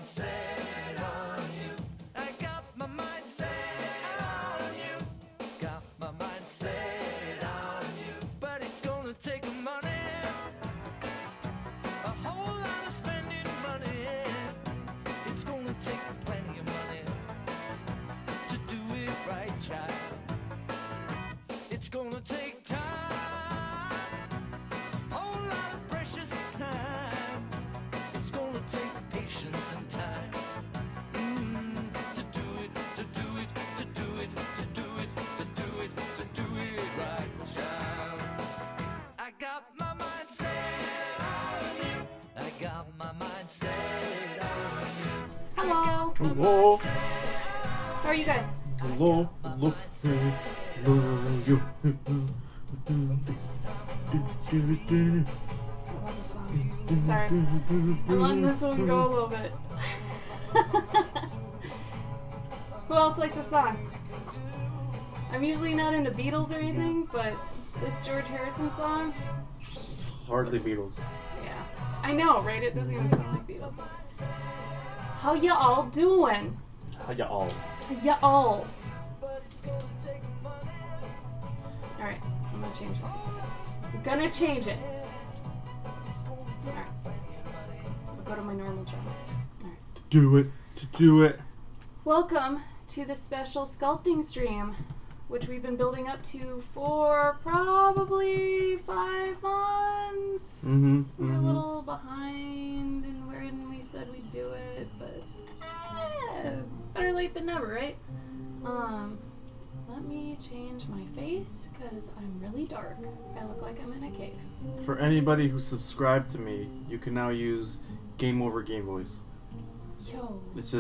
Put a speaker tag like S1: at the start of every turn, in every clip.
S1: mind set on you. I got my mind set on you. Got my mind set on you. But it's gonna take money, a whole lot of spending money. It's gonna take plenty of money to do it right, child. It's gonna take time, whole lot of precious time. It's gonna take patience and time to do it, to do it, to do it, to do it, to do it, to do it right, child. I got my mind set on you. I got my mind set on you.
S2: Hello.
S3: Hello.
S2: How are you guys?
S3: Hello. Hello. Hello. You.
S2: I love this song. Sorry. I'm letting this one go a little bit. Who else likes this song? I'm usually not into Beatles or anything, but this George Harrison song,
S3: Hardly Beatles.
S2: yeah. I know, right? It doesn't even sound like Beatles. How ya all doing?
S3: How ya all?
S2: How ya all? Alright, I'm gonna change this. I'm gonna change it. Alright. I'll go to my normal channel. Alright.
S3: Do it. To do it.
S2: Welcome to the special sculpting stream, which we've been building up to for probably 5 months. We're a little behind in when we said we'd do it, but better late than never, right? Let me change my face because I'm really dark. I look like I'm in a cave.
S3: For anybody who subscribed to me, you can now use Game Over Game Voice.
S2: Yo.
S3: It's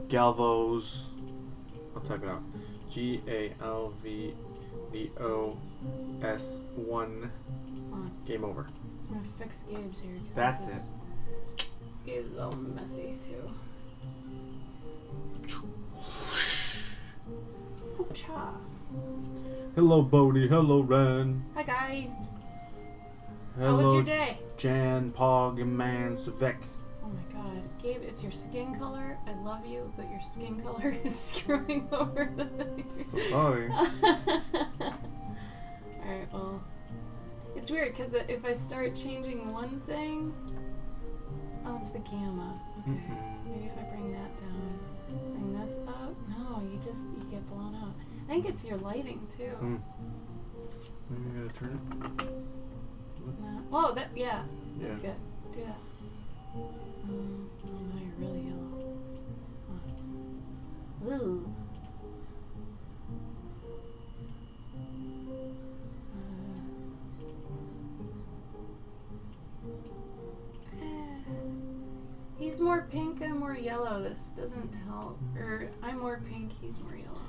S3: Galvo's. I'll type it out. GALVVOS1. Game Over.
S2: I'm gonna fix Gabe's here.
S3: That's it.
S2: Gabe's a little messy too. Ooh-cha.
S3: Hello, Bodie. Hello, Ren.
S2: Hi guys.
S3: Hello,
S2: How was your day?
S3: Jan, Pog, and Man, Svek.
S2: Oh my god. Gabe, it's your skin color. I love you, but your skin color is screwing over the thing.
S3: So sorry.
S2: Alright, well. It's weird because if I start changing one thing. Oh, it's the gamma. Okay. Maybe if I bring that down. Bring this up. No, you get blown out. I think it's your lighting too.
S3: Maybe I gotta turn it.
S2: No. Oh, that's
S3: Yeah.
S2: good. Do that. Oh, now you're really yellow. Huh. Ooh. He's more pink, I'm more yellow. This doesn't help. Or I'm more pink, he's more yellow.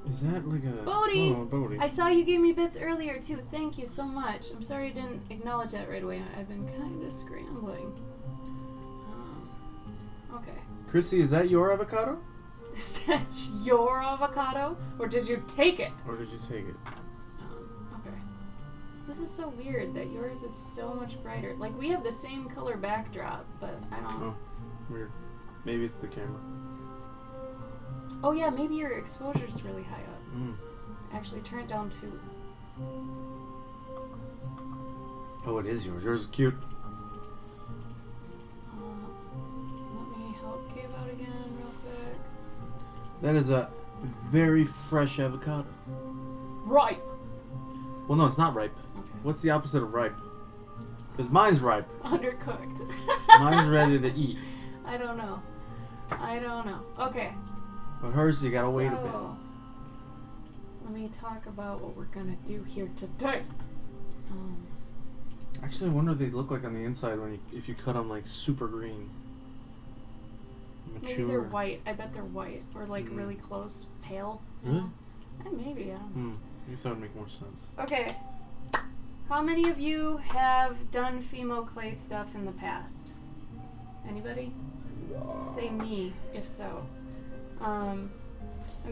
S3: Is that like a...
S2: Bodie!
S3: Oh, Bodie.
S2: I saw you gave me bits earlier too. Thank you so much. I'm sorry I didn't acknowledge that right away. I've been kind of scrambling. Okay.
S3: Chrissy, is that your avocado?
S2: Is that your avocado? Or did you take it?
S3: Or did you take it?
S2: Okay. This is so weird that yours is so much brighter. Like, we have the same color backdrop, but I don't...
S3: Oh, weird. Maybe it's the camera.
S2: Oh yeah, maybe your exposure's really high up. Actually, turn it down too.
S3: Oh, it is yours. Yours is cute.
S2: Let me help Gabe out again real quick.
S3: That is a very fresh avocado.
S2: Ripe!
S3: Well, no, it's not ripe.
S2: Okay.
S3: What's the opposite of ripe? Because mine's ripe.
S2: Undercooked.
S3: Mine's ready to eat.
S2: I don't know. Okay.
S3: But hers, you gotta wait a bit.
S2: So, let me talk about what we're gonna do here today.
S3: Actually, I wonder what they look like on the inside when if you cut them like super green. Mature.
S2: Maybe they're white. I bet they're white. Or like really close, pale.
S3: Really?
S2: Maybe, I don't know.
S3: I guess that would make more sense.
S2: Okay. How many of you have done Fimo clay stuff in the past? Anybody? Say me, if so. I'm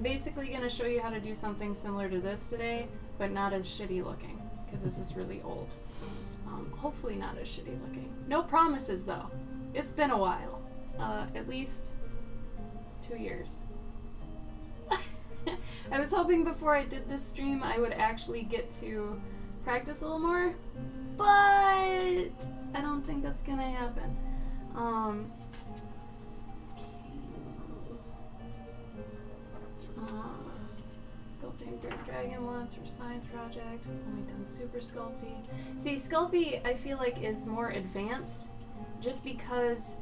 S2: basically going to show you how to do something similar to this today, but not as shitty looking, because this is really old. Hopefully not as shitty looking. No promises, though. It's been a while. at least 2 years. I was hoping before I did this stream I would actually get to practice a little more, but I don't think that's gonna happen. Sculpting Dirt Dragon once for science project. Only done Super Sculpty. See, Sculpty I feel like is more advanced just because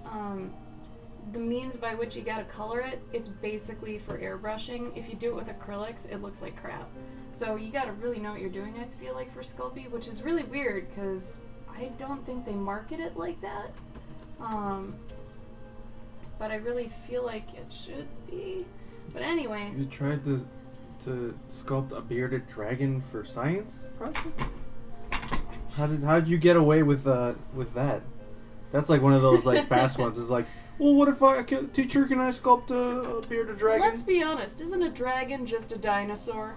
S2: the means by which you gotta color it, it's basically for airbrushing. If you do it with acrylics, it looks like crap. So you gotta really know what you're doing, I feel like, for Sculpey, which is really weird because I don't think they market it like that. But I really feel like it should be. But anyway.
S3: You tried to sculpt a bearded dragon for science project? How did you get away with that? That's like one of those like fast ones. It's like, well, what if teacher, can I sculpt a bearded dragon?
S2: Let's be honest, isn't a dragon just a dinosaur?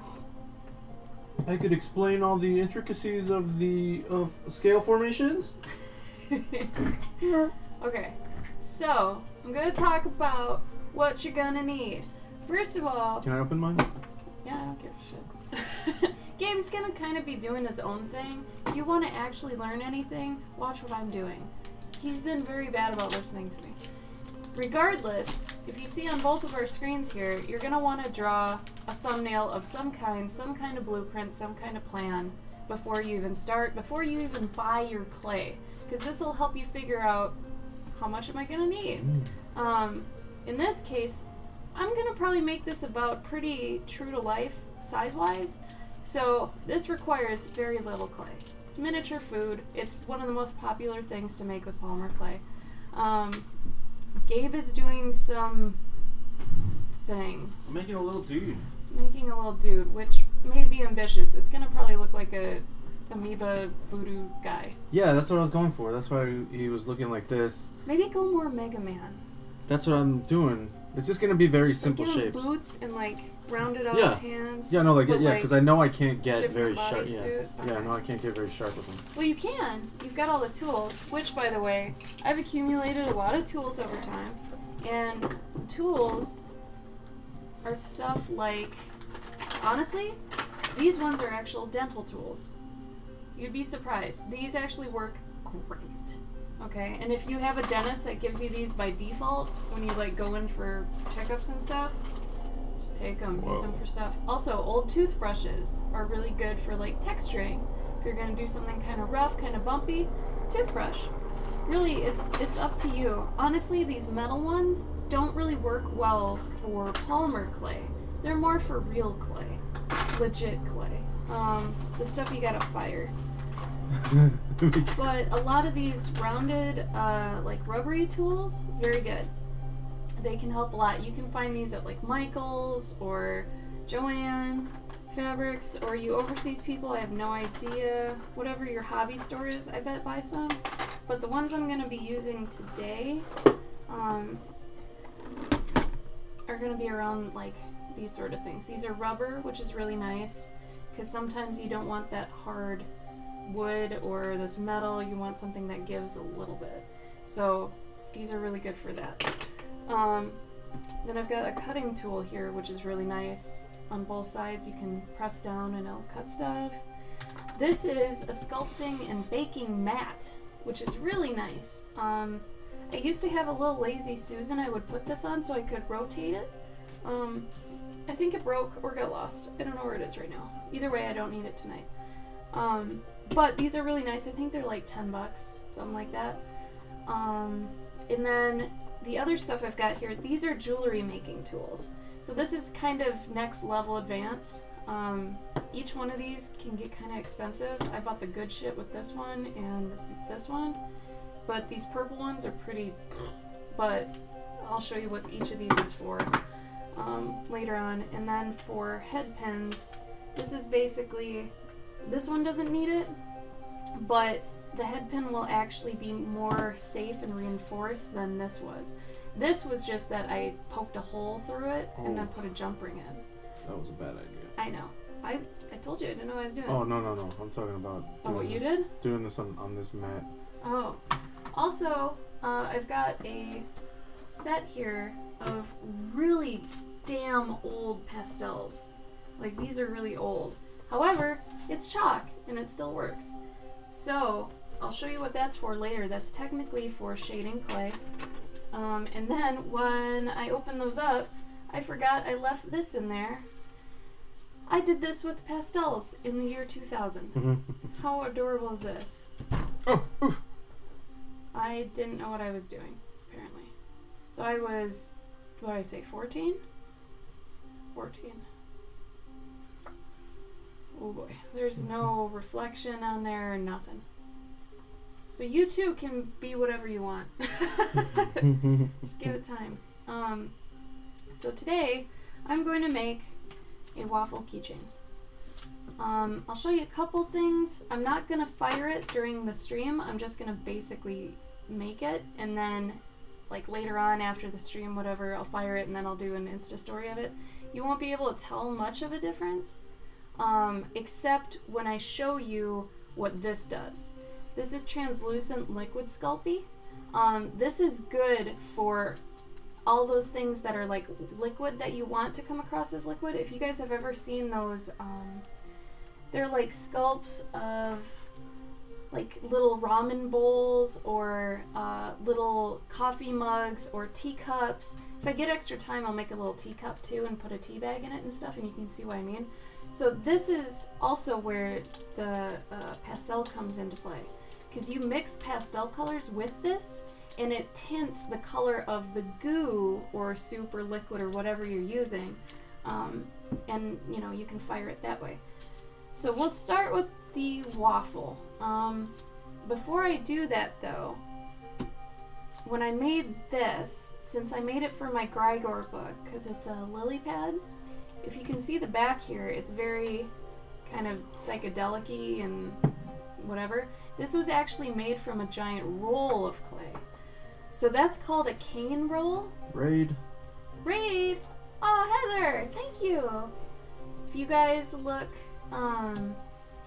S3: I could explain all the intricacies of scale formations. Yeah.
S2: Okay, so I'm gonna talk about what you're gonna need. First of all,
S3: Can I open mine?
S2: yeah, I don't give a shit. Gabe's gonna kind of be doing his own thing. If you want to actually learn anything, watch what I'm doing. He's been very bad about listening to me. Regardless, if you see on both of our screens here, you're going to want to draw a thumbnail of some kind of blueprint, some kind of plan before you even start, before you even buy your clay. Because this will help you figure out how much am I going to need. In this case, I'm going to probably make this about pretty true to life size-wise. So this requires very little clay. It's miniature food. It's one of the most popular things to make with polymer clay. Gabe is doing some thing.
S3: I'm making a little dude.
S2: He's making a little dude, which may be ambitious. It's gonna probably look like a amoeba voodoo guy.
S3: Yeah, that's what I was going for. That's why he was looking like this.
S2: Maybe go more Mega Man.
S3: That's what I'm doing. It's just gonna be very simple
S2: give him
S3: shapes.
S2: boots and like rounded out
S3: Yeah.
S2: hands.
S3: Yeah, no, like
S2: with,
S3: yeah, because I know I can't get very
S2: different
S3: sharp.
S2: bodysuit.
S3: Yeah,
S2: Okay.
S3: no, I can't get very sharp with them.
S2: Well, you can. You've got all the tools, which, by the way, I've accumulated a lot of tools over time. And tools are stuff like, honestly, these ones are actual dental tools. You'd be surprised. These actually work great. Okay, and if you have a dentist that gives you these by default when you like go in for checkups and stuff, just take them, use them for stuff. Also, old toothbrushes are really good for like texturing. If you're gonna do something kind of rough, kind of bumpy, toothbrush. Really, it's up to you. Honestly, these metal ones don't really work well for polymer clay. They're more for real clay, legit clay. The stuff you gotta fire. But a lot of these rounded, like rubbery tools, very good. They can help a lot. You can find these at like Michael's or Joann Fabrics, or you overseas people, I have no idea. Whatever your hobby store is, I bet buy some. But the ones I'm going to be using today are going to be around like these sort of things. These are rubber, which is really nice because sometimes you don't want that hard wood or this metal. You want something that gives a little bit. So these are really good for that. Then I've got a cutting tool here, which is really nice. On both sides, you can press down and it'll cut stuff. This is a sculpting and baking mat, which is really nice. I used to have a little Lazy Susan I would put this on so I could rotate it. I think it broke or got lost. I don't know where it is right now. Either way, I don't need it tonight. But these are really nice. I think they're like $10, something like that. And then the other stuff I've got here, these are jewelry making tools. So this is kind of next level advanced. Each one of these can get kind of expensive. I bought the good shit with this one and this one. But these purple ones are pretty, but I'll show you what each of these is for later on. And then for head pins, this is basically, this one doesn't need it, but the head pin will actually be more safe and reinforced than this was. This was just that I poked a hole through it and then put a jump ring in.
S3: That was a bad idea.
S2: I know. I told you I didn't know what I was doing.
S3: Oh, no. I'm talking about
S2: what you did?
S3: Doing this on this mat.
S2: Oh. Also, I've got a set here of really damn old pastels. Like, these are really old. However, it's chalk and it still works. So I'll show you what that's for later. That's technically for shading clay. And then when I open those up, I forgot I left this in there. I did this with pastels in the year 2000. How adorable is this?
S3: Oh, oof.
S2: I didn't know what I was doing, apparently. So I was, what did I say, 14? 14. Oh boy, there's no reflection on there, nothing. So you too can be whatever you want. Just give it time. So today, I'm going to make a waffle keychain. I'll show you a couple things. I'm not going to fire it during the stream. I'm just going to basically make it, and then like later on after the stream, whatever, I'll fire it and then I'll do an Insta story of it. You won't be able to tell much of a difference, except when I show you what this does. This is translucent liquid Sculpey. This is good for all those things that are like liquid that you want to come across as liquid. If you guys have ever seen those, they're like sculpts of like little ramen bowls or little coffee mugs or teacups. If I get extra time, I'll make a little teacup too and put a tea bag in it and stuff, and you can see what I mean. So this is also where the pastel comes into play, because you mix pastel colors with this and it tints the color of the goo or soup or liquid or whatever you're using, and you know, you can fire it that way. So we'll start with the waffle. Before I do that though, when I made this, since I made it for my Grigor book, because it's a lily pad, if you can see the back here, it's very kind of psychedelic-y and whatever. This was actually made from a giant roll of clay. So that's called a cane roll.
S3: Raid.
S2: Raid! Oh, Heather, thank you. If you guys look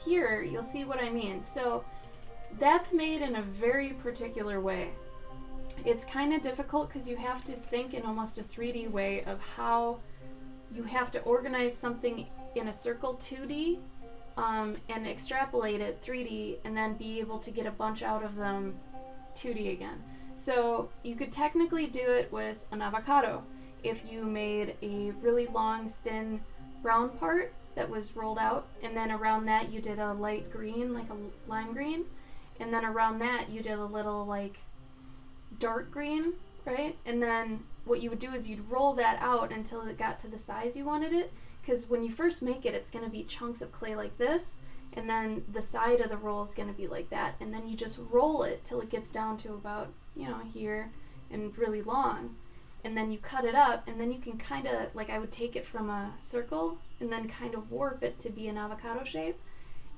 S2: here, you'll see what I mean. So that's made in a very particular way. It's kind of difficult because you have to think in almost a 3D way of how you have to organize something in a circle 2D and extrapolate it 3D and then be able to get a bunch out of them 2D again. So you could technically do it with an avocado if you made a really long, thin brown part that was rolled out, and then around that you did a light green, like a lime green, and then around that you did a little like dark green, right? And then what you would do is you'd roll that out until it got to the size you wanted it, because when you first make it, it's going to be chunks of clay like this, and then the side of the roll is going to be like that, and then you just roll it till it gets down to about, you know, here and really long, and then you cut it up, and then you can kind of, like, I would take it from a circle and then kind of warp it to be an avocado shape,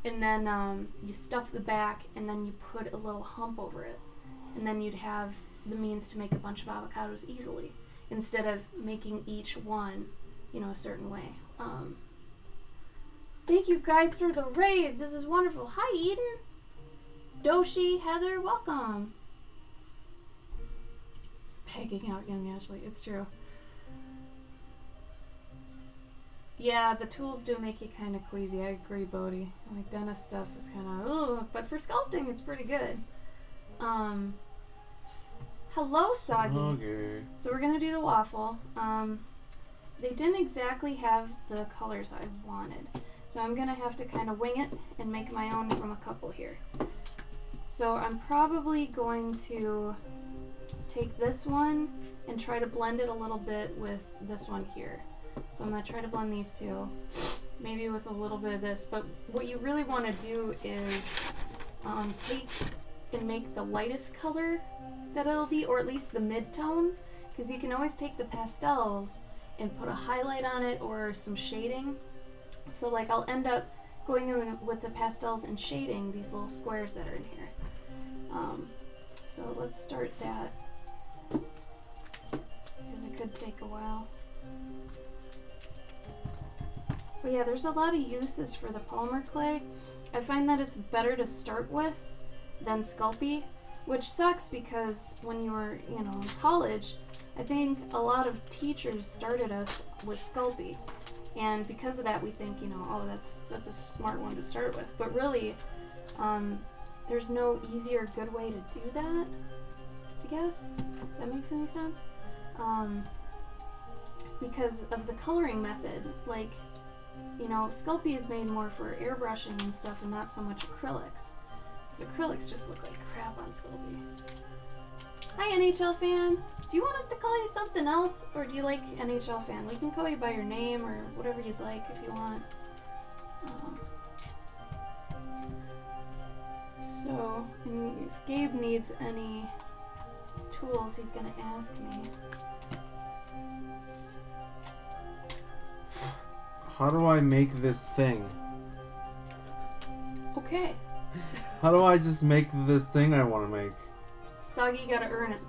S2: and then you stuff the back, and then you put a little hump over it, and then you'd have the means to make a bunch of avocados easily, instead of making each one, you know, a certain way. Thank you guys for the raid. This is wonderful. Hi, Eden. Doshi, Heather, welcome. Pegging out young Ashley. It's true. Yeah, the tools do make you kind of queasy. I agree, Bodhi. Like, dentist stuff is kind of, ugh, but for sculpting, it's pretty good. Hello, Soggy.
S3: Okay.
S2: So we're gonna do the waffle. They didn't exactly have the colors I wanted, so I'm gonna have to kind of wing it and make my own from a couple here. So I'm probably going to take this one and try to blend it a little bit with this one here. So I'm gonna try to blend these two, maybe with a little bit of this, but what you really want to do is take and make the lightest color that it'll be, or at least the mid-tone, because you can always take the pastels and put a highlight on it or some shading. So like I'll end up going in with the pastels and shading these little squares that are in here. So let's start that, because it could take a while. But yeah, there's a lot of uses for the polymer clay. I find that it's better to start with than Sculpey, which sucks because when you were, you know, in college, I think a lot of teachers started us with Sculpey, and because of that we think, oh, that's a smart one to start with. But really, there's no easier good way to do that, I guess. If that makes any sense? Because of the coloring method, like, Sculpey is made more for airbrushing and stuff and not so much acrylics. Because acrylics just look like crap on Sculpey. Hi, NHL fan! Do you want us to call you something else, or do you like NHL fan? We can call you by your name or whatever you'd like if you want. So, if Gabe needs any tools, he's gonna ask me.
S3: How do I make this thing?
S2: Okay.
S3: How do I just make this thing I want to make?
S2: Soggy, you gotta earn it.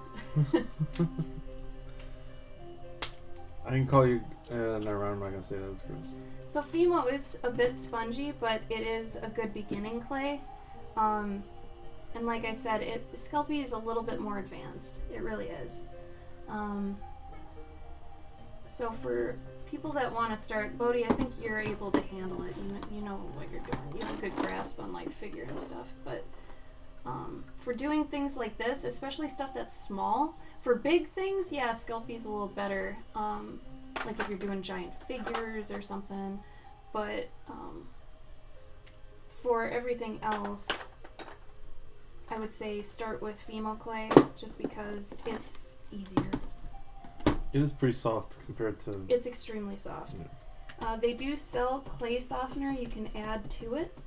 S3: I can call you... never mind, I'm not gonna say that, that's gross.
S2: So Fimo is a bit spongy, but it is a good beginning clay. And like I said, Sculpey is a little bit more advanced. It really is. So for people that want to start, Bodhi, I think you're able to handle it. You know what you're doing. You have a good grasp on like figure and stuff. But for doing things like this, especially stuff that's small, for big things, yeah, Sculpey's a little better. Like if you're doing giant figures or something. But for everything else, I would say start with Fimo clay, just because it's easier.
S3: It is pretty soft compared to...
S2: It's extremely soft. Yeah. They do sell clay softener you can add to it,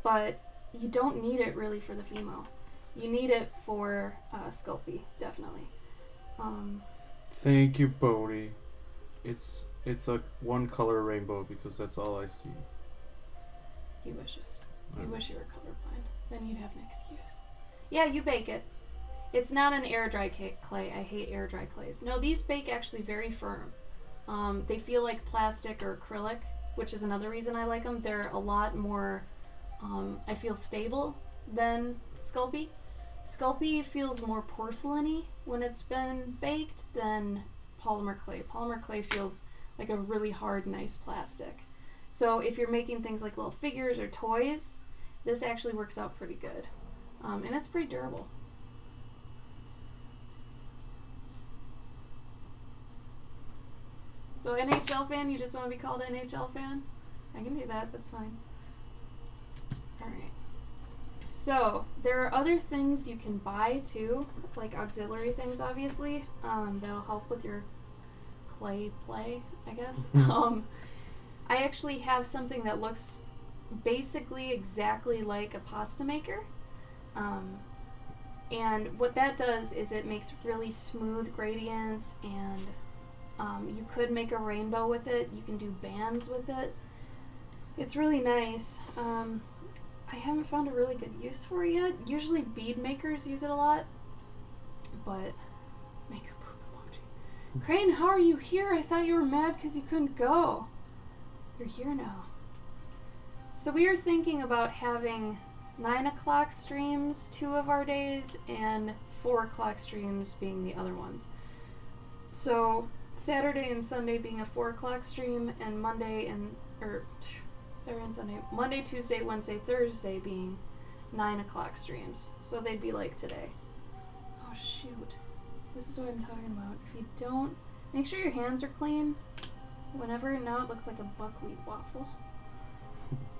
S2: but you don't need it really for the Fimo. You need it for Sculpey, definitely.
S3: Thank you, Bodhi. It's a one color rainbow because that's all I see.
S2: He wishes. You wish you were colorblind. Then you'd have an excuse. Yeah, you bake it. It's not an air dry clay. I hate air dry clays. No, these bake actually very firm. They feel like plastic or acrylic, which is another reason I like them. They're a lot more, I feel, stable than Sculpey. Sculpey feels more porcelain-y when it's been baked than polymer clay. Polymer clay feels like a really hard, nice plastic. So if you're making things like little figures or toys, this actually works out pretty good. And it's pretty durable. So NHL fan, you just want to be called NHL fan? I can do that, that's fine. Alright. So, there are other things you can buy too, like auxiliary things obviously, that'll help with your clay play, I guess. I actually have something that looks basically exactly like a pasta maker. And what that does is it makes really smooth gradients, and you could make a rainbow with it. You can do bands with it. It's really nice. I haven't found a really good use for it yet. Usually bead makers use it a lot. But, make a poop emoji. Crane, how are you here? I thought you were mad because you couldn't go. You're here now. So we are thinking about having 9 o'clock streams 2 of our days, and 4 o'clock streams being the other ones. So Saturday and Sunday being a 4 o'clock stream, and Monday and Sunday, Monday, Tuesday, Wednesday, Thursday being 9 o'clock streams. So they'd be like today. Oh shoot. This is what I'm talking about. If you don't, make sure your hands are clean. Whenever, now it looks like a buckwheat waffle.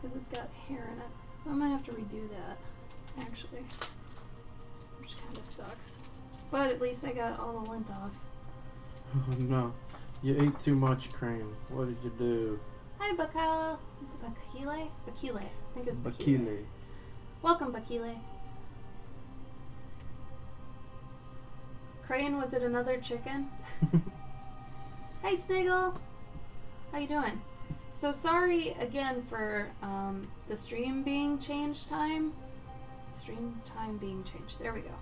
S2: Because it's got hair in it. So I might have to redo that, actually. Which kind of sucks. But at least I got all the lint off.
S3: Oh no. You ate too much cream. What did you do?
S2: Hi, Bakile. Bakile? Bakile. I think it was Bakile.
S3: Bakile.
S2: Welcome, Bakile. Crane, was it another chicken? Hi, Sniggle. How you doing? So sorry again for the stream being changed time. Stream time being changed. There we go.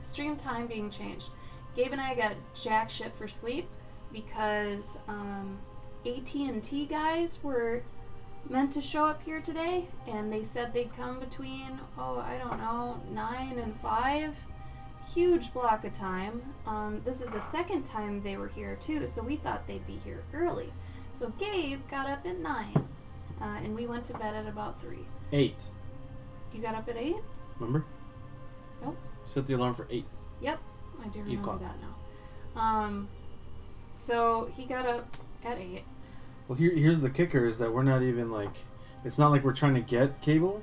S2: Stream time being changed. Gabe and I got jack shit for sleep because AT&T guys were meant to show up here today, and they said they'd come between, I don't know, 9 and 5, huge block of time. This is the second time they were here too, so we thought they'd be here early. So Gabe got up at 9, and we went to bed at about 3.
S3: 8.
S2: You got up at 8?
S3: Remember?
S2: Nope.
S3: Set the alarm for 8.
S2: Yep, I do
S3: 8
S2: remember
S3: o'clock.
S2: that now. So he got up at 8.
S3: Well, here's the kicker: is that we're not even like, it's not like we're trying to get cable.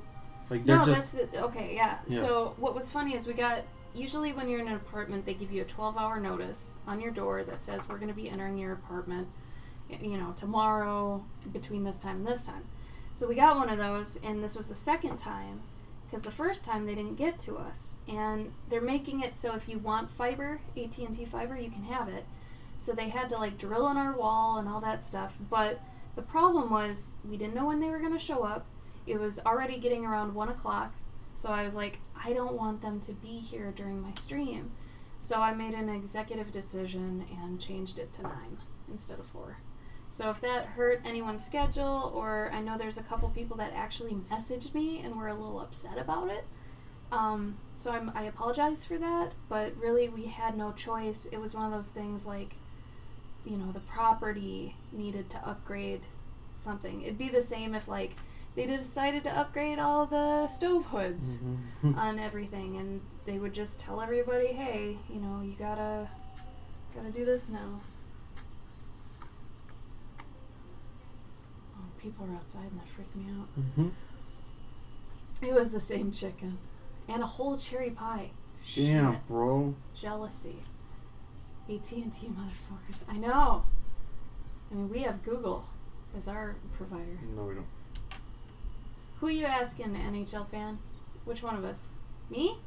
S3: Like they're
S2: No,
S3: just.
S2: that's the, okay. Yeah.
S3: Yeah.
S2: So what was funny is we got. Usually when you're in an apartment, they give you a 12-hour notice on your door that says we're going to be entering your apartment, tomorrow between this time and this time. So we got one of those, and this was the second time, because the first time they didn't get to us, and they're making it so if you want fiber, AT&T fiber, you can have it. So they had to like drill in our wall and all that stuff, but the problem was we didn't know when they were going to show up. It was already getting around 1 o'clock. So I was like, I don't want them to be here during my stream. So I made an executive decision and changed it to 9 instead of 4. So if that hurt anyone's schedule, or I know there's a couple people that actually messaged me and were a little upset about it. So I apologize for that, but really we had no choice. It was one of those things like, the property needed to upgrade something. It'd be the same if like, they decided to upgrade all the stove hoods on everything, and they would just tell everybody, hey, you gotta do this now. Oh, people are outside and that freaked me out. It was the same chicken. And a whole cherry pie.
S3: Damn,
S2: Shit.
S3: bro.
S2: Jealousy. AT&T motherfuckers. I know. I mean, we have Google as our provider.
S3: No, we don't.
S2: Who are you asking, NHL fan? Which one of us? Me?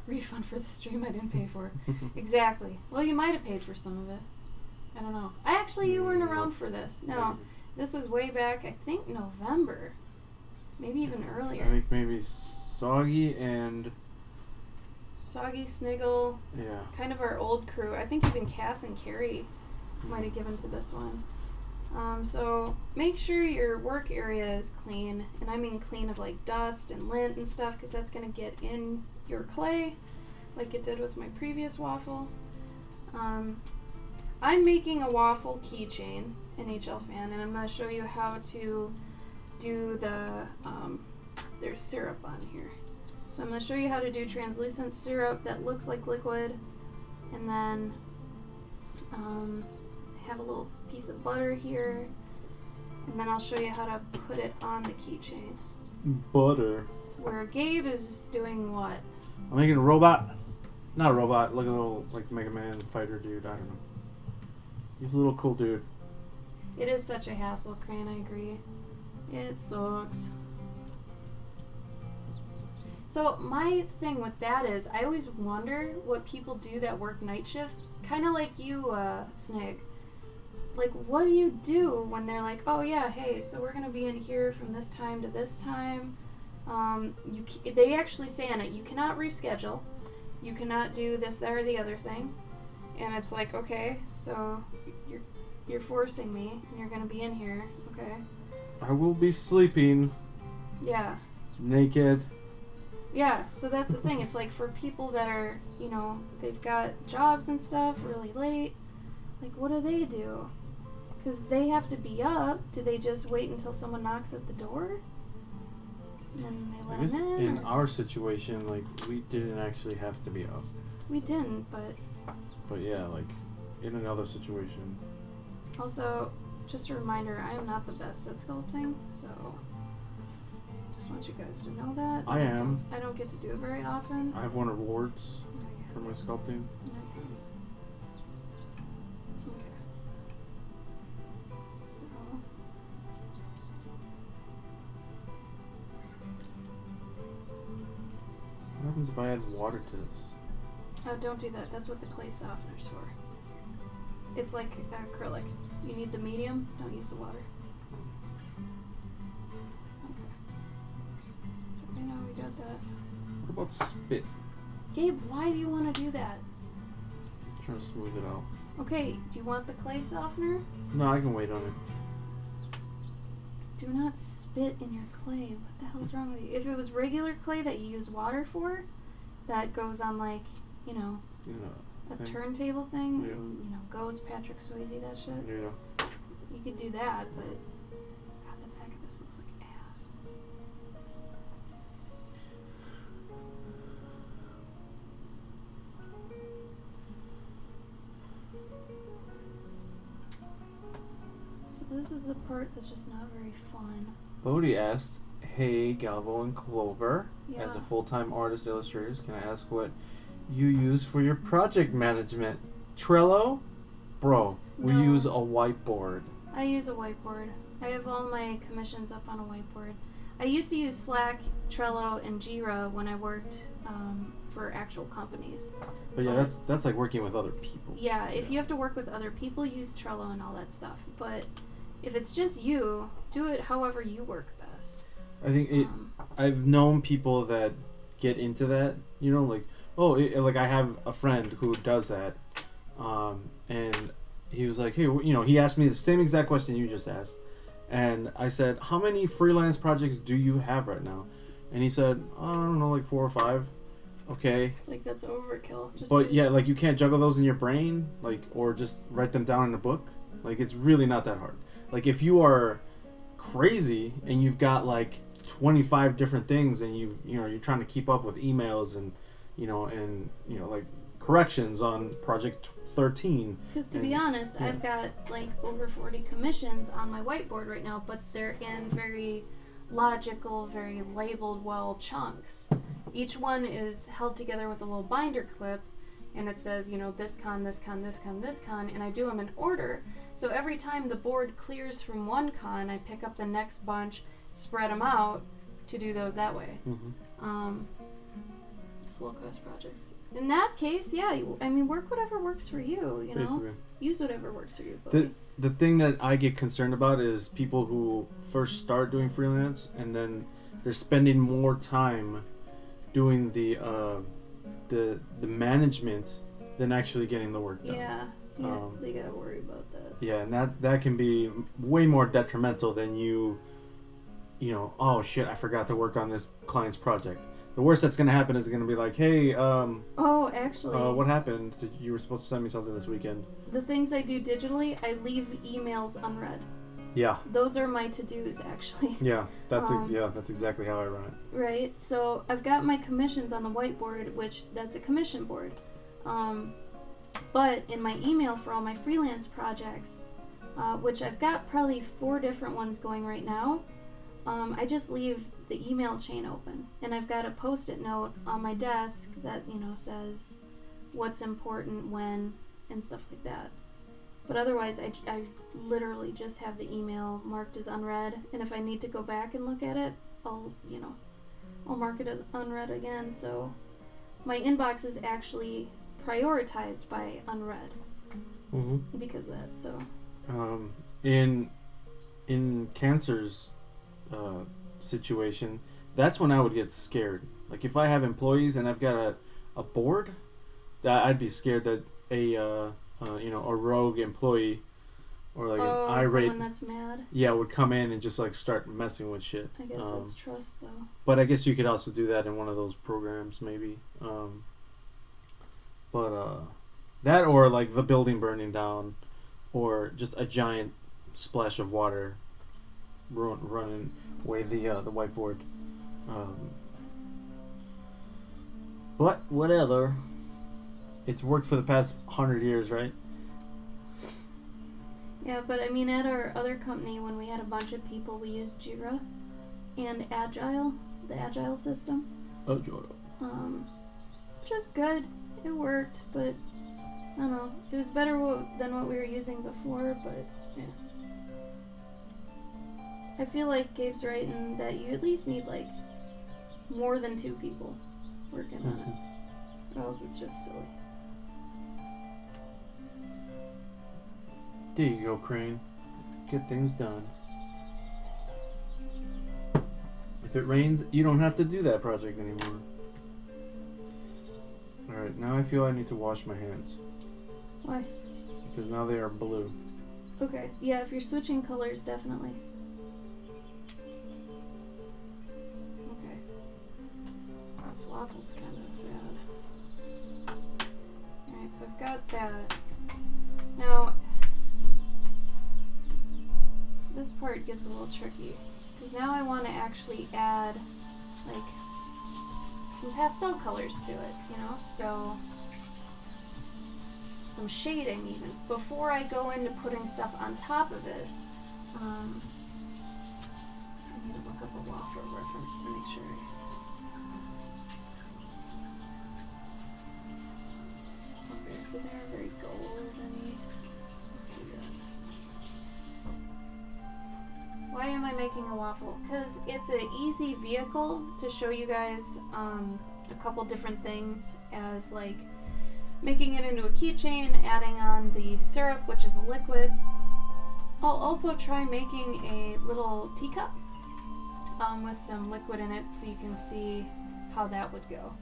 S2: Refund for the stream I didn't pay for. Exactly. Well, you might have paid for some of it. I don't know. You weren't around for this. No, this was way back, I think November. Maybe even earlier.
S3: I think maybe Soggy and...
S2: Soggy, Sniggle,
S3: Yeah.
S2: kind of our old crew. I think even Cass and Carrie might have given to this one. So make sure your work area is clean, and I mean clean of like dust and lint and stuff, because that's going to get in your clay like it did with my previous waffle. I'm making a waffle keychain, NHL fan, and I'm going to show you how to do there's syrup on here. So I'm going to show you how to do translucent syrup that looks like liquid, and then have a little piece of butter here, and then I'll show you how to put it on the keychain.
S3: Butter.
S2: Where Gabe is doing what?
S3: I'm making a robot. Not a robot, like a little like Mega Man fighter dude. I don't know. He's a little cool dude.
S2: It is such a hassle, Crane, I agree. It sucks. So my thing with that is I always wonder what people do that work night shifts. Kind of like you, Snig. Like, what do you do when they're like, oh yeah, hey, so we're going to be in here from this time to this time. They actually say on it, you cannot reschedule. You cannot do this, that, or the other thing. And it's like, okay, so you're forcing me, and you're going to be in here. Okay.
S3: I will be sleeping.
S2: Yeah.
S3: Naked.
S2: Yeah, so that's the thing. It's like for people that are, they've got jobs and stuff really late, like what do they do? Because they have to be up. Do they just wait until someone knocks at the door? And then they let them in?
S3: In our situation, like, we didn't actually have to be up.
S2: We didn't, but...
S3: But yeah, like, in another situation.
S2: Also, just a reminder, I am not the best at sculpting, so... Just want you guys to know that.
S3: I am.
S2: I don't get to do it very often.
S3: I have won awards for my sculpting.
S2: Okay. So...
S3: What happens if I add water to this?
S2: Don't do that. That's what the clay softener's for. It's like acrylic. You need the medium. Don't use the water. Okay. So right now we got that.
S3: What about spit?
S2: Gabe, why do you want to do that?
S3: I'm trying to smooth it out.
S2: Okay, do you want the clay softener?
S3: No, I can wait on it.
S2: Do not spit in your clay. What the hell's wrong with you? If it was regular clay that you use water for, that goes on like, you know, a
S3: thing.
S2: turntable thing.
S3: Yeah.
S2: And, you know, Ghost, Patrick Swayze, that shit.
S3: Yeah.
S2: You could do that, but God, the back of this looks like ass. So this is the part that's just not very fun.
S3: Bodhi asked, "Hey, Galvo and Clover, as
S2: Yeah.
S3: a full-time artist illustrators, can I ask what you use for your project management? Trello? Bro, we
S2: No.
S3: use a whiteboard."
S2: I use a whiteboard. I have all my commissions up on a whiteboard. I used to use Slack, Trello, and Jira when I worked for actual companies.
S3: But yeah, that's like working with other people.
S2: Yeah, if you have to work with other people, use Trello and all that stuff. But if it's just you, do it however you work best.
S3: I think I've known people that get into that, you know, like, like I have a friend who does that, and he was like, hey, you know, he asked me the same exact question you just asked, and I said, how many freelance projects do you have right now? And he said, I don't know, like 4 or 5. Okay.
S2: It's like, that's overkill.
S3: But yeah, like you can't juggle those in your brain, like, or just write them down in a book. Like, it's really not that hard. Like, if you are crazy and you've got like 25 different things, and you're trying to keep up with emails and like corrections on project 13.
S2: Because to be honest, I've got like over 40 commissions on my whiteboard right now, but they're in very logical, very labeled well chunks. Each one is held together with a little binder clip, and it says, you know, this con, this con, this con, this con, and I do them in order. So every time the board clears from one con, I pick up the next bunch, spread them out to do those that way.
S3: Mm-hmm.
S2: It's low cost projects. In that case, yeah, I mean, work whatever works for you, you know?
S3: Basically.
S2: Use whatever works for you.
S3: The thing that I get concerned about is people who first start doing freelance and then they're spending more time doing the management than actually getting the work done.
S2: Yeah, they gotta worry about that.
S3: Yeah, and that can be way more detrimental than you know, oh shit, I forgot to work on this client's project. The worst that's gonna happen is gonna be like, hey,
S2: Actually,
S3: what happened? You were supposed to send me something this weekend.
S2: the things I do digitally, I leave emails unread.
S3: Yeah.
S2: Those are my to-dos, actually.
S3: Yeah, that's exactly how I run it.
S2: Right, so I've got my commissions on the whiteboard, which that's a commission board. But in my email for all my freelance projects, which I've got probably 4 different ones going right now, I just leave the email chain open, and I've got a post-it note on my desk that, you know, says what's important when and stuff like that. But otherwise, I literally just have the email marked as unread, and if I need to go back and look at it, I'll mark it as unread again. So my inbox is actually prioritized by unread because of that. So
S3: in Cancer's situation, that's when I would get scared. Like if I have employees and I've got a board, that I'd be scared that a rogue employee or like an irate
S2: someone that's mad.
S3: Yeah, would come in and just like start messing with shit.
S2: I guess that's trust though.
S3: But I guess you could also do that in one of those programs maybe. That or like the building burning down, or just a giant splash of water running away the whiteboard. But whatever. It's worked for the past 100 years, right?
S2: Yeah, but I mean, at our other company, when we had a bunch of people, we used Jira and Agile, the Agile system.
S3: Agile.
S2: Which was good. It worked, but I don't know. It was better than what we were using before, but yeah. I feel like Gabe's right in that you at least need like more than 2 people working on it, or else it's just silly.
S3: There you go, Crane. Get things done. If it rains, you don't have to do that project anymore. Alright, now I feel I need to wash my hands.
S2: Why?
S3: Because now they are blue.
S2: Okay, yeah, if you're switching colors, definitely. Okay. That's waffle's kind of sad. Alright, so I've got that. Now, this part gets a little tricky. Because now I want to actually add, like, some pastel colors to it, you know? So, some shading even. Before I go into putting stuff on top of it, I need to look up a waffle reference to make sure. Okay, so they're very golden-y. Let's do that. Why am I making a waffle? Because it's an easy vehicle to show you guys a couple different things, as like making it into a keychain, adding on the syrup, which is a liquid. I'll also try making a little teacup with some liquid in it so you can see how that would go.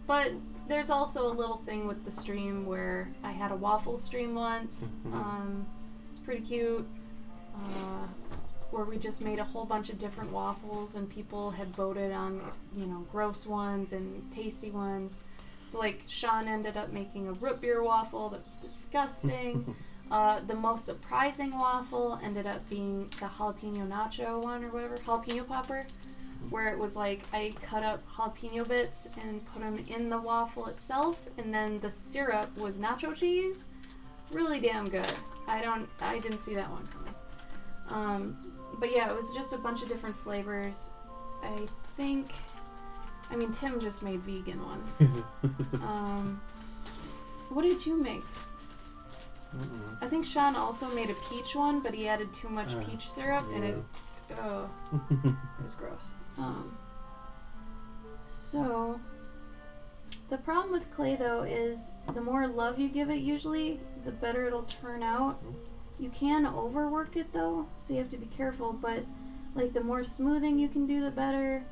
S2: But there's also a little thing with the stream where I had a waffle stream once. It's pretty cute. Where we just made a whole bunch of different waffles and people had voted on, you know, gross ones and tasty ones. So like Sean ended up making a root beer waffle that was disgusting. The most surprising waffle ended up being the jalapeno nacho one or whatever, jalapeno popper, where it was like I cut up jalapeno bits and put them in the waffle itself, and then the syrup was nacho cheese. Really damn good. I didn't see that one coming. But yeah, it was just a bunch of different flavors. I mean, Tim just made vegan ones. What did you make? I think Sean also made a peach one, but he added too much peach syrup, and it was gross. So, the problem with clay, though, is the more love you give it, usually, the better it'll turn out. You can overwork it, though, so you have to be careful, but, like, the more smoothing you can do, the better.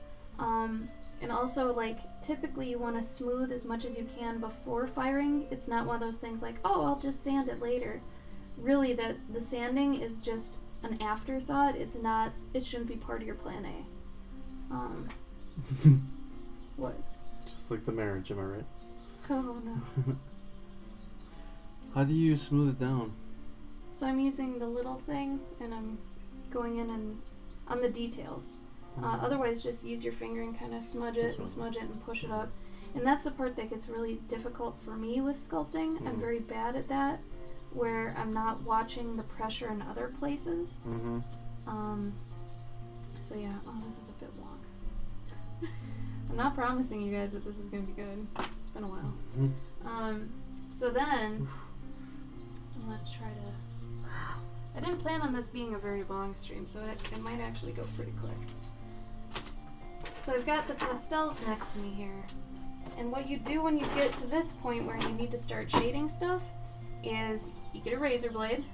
S2: And also, like, typically you want to smooth as much as you can before firing. It's not one of those things like, oh, I'll just sand it later. Really, that the sanding is just an afterthought. It shouldn't be part of your plan A. What?
S3: Just like the marriage, am I right?
S2: Oh, no.
S3: How do you smooth it down?
S2: So I'm using the little thing, and I'm going in and on the details. Otherwise, just use your finger and kind of smudge it and push it up. And that's the part that gets really difficult for me with sculpting. I'm very bad at that, where I'm not watching the pressure in other places. So yeah, this is a bit long. I'm not promising you guys that this is going to be good. It's been a while. So then, I'm going to try to... I didn't plan on this being a very long stream, so it might actually go pretty quick. So I've got the pastels next to me here. And what you do when you get to this point where you need to start shading stuff is you get a razor blade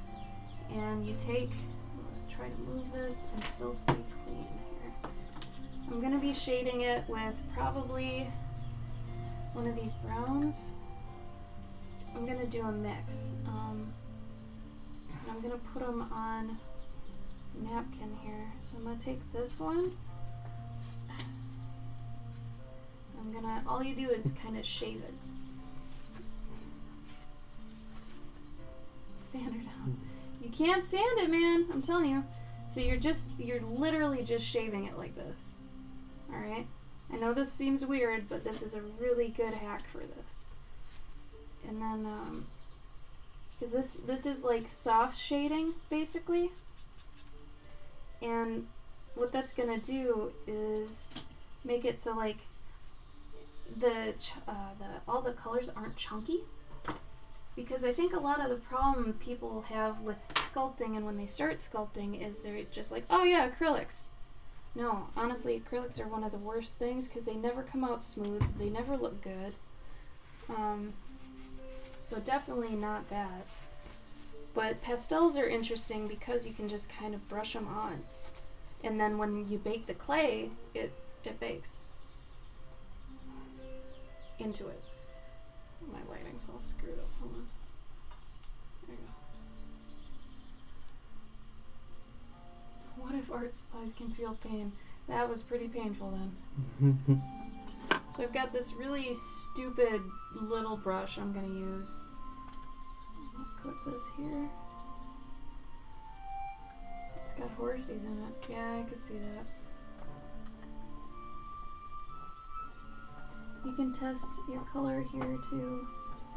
S2: and you take, try to move this and still stay clean here. I'm going to be shading it with probably one of these browns. I'm going to do a mix. And I'm going to put them on a napkin here. So I'm going to take this one. All you do is kind of shave it. Sand her down. You can't sand it, man, I'm telling you. So you're literally just shaving it like this. Alright? I know this seems weird, but this is a really good hack for this. And then, because this is like soft shading, basically. And what that's gonna do is make it so like all the colors aren't chunky, because I think a lot of the problem people have with sculpting and when they start sculpting is they're just like, oh yeah, acrylics. No, honestly, acrylics are one of the worst things because they never come out smooth, they never look good. So definitely not that. But pastels are interesting because you can just kind of brush them on, and then when you bake the clay, it bakes into it. My lighting's all screwed up. Hold on. There you go. What if art supplies can feel pain? That was pretty painful then. So I've got this really stupid little brush I'm gonna use. I'll put this here. It's got horsies in it. Yeah, I could see that. You can test your color here too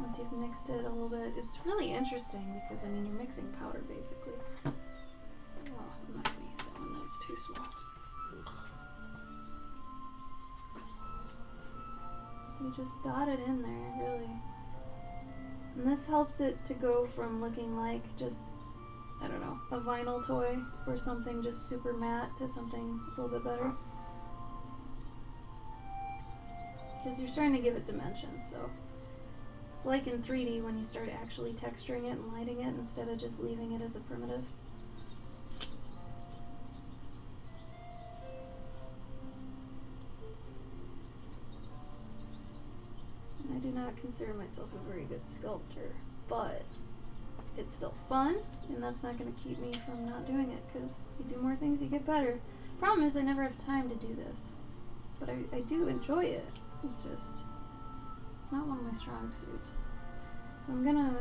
S2: once you've mixed it a little bit. It's really interesting because, I mean, you're mixing powder basically. Oh, I'm not gonna use that one, that's too small. So you just dot it in there, really. And this helps it to go from looking like just, I don't know, a vinyl toy or something just super matte to something a little bit better. Because you're starting to give it dimension, so it's like in 3D when you start actually texturing it and lighting it instead of just leaving it as a primitive. I do not consider myself a very good sculptor, but it's still fun, and that's not going to keep me from not doing it, because you do more things, you get better. Problem is I never have time to do this, but I do enjoy it. It's just not one of my strong suits. So I'm going to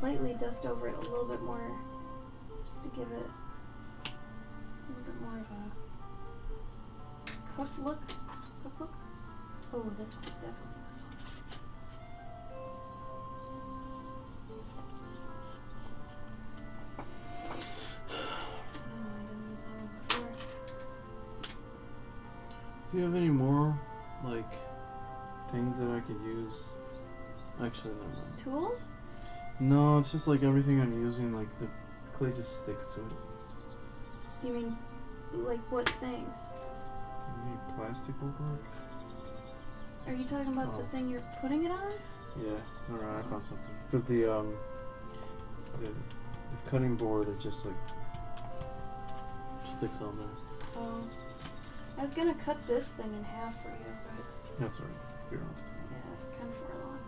S2: lightly dust over it a little bit more, just to give it a little bit more of a cooked look. Cooked look? Oh, this one, definitely this one.
S3: Do you have any more, like, things that I could use? Actually, never mind.
S2: Tools?
S3: No, it's just like everything I'm using, like, the clay just sticks to it.
S2: You mean, like what things?
S3: Maybe plastic over it?
S2: Are you talking about the
S3: Oh.
S2: thing you're putting it on?
S3: Yeah, alright, I found something. Because the cutting board, it just, like, sticks on there.
S2: Oh. I was gonna cut this thing in half for you, but
S3: That's alright. You're on.
S2: yeah, kind of far along.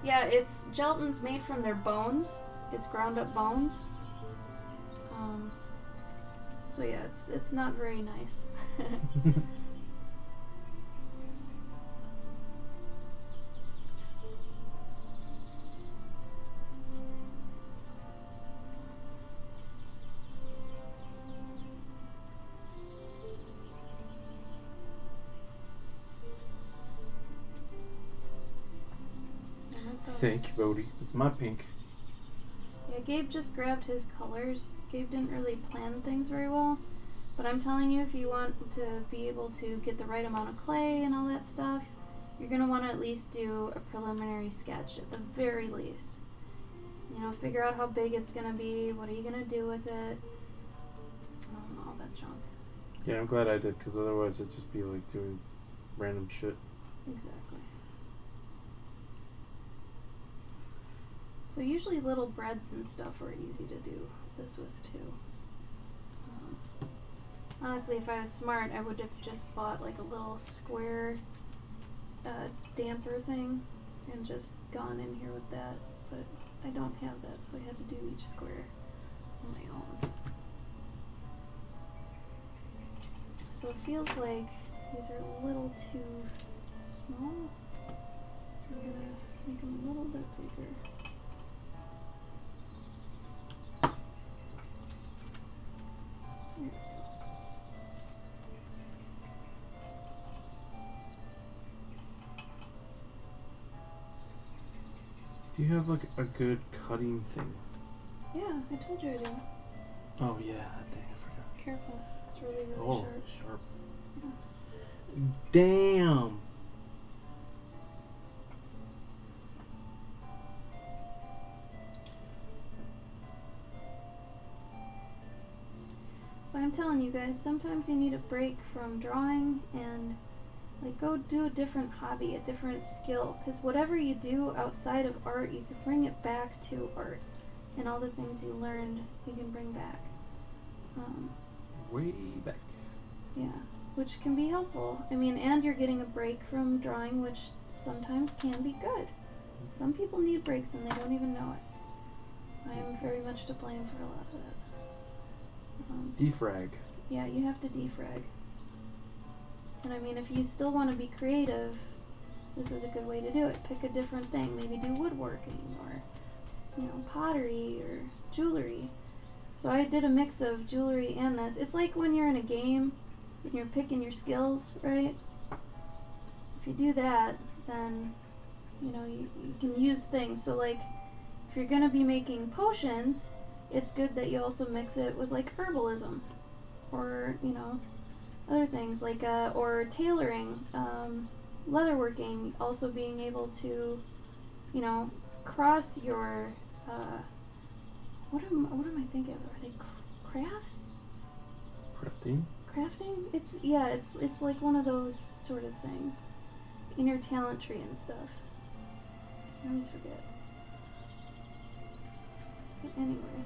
S2: Yeah, it's gelatin's made from their bones. It's ground up bones. So yeah, it's not very nice.
S3: Thank you, Bodhi. It's my pink.
S2: Yeah, Gabe just grabbed his colors. Gabe didn't really plan things very well. But I'm telling you, if you want to be able to get the right amount of clay and all that stuff, you're going to want to at least do a preliminary sketch at the very least. You know, figure out how big it's going to be, what are you going to do with it, all that junk.
S3: Yeah, I'm glad I did, because otherwise it'd just be like doing random shit.
S2: Exactly. So usually little breads and stuff are easy to do this with too. Honestly, if I was smart, I would have just bought like a little square damper thing and just gone in here with that, but I don't have that, so I had to do each square on my own. So it feels like these are a little too small, so I'm gonna make them a little bit bigger.
S3: Do you have like a good cutting thing?
S2: Yeah, I told you I do.
S3: Oh yeah, that thing, I forgot.
S2: Careful. It's really, really
S3: Oh,
S2: sharp.
S3: sharp.
S2: Yeah.
S3: Damn!
S2: But I'm telling you guys, sometimes you need a break from drawing and like go do a different hobby, a different skill, because whatever you do outside of art, you can bring it back to art, and all the things you learned you can bring back.
S3: Way back.
S2: Yeah, which can be helpful. I mean, and you're getting a break from drawing, which sometimes can be good. Some people need breaks and they don't even know it. I am very much to blame for a lot of that.
S3: Defrag.
S2: Yeah, you have to defrag. And I mean, if you still want to be creative, this is a good way to do it. Pick a different thing. Maybe do woodworking or, pottery or jewelry. So I did a mix of jewelry and this. It's like when you're in a game and you're picking your skills, right? If you do that, then, you can use things. So, like, if you're going to be making potions, it's good that you also mix it with, like, herbalism. Or, other things, like, or tailoring, leatherworking, also being able to, cross your, what am I thinking of? Are they crafts? Crafting? It's like one of those sort of things. Inner talent tree and stuff. I always forget. But anyway.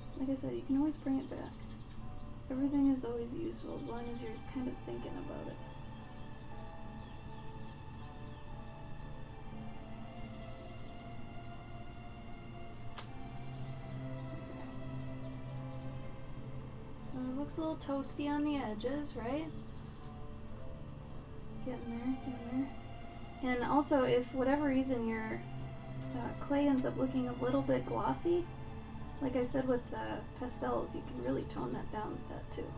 S2: So like I said, you can always bring it back. Everything is always useful as long as you're kind of thinking about it. So it looks a little toasty on the edges, right? Getting there. And also, if whatever reason your clay ends up looking a little bit glossy, like I said with pastels, you can really tone that down with that too.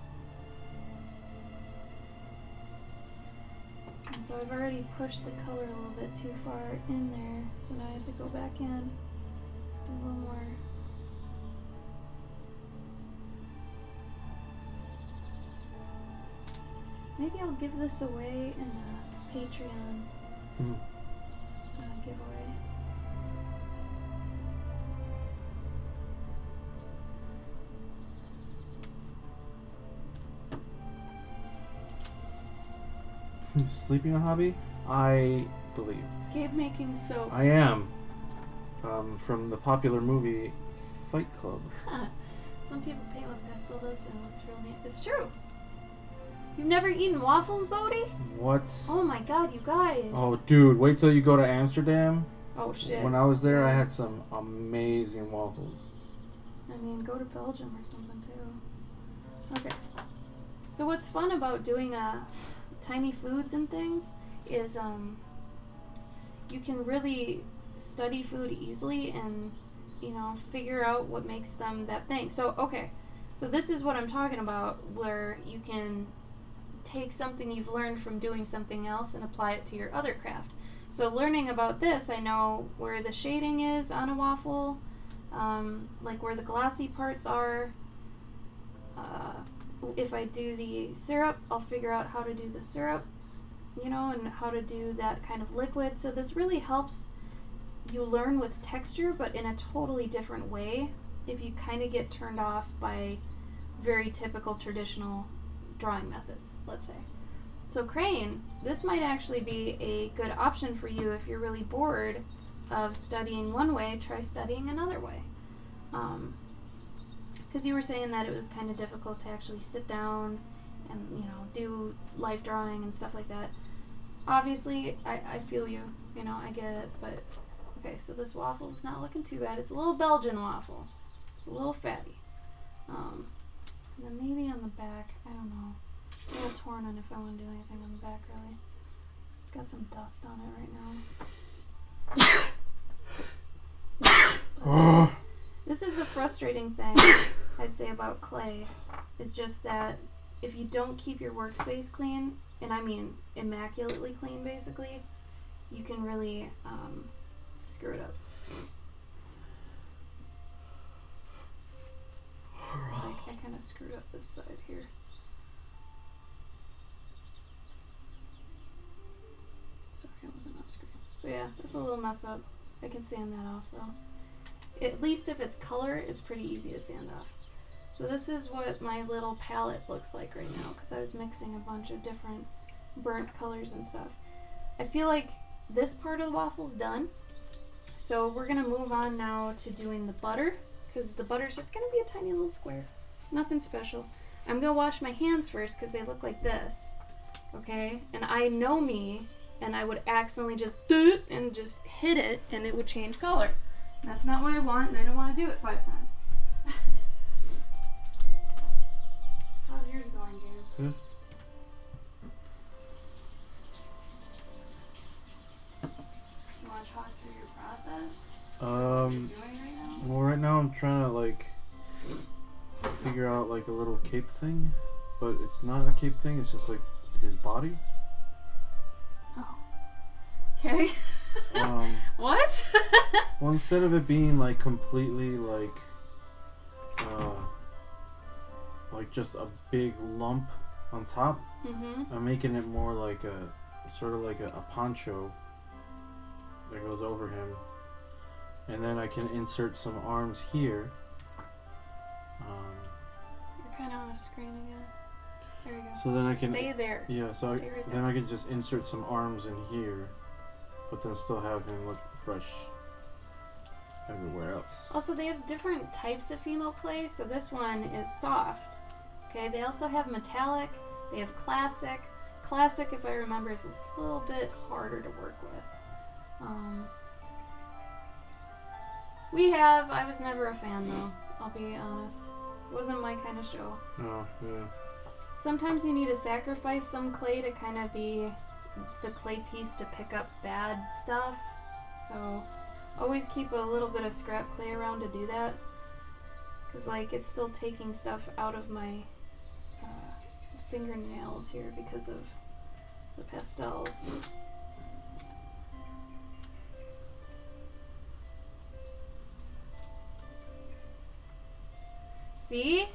S2: And so I've already pushed the color a little bit too far in there, so now I have to go back in, do a little more. Maybe I'll give this away in a Patreon giveaway.
S3: Sleeping a hobby? I believe.
S2: Escape making soap.
S3: I am. From the popular movie Fight Club.
S2: Some people paint with pastel dust and it's real neat. It's true. You've never eaten waffles, Bodhi?
S3: What?
S2: Oh my god, you guys.
S3: Oh, dude, wait till you go to Amsterdam.
S2: Oh, shit.
S3: When I was there, I had some amazing waffles.
S2: I mean, go to Belgium or something, too. Okay. So what's fun about doing tiny foods and things is you can really study food easily and, figure out what makes them that thing. So, okay. So this is what I'm talking about, where you can take something you've learned from doing something else and apply it to your other craft. So learning about this, I know where the shading is on a waffle, like where the glossy parts are. If I do the syrup, I'll figure out how to do the syrup, and how to do that kind of liquid. So this really helps you learn with texture, but in a totally different way if you kind of get turned off by very typical traditional drawing methods, let's say. So crane, this might actually be a good option for you if you're really bored of studying one way, try studying another way. Because you were saying that it was kind of difficult to actually sit down and, do life drawing and stuff like that. Obviously, I feel you, I get it, but okay, so this waffle's not looking too bad. It's a little Belgian waffle. It's a little fatty. And then maybe on the back, I don't know. A little torn on if I want to do anything on the back, really. It's got some dust on it right now. This is the frustrating thing, I'd say, about clay, is just that if you don't keep your workspace clean, and I mean immaculately clean, basically, you can really screw it up. So I kind of screwed up this side here. Sorry, I wasn't on screen. So yeah, that's a little mess up. I can sand that off though. At least if it's color, it's pretty easy to sand off. So this is what my little palette looks like right now, because I was mixing a bunch of different burnt colors and stuff. I feel like this part of the waffle's done. So we're going to move on now to doing the butter, because the butter's just going to be a tiny little square. Nothing special. I'm going to wash my hands first because they look like this. Okay? And I know me, and I would accidentally just do it and just hit it, and it would change color. That's not what I want, and I don't want to do it 5 times.
S3: Good.
S2: You want to talk through your process? What you're doing right now?
S3: Well, right now I'm trying to like figure out like a little cape thing, but it's not a cape thing. It's just like his body.
S2: Oh. Okay. What?
S3: Well, instead of it being like completely like just a big lump on top, I'm making it more like a sort of like a poncho that goes over him, and then I can insert some arms here.
S2: You're kind of off screen again. There you go.
S3: So then I can
S2: Stay there.
S3: Yeah, so
S2: Stay right
S3: then
S2: there.
S3: I can just insert some arms in here, but then still have him look fresh everywhere else.
S2: Also, they have different types of female clay. So this one is soft. Okay, they also have metallic. They have classic. Classic, if I remember, is a little bit harder to work with. I was never a fan though, I'll be honest. It wasn't my kind of show.
S3: Oh, yeah.
S2: Sometimes you need to sacrifice some clay to kind of be the clay piece to pick up bad stuff. So always keep a little bit of scrap clay around to do that. Because like it's still taking stuff out of my fingernails here because of the pastels. See?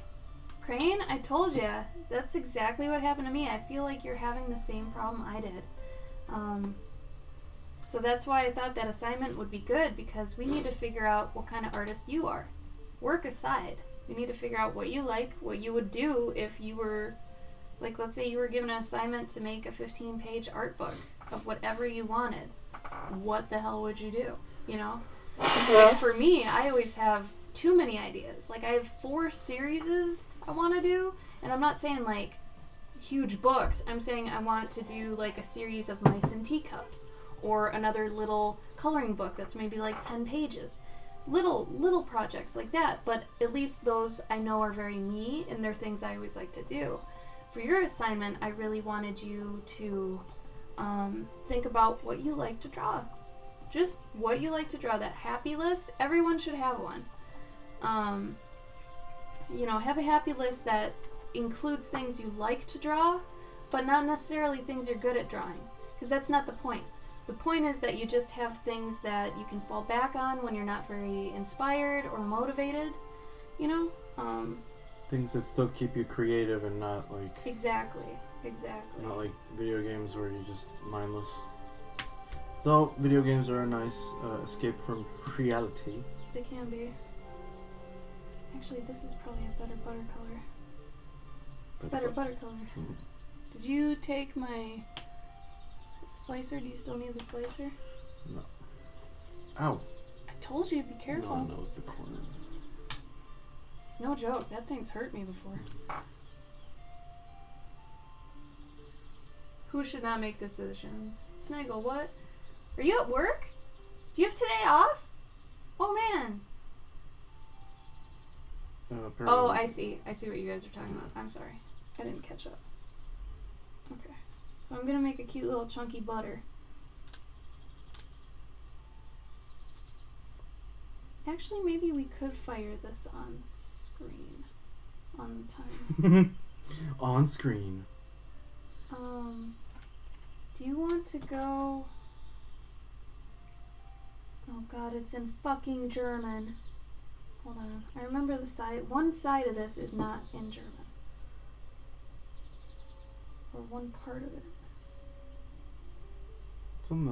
S2: Crane, I told ya. That's exactly what happened to me. I feel like you're having the same problem I did. So that's why I thought that assignment would be good, because we need to figure out what kind of artist you are. Work aside. We need to figure out what you like, what you would do if you were, like, let's say you were given an assignment to make a 15-page art book of whatever you wanted. What the hell would you do? You know? And for me, I always have too many ideas. Like, I have 4 series I want to do, and I'm not saying, like, huge books. I'm saying I want to do, like, a series of mice and teacups, or another little coloring book that's maybe, like, 10 pages. Little projects like that, but at least those I know are very me, and they're things I always like to do. For your assignment, I really wanted you to think about what you like to draw. Just what you like to draw. That happy list, everyone should have one. Have a happy list that includes things you like to draw, but not necessarily things you're good at drawing, because that's not the point. The point is that you just have things that you can fall back on when you're not very inspired or motivated, you know?
S3: Things that still keep you creative and not like...
S2: Exactly.
S3: Not like video games where you're just mindless. Though video games are a nice escape from reality.
S2: They can be. Actually, this is probably a better butter color. Better butter color.
S3: Mm.
S2: Did you take my slicer? Do you still need the slicer?
S3: No. Ow.
S2: I told you to be careful.
S3: No, it was the corner.
S2: It's no joke. That thing's hurt me before. Who should not make decisions? Snaggle, what? Are you at work? Do you have today off? Oh, man. Oh, I see. I see what you guys are talking about. I'm sorry. I didn't catch up. Okay. So I'm going to make a cute little chunky butter. Actually, maybe we could fire this on screen. On the time.
S3: On screen.
S2: Do you want to go... Oh god, it's in fucking German. Hold on. I remember the side. One side of this is not in German. Or one part of it.
S3: It's on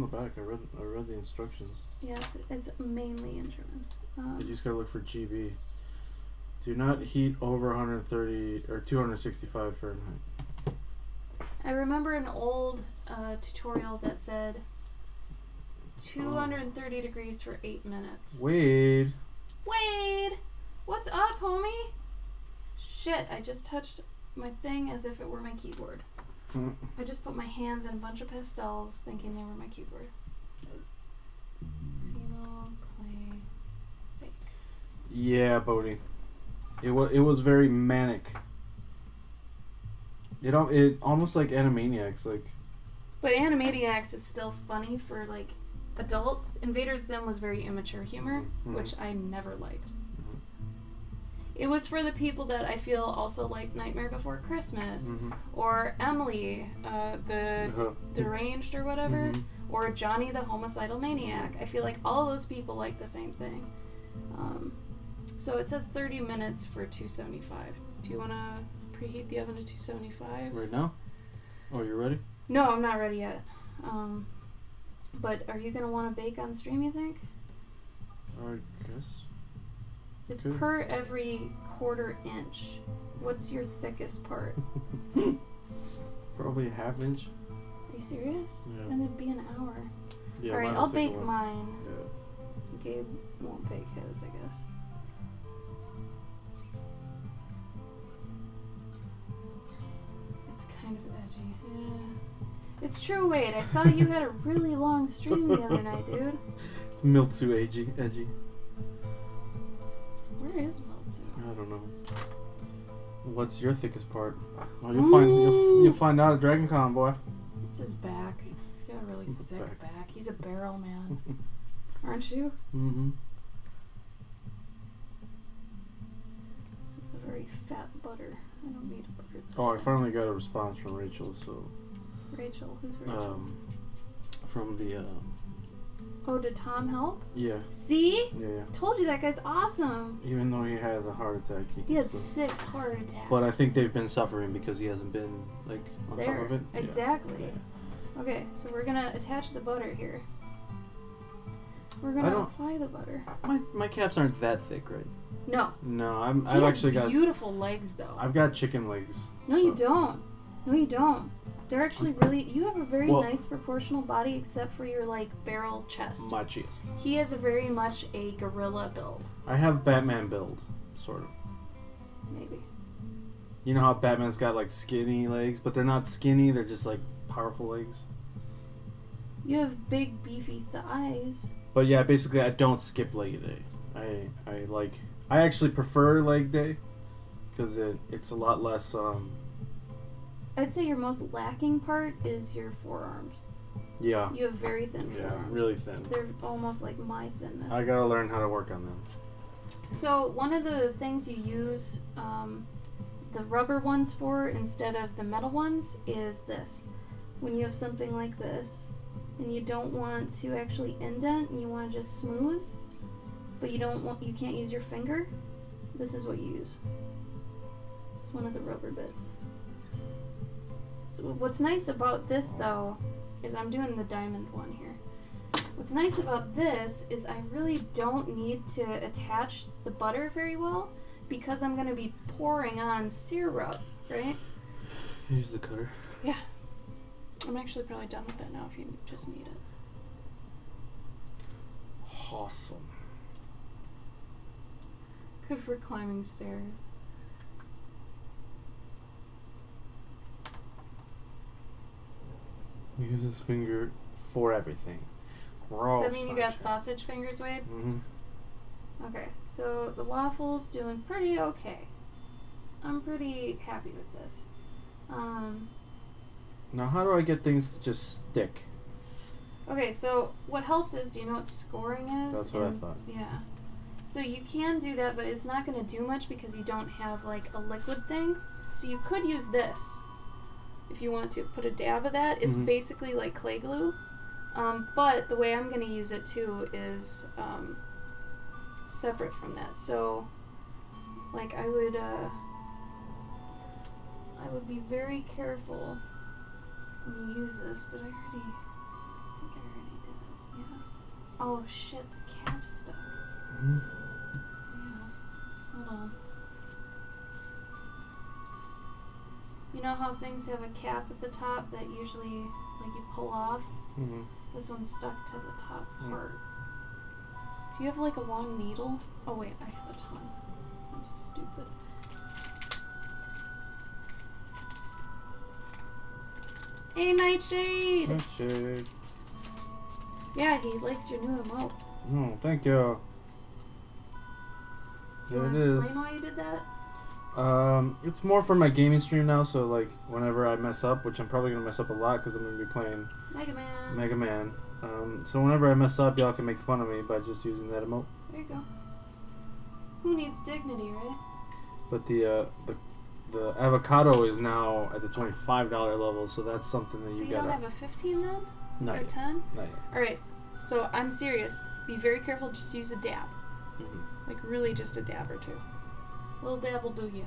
S3: the back. I read the instructions.
S2: Yeah, it's mainly in German.
S3: You just gotta look for GB. Do not heat over 130 or 265 Fahrenheit.
S2: I remember an old tutorial that said 230 degrees for 8 minutes.
S3: Wade!
S2: What's up, homie? Shit, I just touched my thing as if it were my keyboard. I just put my hands in a bunch of pastels thinking they were my keyboard. Female clay fake.
S3: Yeah, Bodhi. It was very manic. It almost like Animaniacs, like.
S2: But Animaniacs is still funny for like adults. Invader Zim was very immature humor, which I never liked. It was for the people that I feel also like Nightmare Before Christmas, or Emily, the deranged or whatever, or Johnny the homicidal maniac. I feel like all those people like the same thing. So it says 30 minutes for 275. Do you want to preheat the oven to 275?
S3: Right now? Oh, you ready?
S2: No, I'm not ready yet. But are you going to want to bake on stream, you think?
S3: I guess.
S2: It's
S3: Good.
S2: per every quarter inch. What's your thickest part?
S3: Probably a ½ inch.
S2: Are you serious?
S3: Yeah.
S2: Then it'd be an hour.
S3: Yeah,
S2: Alright,
S3: mine
S2: I'll
S3: will take a
S2: bake
S3: while.
S2: mine.
S3: Yeah.
S2: Gabe won't bake his, I guess. It's kind of edgy. Yeah. It's true, Wade. I saw you had a really long stream the other night, dude.
S3: It's Miltsu edgy.
S2: Where is Miltsu?
S3: I don't know. What's your thickest part? Oh, you'll find out at Dragon Con, boy.
S2: It's his back. He's got a really
S3: His
S2: thick
S3: back.
S2: back. He's a barrel man. Aren't you?
S3: Mm-hmm.
S2: This is a very fat butter. I don't need to butter this.
S3: Oh, I
S2: fat.
S3: finally got a response from Rachel. So,
S2: Rachel. Who's Rachel?
S3: from the
S2: Oh, did Tom help?
S3: yeah.
S2: See?
S3: Yeah.
S2: Told you that guy's awesome.
S3: Even though he had a heart attack,
S2: He had
S3: still-
S2: 6 heart attacks.
S3: But I think they've been suffering because he hasn't been like on
S2: there.
S3: top of it. Yeah.
S2: Exactly.
S3: Yeah.
S2: Okay, so we're gonna attach the butter here. We're
S3: I
S2: gonna
S3: don't-
S2: apply the butter.
S3: My calves aren't that thick, right?
S2: No.
S3: No,
S2: He
S3: I've
S2: has
S3: actually got
S2: beautiful legs though.
S3: I've got chicken legs.
S2: No,
S3: so-
S2: you don't. No, you don't. They're actually really. You have a very
S3: Well-
S2: nice proportional body, except for your like barrel chest.
S3: My chest.
S2: He has a very much a gorilla build,
S3: I have Batman build, sort of.
S2: maybe.
S3: You know how Batman's got like skinny legs, but they're not skinny. They're just like powerful legs.
S2: You have big beefy thighs.
S3: But yeah, basically, I don't skip leg day. I actually prefer leg day because it's a lot less.
S2: I'd say your most lacking part is your forearms.
S3: Yeah.
S2: You have very thin
S3: Yeah,
S2: forearms.
S3: really thin.
S2: They're almost like my thinness.
S3: I gotta learn how to work on them.
S2: So one of the things you use the rubber ones for instead of the metal ones is this. When you have something like this and you don't want to actually indent and you want to just smooth, but you can't use your finger, this is what you use. It's one of the rubber bits. So what's nice about this though is I'm doing the diamond one here. What's nice about this is I really don't need to attach the butter very well because I'm going to be pouring on syrup, right?
S3: Use the cutter.
S2: Yeah. I'm actually probably done with that now if you just need it.
S3: Awesome.
S2: Good for climbing stairs.
S3: Use his finger for everything.
S2: Does that mean you got sausage fingers, Wade?
S3: Mm-hmm.
S2: Okay, so the waffle's doing pretty okay. I'm pretty happy with this.
S3: Now, how do I get things to just stick?
S2: Okay, so what helps is, do you know what scoring is?
S3: That's what I thought.
S2: Yeah. So you can do that, but it's not going to do much because you don't have like a liquid thing. So you could use this if you want to put a dab of that. It's
S3: Mhm.
S2: basically like clay glue. But the way I'm going to use it too is separate from that. So like I would be very careful when you use this. Did I already? I think I already did it. Yeah. Oh shit, the cap's stuck.
S3: Mm-hmm.
S2: Yeah. Hold on. You know how things have a cap at the top that usually like you pull off?
S3: Mm-hmm.
S2: This one's stuck to the top
S3: Mm.
S2: part. Do you have like a long needle? Oh wait, I have a ton. I'm stupid. Hey, Nightshade!
S3: Shade.
S2: Yeah, he likes your new emote.
S3: Oh, thank you.
S2: You
S3: There
S2: want
S3: it
S2: to
S3: is.
S2: explain why you did that?
S3: It's more for my gaming stream now. So like whenever I mess up, which I'm probably gonna mess up a lot because I'm gonna be playing Mega Man. So whenever I mess up, y'all can make fun of me by just using that emote.
S2: There you go. Who needs dignity, right?
S3: But the avocado is now at the $25 level, so that's something that you
S2: You
S3: gotta.
S2: don't have a 15 then?
S3: Not
S2: Or
S3: yet.
S2: 10?
S3: Not yet.
S2: Alright, so I'm serious. Be very careful, just use a dab.
S3: Mhm.
S2: Like really just a dab or two. Little dab will do ya.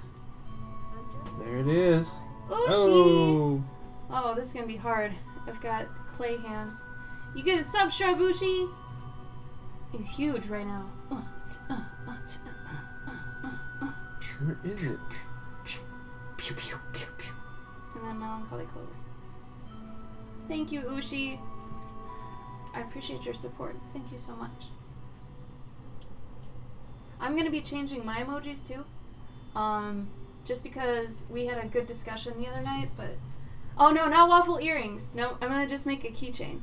S3: There it is.
S2: Ushi! Oh, this is gonna be hard. I've got clay hands. You get a sub, Shabushi! He's huge right now.
S3: Sure is it.
S2: Pew, pew, pew, pew. And then Melancholy Clover. Thank you, Ushi. I appreciate your support. Thank you so much. I'm going to be changing my emojis too. Just because we had a good discussion the other night, but... Oh no, not waffle earrings. No, I'm going to just make a keychain.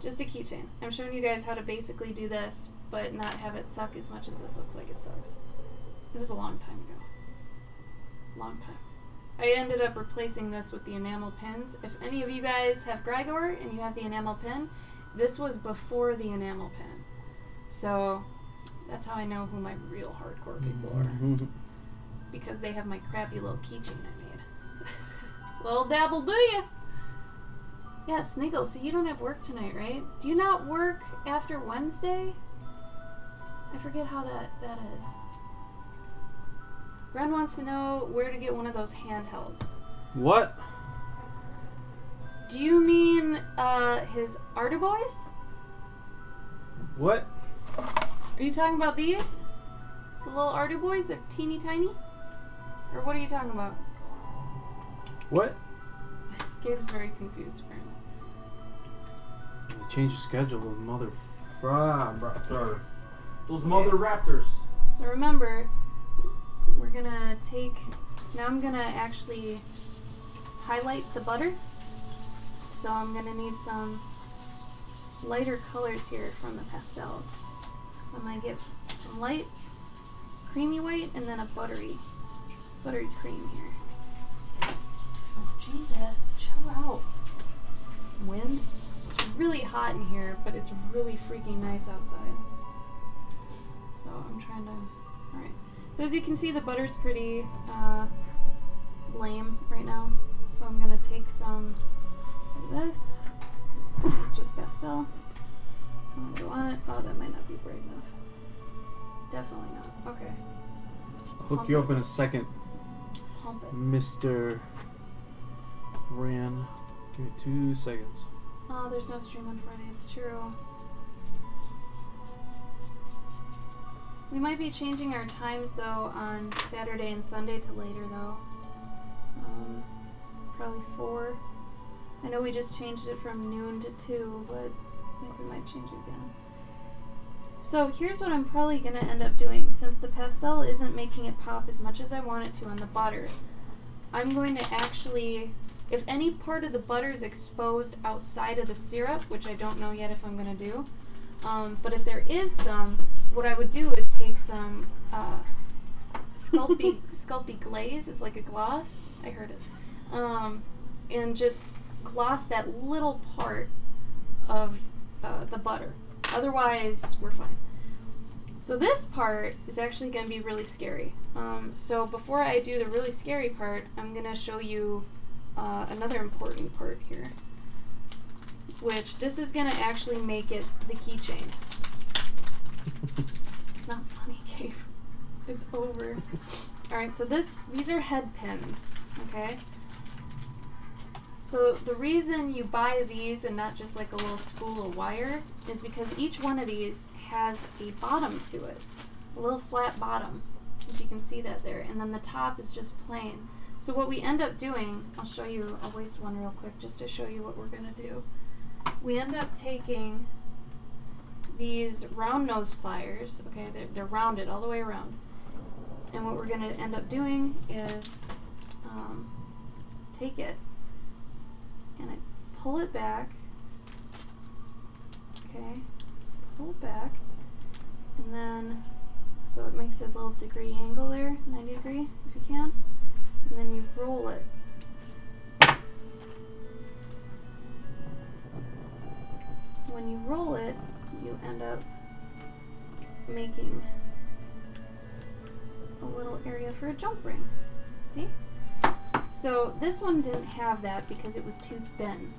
S2: Just a keychain. I'm showing you guys how to basically do this, but not have it suck as much as this looks like it sucks. It was a long time ago. Long time. I ended up replacing this with the enamel pins. If any of you guys have Grigor and you have the enamel pin, this was before the enamel pin. So that's how I know who my real hardcore people are. Because they have my crappy little keychain I made. Little dabble do ya? Yeah, Sniggle, so you don't have work tonight, right? Do you not work after Wednesday? I forget how that is. Ren wants to know where to get one of those handhelds.
S3: What?
S2: Do you mean his Arduboys?
S3: What?
S2: Are you talking about these? The little Arduboys? They're teeny tiny? Or what are you talking about?
S3: What?
S2: Gabe's very confused apparently.
S3: They changed the schedule. Those mother raptors. Those mother raptors.
S2: So remember, we're gonna take... Now I'm gonna actually highlight the butter. So I'm gonna need some lighter colors here from the pastels. So I'm gonna get some light, creamy white, and then a buttery cream here. Jesus, chill out. Wind? It's really hot in here, but it's really freaking nice outside. So I'm trying to... Alright. So as you can see, the butter's pretty lame right now. So I'm going to take some of this. It's just pastel. I'm going to go on it. Oh, that might not be bright enough. Definitely not. Okay. Let's
S3: I'll hook
S2: pump
S3: you
S2: it.
S3: up in a second,
S2: Pump it.
S3: Mr. Ran. Give me 2 seconds.
S2: Oh, there's no stream on Friday. It's true. We might be changing our times though on Saturday and Sunday to later though. Probably 4. I know we just changed it from noon to 2, but I think we might change it again. So here's what I'm probably going to end up doing. Since the pastel isn't making it pop as much as I want it to on the butter, I'm going to actually, if any part of the butter is exposed outside of the syrup, which I don't know yet if I'm going to do, but if there is some, what I would do is take some Sculpt glaze, it's like a gloss, I heard it, and just gloss that little part of the butter. Otherwise, we're fine. So this part is actually going to be really scary. So before I do the really scary part, I'm going to show you another important part here, which this is going to actually make it the keychain. It's not funny, Gabe. It's over. Alright, so these are head pins, okay? So the reason you buy these and not just like a little spool of wire is because each one of these has a bottom to it. A little flat bottom, if you can see that there. And then the top is just plain. So what we end up doing, I'll show you, I'll waste one real quick just to show you what we're going to do. We end up taking these round nose pliers, okay, they're rounded all the way around. And what we're going to end up doing is take it and I pull it back, okay, pull it back, and then so it makes a little degree angle there, 90 degree if you can, and then you roll it. When you roll it, you end up making a little area for a jump ring. See? So this one didn't have that because it was too thin,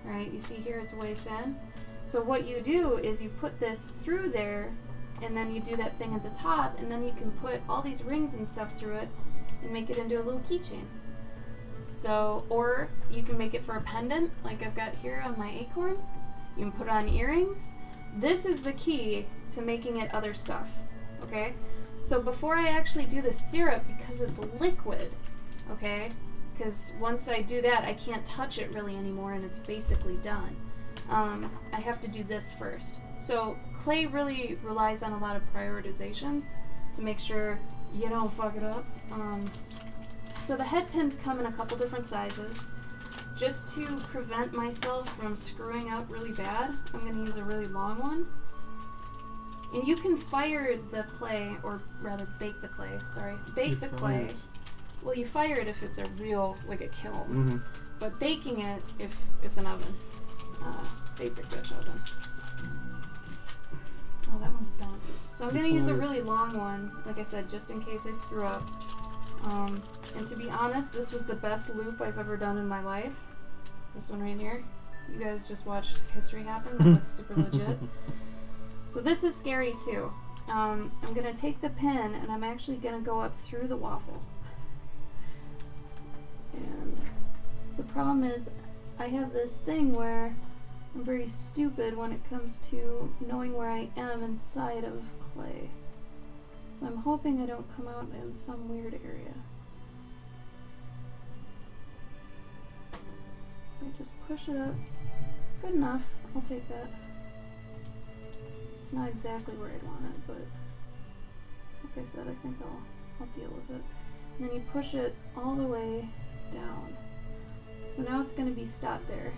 S2: right? You see here it's way thin. So what you do is you put this through there, and then you do that thing at the top, and then you can put all these rings and stuff through it and make it into a little keychain. So, or you can make it for a pendant, like I've got here on my acorn. You can put it on earrings. This is the key to making it other stuff, okay? So before I actually do the syrup, because it's liquid, okay? Because once I do that, I can't touch it really anymore, and it's basically done. I have to do this first. So clay really relies on a lot of prioritization to make sure you don't fuck it up. So the head pins come in a couple different sizes. Just to prevent myself from screwing up really bad, I'm going to use a really long one. And you can fire the clay, or rather bake the clay, sorry. Bake the clay. Well, you fire it if it's a real, like a kiln.
S3: Mm-hmm.
S2: But baking it if it's an oven. Basic Dutch oven. Oh, that one's bent. So I'm going to use a really long one, like I said, just in case I screw up. And to be honest, this was the best loop I've ever done in my life. This one right here. You guys just watched history happen. That looks super legit. So this is scary too. I'm going to take the pin and I'm actually going to go up through the waffle. And the problem is I have this thing where I'm very stupid when it comes to knowing where I am inside of clay. So I'm hoping I don't come out in some weird area. I just push it up. Good enough. I'll take that. It's not exactly where I'd want it, but like I said, I think I'll deal with it. And then you push it all the way down. So now it's going to be stopped there.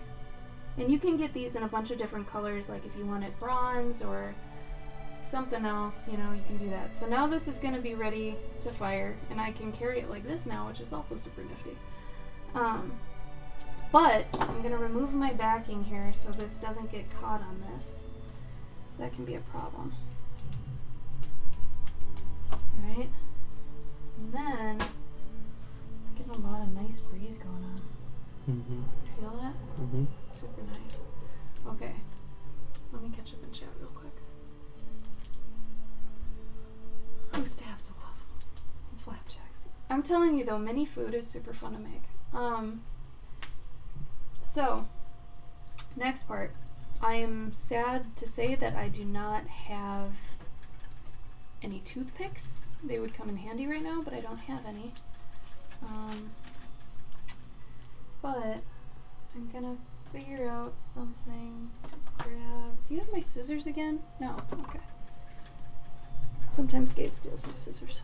S2: And you can get these in a bunch of different colors, like if you wanted bronze or something else, you know, you can do that. So now this is going to be ready to fire, and I can carry it like this now, which is also super nifty. But I'm going to remove my backing here so this doesn't get caught on this. So that can be a problem. Alright. And then, getting a lot of nice breeze going on.
S3: Mm-hmm.
S2: Feel that?
S3: Mm-hmm.
S2: Super nice. Okay. Let me catch up in chat real quick. Who stabs a waffle? And flapjacks. I'm telling you though, mini food is super fun to make. So, next part. I am sad to say that I do not have any toothpicks. They would come in handy right now, but I don't have any. But I'm gonna figure out something to grab. Do you have my scissors again? No? Okay. Sometimes Gabe steals my scissors.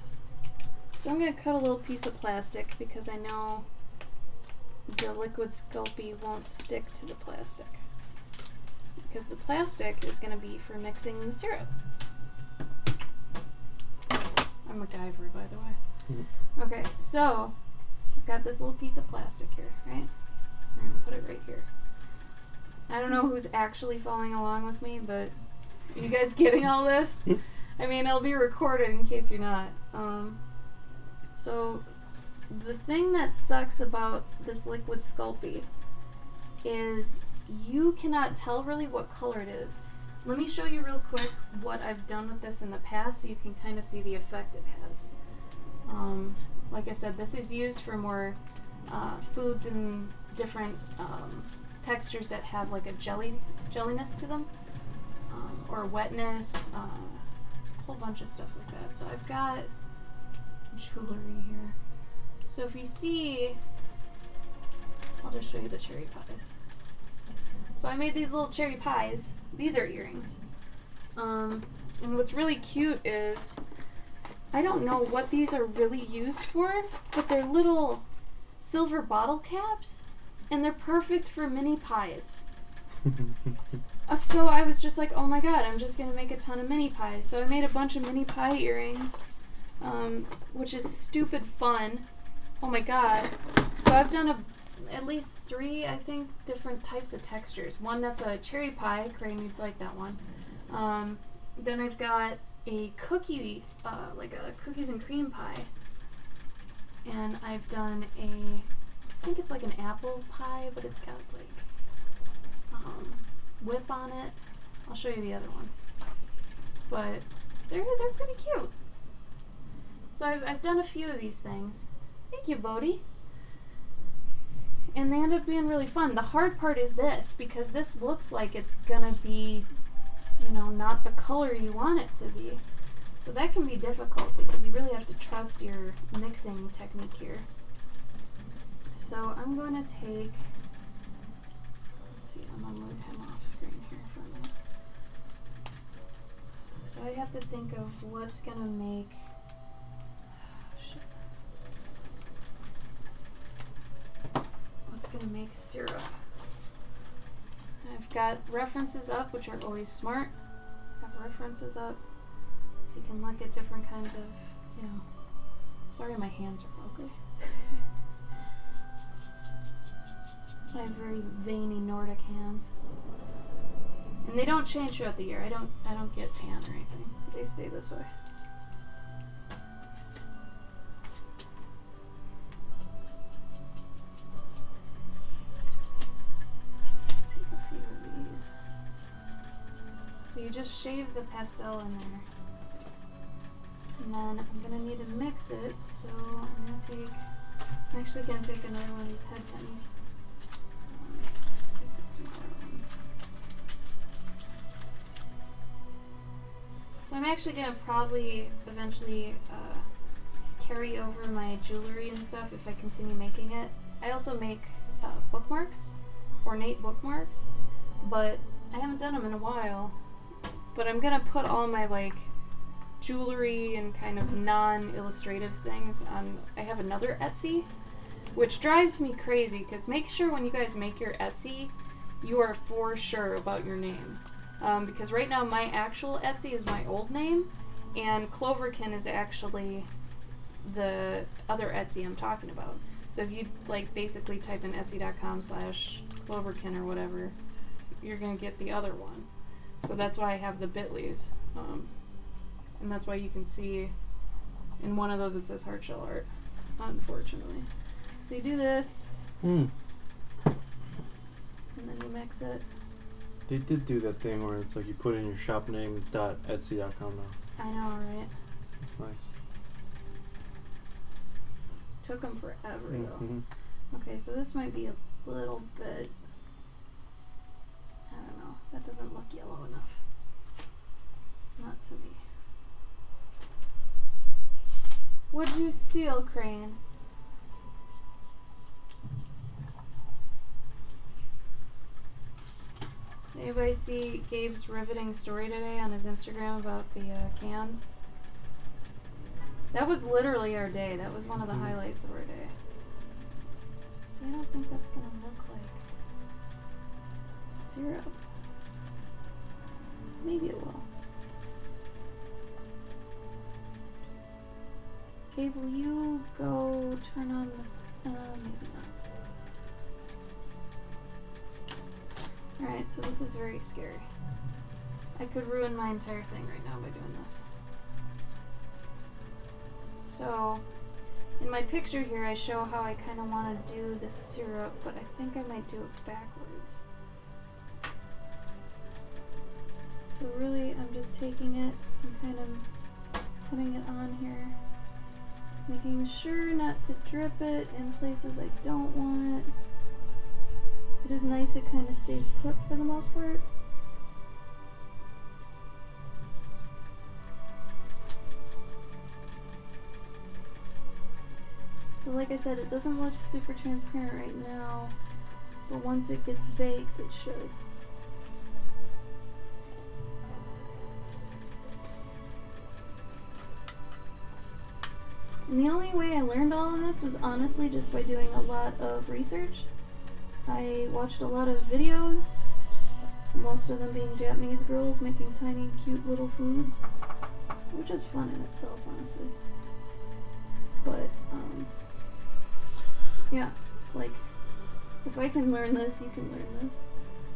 S2: So I'm gonna cut a little piece of plastic because I know the liquid Sculpey won't stick to the plastic. Because the plastic is gonna be for mixing the syrup. I'm MacGyver, by the way. Mm-hmm. Okay, so I've got this little piece of plastic here, right? We're gonna put it right here. I don't know who's actually following along with me, but are you guys getting all this? I mean, it'll be recorded in case you're not. So the thing that sucks about this liquid Sculpey is you cannot tell really what color it is. Let me show you real quick what I've done with this in the past so you can kind of see the effect it has. Like I said, this is used for more foods and different textures that have like a jelliness to them, or wetness, a whole bunch of stuff like that. So I've got jewelry here. So if you see, I'll just show you the cherry pies. So I made these little cherry pies. These are earrings. And what's really cute is, I don't know what these are really used for, but they're little silver bottle caps, and they're perfect for mini pies. So I was just like, oh my god, I'm just gonna make a ton of mini pies. So I made a bunch of mini pie earrings, which is stupid fun. Oh my god. So I've done at least 3, I think, different types of textures. One that's a cherry pie. Crane, you'd like that one. Then I've got a cookie, like a cookies and cream pie. And I've done I think it's like an apple pie, but it's got like whip on it. I'll show you the other ones. But they're pretty cute. So I've done a few of these things. Thank you, Bodhi. And they end up being really fun. The hard part is this, because this looks like it's gonna be, you know, not the color you want it to be. So that can be difficult because you really have to trust your mixing technique here. So I'm going to take, let's see, I'm going to move him off screen here for a minute. So I have to think of what's going to make, what's going to make syrup. I've got references up, which are always smart. Have references up so you can look at different kinds of, you know, sorry my hands are ugly. I have very veiny Nordic hands. And they don't change throughout the year. I don't get tan or anything. They stay this way. Take a few of these. So you just shave the pastel in there. And then I'm gonna need to mix it, so I'm actually gonna take another one of these head pens. Take the smaller ones. So I'm actually gonna probably eventually carry over my jewelry and stuff if I continue making it. I also make bookmarks, ornate bookmarks, but I haven't done them in a while. But I'm gonna put all my like jewelry and kind of non-illustrative things on. I have another Etsy, which drives me crazy because make sure when you guys make your Etsy, you are for sure about your name. Because right now my actual Etsy is my old name, and Cloverkin is actually the other Etsy I'm talking about. So if you like basically type in etsy.com/Cloverkin or whatever, you're gonna get the other one. So that's why I have the Bitleys. And that's why you can see in one of those it says hard shell art, unfortunately. So you do this, and then you mix it.
S3: They did do that thing where it's like you put in your shop name .etsy.com now.
S2: I know, right?
S3: That's nice.
S2: Took them forever though. Okay, so this might be a little bit, I don't know, that doesn't look yellow enough. Not to me. What'd you steal, Crane? Anybody see Gabe's riveting story today on his Instagram about the cans? That was literally our day. That was one of the highlights of our day. See, I don't think that's gonna look like syrup. Maybe it will. Okay, will you go turn on the... maybe not. Alright, so this is very scary. I could ruin my entire thing right now by doing this. So, in my picture here I show how I kind of want to do the syrup, but I think I might do it backwards. So really, I'm just taking it and kind of putting it on here. Making sure not to drip it in places I don't want it. It is nice it kind of stays put for the most part. So like I said, it doesn't look super transparent right now, but once it gets baked, it should. And the only way I learned all of this was honestly just by doing a lot of research. I watched a lot of videos most of them being Japanese girls making tiny, cute little foods, which is fun in itself, honestly. But, yeah, like, if I can learn this, you can learn this.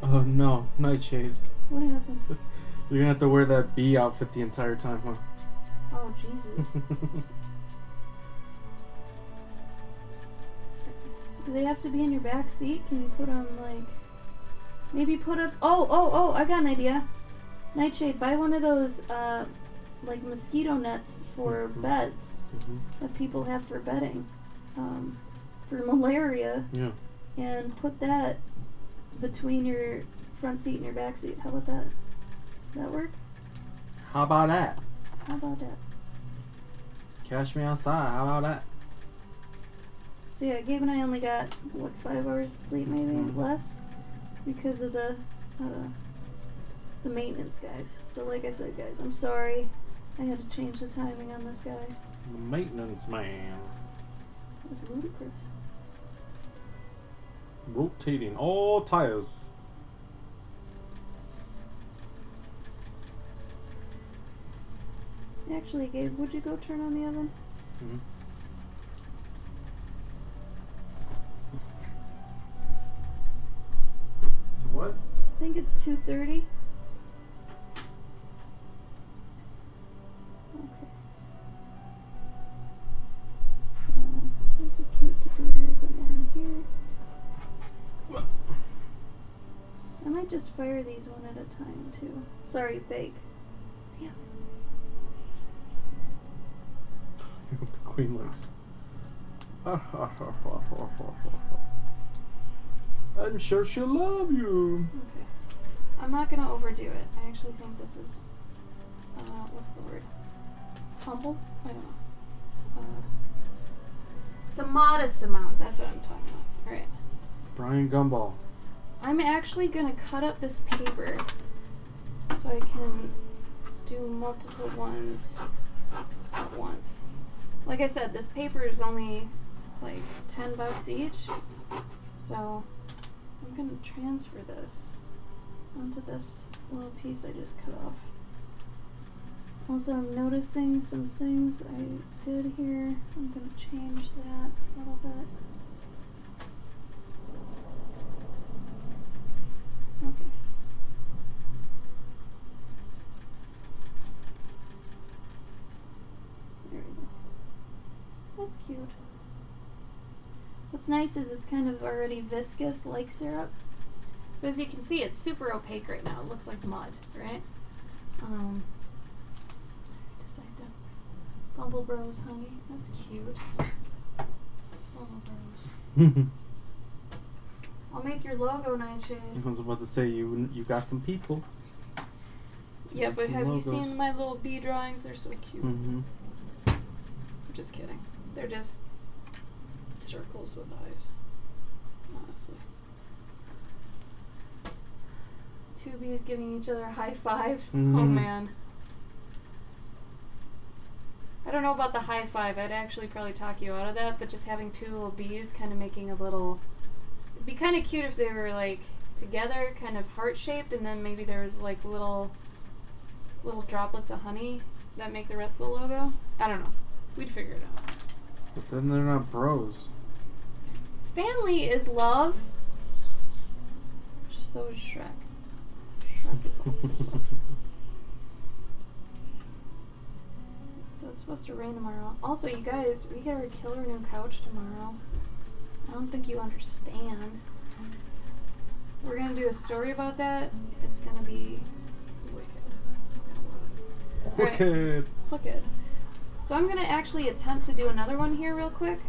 S3: Oh no, Nightshade.
S2: What happened?
S3: You're gonna have to wear that bee outfit the entire time, huh?
S2: Oh, Jesus. Do they have to be in your back seat? Can you put them, like, maybe put up... Oh, I got an idea. Nightshade, buy one of those, like, mosquito nets for beds that people have for bedding. For malaria.
S3: Yeah.
S2: And put that between your front seat and your back seat. How about that? Does that work?
S3: How about that?
S2: How about that?
S3: Catch me outside. How about that?
S2: So yeah, Gabe and I only got, what, 5 hours of sleep, maybe less, because of the maintenance guys. So like I said, guys, I'm sorry. I had to change the timing on this guy.
S3: The maintenance man.
S2: That's ludicrous.
S3: Rotating all tires.
S2: Actually, Gabe, would you go turn on the oven?
S3: Mm-hmm. So what?
S2: I think it's 2:30. Okay. So, it would be cute to do a little bit more in here. I might just fire these one at a time, too. Sorry, bake. Damn.
S3: The queen likes. I'm sure she'll love you.
S2: Okay. I'm not gonna overdo it. I actually think this is, what's the word? Humble? I don't know. It's a modest amount. That's what I'm talking about. Alright.
S3: Brian Gumball.
S2: I'm actually gonna cut up this paper so I can do multiple ones at once. Like I said, this paper is only like $10 each, so I'm gonna transfer this onto this little piece I just cut off. Also, I'm noticing some things I did here. I'm gonna change that a little bit. Okay. There we go. That's cute. What's nice is it's kind of already viscous like syrup. But as you can see, it's super opaque right now. It looks like mud, right? Decide to Bumble Bros, honey. That's cute. Bumble Bros. I'll make your logo, Nightshade.
S3: I was about to say you got some people.
S2: Yeah,
S3: Make
S2: but
S3: some
S2: have
S3: logos.
S2: you seen my little bee drawings? They're so cute.
S3: Mm-hmm.
S2: I'm just kidding. They're just circles with eyes. Honestly. Two bees giving each other a high five.
S3: Mhm.
S2: Oh man. I don't know about the high five. I'd actually probably talk you out of that, but just having two little bees kind of making a little... It'd be kind of cute if they were like together, kind of heart-shaped, and then maybe there was like little droplets of honey that make the rest of the logo. I don't know. We'd figure it out.
S3: But then they're not bros.
S2: Family is love. So is Shrek. Shrek is also love. So it's supposed to rain tomorrow. Also, you guys, we get our killer new couch tomorrow. I don't think you understand. We're gonna do a story about that. It's gonna be wicked. I'm gonna love it.
S3: Wicked.
S2: Wicked. So I'm gonna actually attempt to do another one here real quick.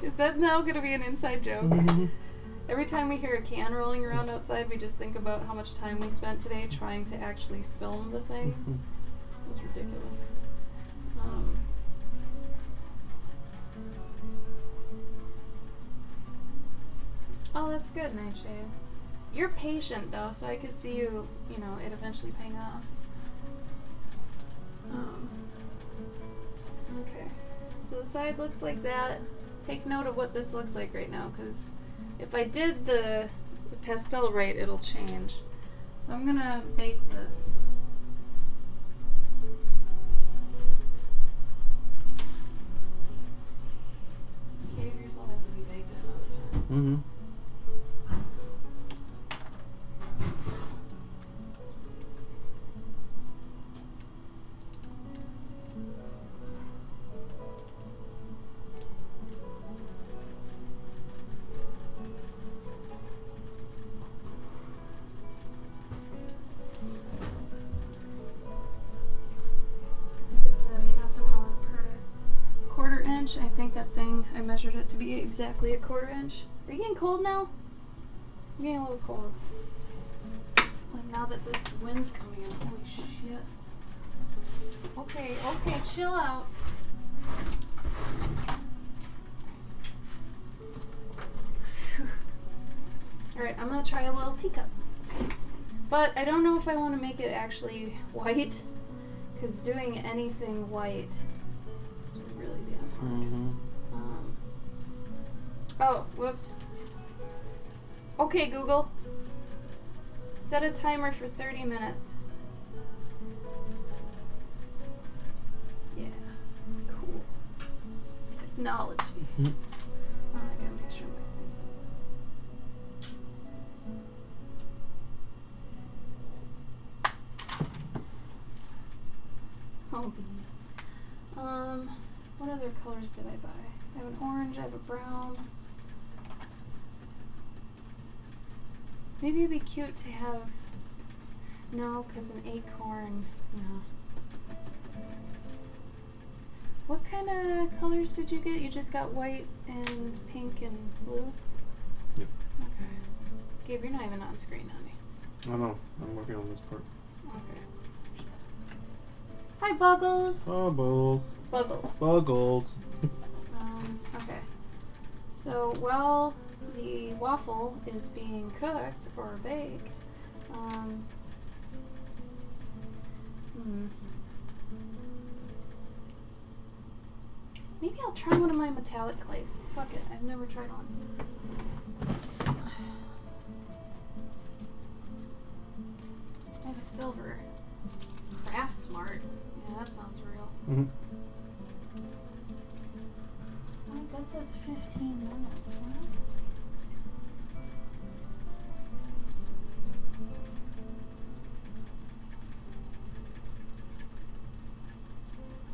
S2: Is that now gonna be an inside joke? Every time we hear a can rolling around outside, we just think about how much time we spent today trying to actually film the things. It was ridiculous. Oh, that's good, Nightshade. You're patient, though, so I could see you, it eventually paying off. Okay. So the side looks like that. Take note of what this looks like right now, because if I did the pastel right, it'll change. So I'm gonna bake this. Behaviors will have to be baked another time.
S3: Mm-hmm.
S2: It's a half an hour per quarter inch. I think that thing, I measured it to be exactly a quarter inch. Are you getting cold now? I'm getting a little cold. Like now that this wind's coming in. Holy shit. Okay, chill out. Alright, I'm gonna try a little teacup. But I don't know if I want to make it actually white. Because doing anything white is really damn hard.
S3: Mm-hmm.
S2: Oh, whoops. Okay, Google. Set a timer for 30 minutes. Yeah, cool. Technology.
S3: Mhm.
S2: I gotta make sure my thing's up. Oh, beans. What other colors did I buy? I have an orange, I have a brown. Maybe it'd be cute to have... No, because an acorn... No. What kind of colors did you get? You just got white and pink and blue?
S3: Yep.
S2: Okay. Gabe, you're not even on screen, honey.
S3: I know. I'm working on this part.
S2: Okay. Hi, Buggles!
S3: Bubbles.
S2: Buggles.
S3: Buggles.
S2: Okay. So while the waffle is being cooked or baked, maybe I'll try one of my metallic clays. Fuck it, I've never tried one. I have a silver. Craft Smart. Yeah, that sounds real.
S3: Mm-hmm.
S2: Wait, that says 15 minutes.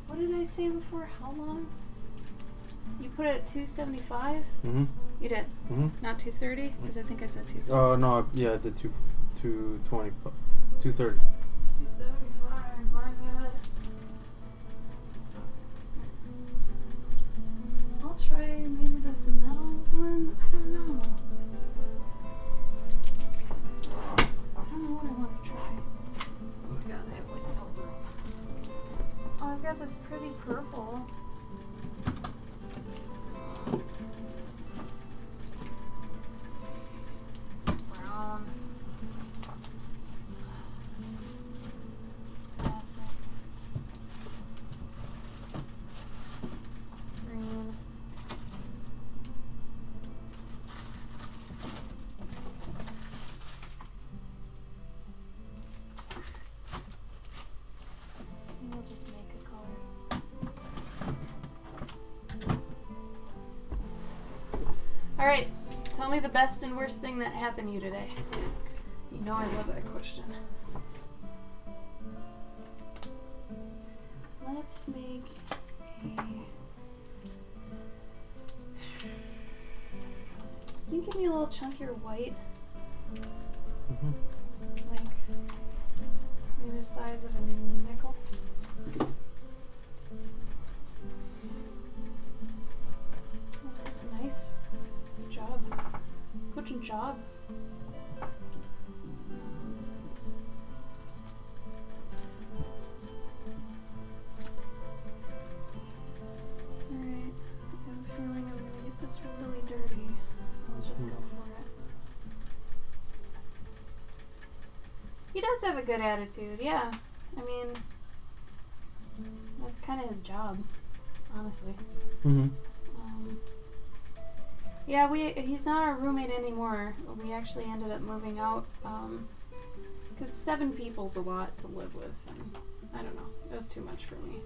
S2: What did I say before? How long? You put it at 275?
S3: Mm-hmm.
S2: You did?
S3: Mm-hmm.
S2: Not 230? Because I think I said 230.
S3: Oh, no. Yeah, I did 220. 230.
S2: 275, my bad. I'll try maybe this metal one. I don't know. I don't know what I want to try. Oh my god, I have like no room. Oh, I've got this pretty purple. Brown. Classic. Green. Maybe I'll just make a color. Alright, tell me the best and worst thing that happened to you today. You know I love that question. Let's make a... Can you give me a little chunkier white?
S3: Mm-hmm.
S2: Like, maybe the size of a nickel? Oh, that's nice. Good job. Good job. Alright, I have a feeling I'm gonna get this really dirty, so let's just go for it. He does have a good attitude, yeah. I mean, that's kind of his job, honestly.
S3: Mm-hmm.
S2: Yeah, he's not our roommate anymore. We actually ended up moving out, because 7 people's a lot to live with, and I don't know, it was too much for me.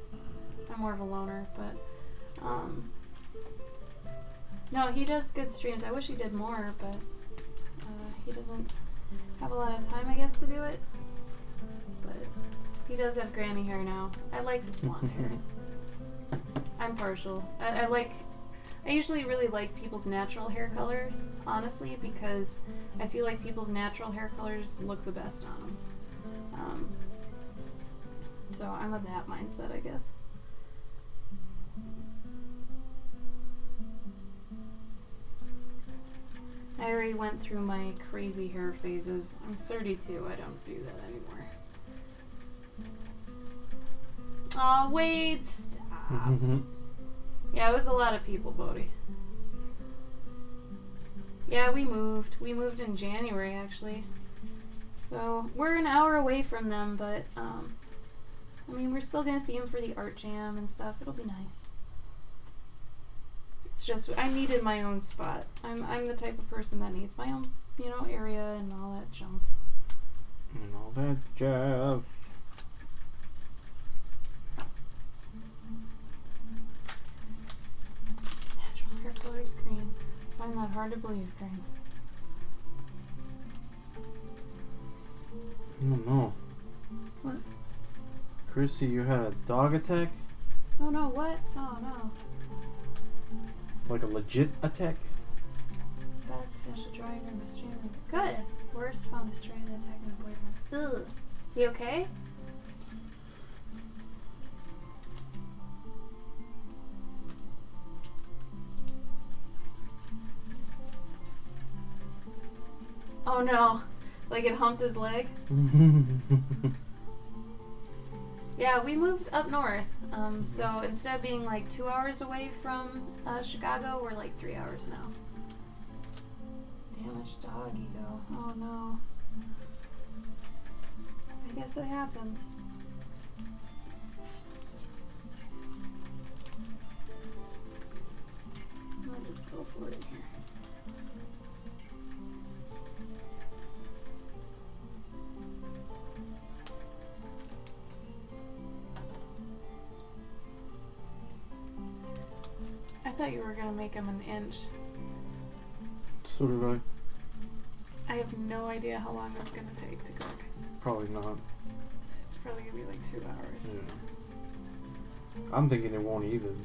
S2: I'm more of a loner, but, no, he does good streams. I wish he did more, but, he doesn't have a lot of time, I guess, to do it. But he does have granny hair now. I liked his blonde hair. I'm partial. I usually really like people's natural hair colors, honestly, because I feel like people's natural hair colors look the best on them. So I'm of that mindset, I guess. I already went through my crazy hair phases. I'm 32, I don't do that anymore. Aw, wait, stop. Yeah, it was a lot of people, Bodhi. Yeah, we moved. We moved in January, actually. So, we're an hour away from them, but, I mean, we're still gonna see them for the art jam and stuff. It'll be nice. It's just, I needed my own spot. I'm the type of person that needs my own, area and all that junk.
S3: And all that jazz.
S2: Natural hair color is green. I find that hard to believe, green.
S3: I don't know.
S2: What?
S3: Chrissy, you had a dog attack?
S2: Oh no, what? Oh no.
S3: Like a legit attack?
S2: Best finished a drawing room with stream. Good. Worst found a stray that attacked my boyfriend. Ugh. Is he okay? Oh no. Like it humped his leg? Yeah, we moved up north. So instead of being like 2 hours away from Chicago, we're like 3 hours now. Damaged dog ego. Oh no. I guess it happens. I'll just go for it here. I thought you were gonna make him an inch.
S3: So did I.
S2: I have no idea how long that's gonna take to cook.
S3: Probably not.
S2: It's probably gonna be like 2 hours.
S3: Yeah. I'm thinking it won't even.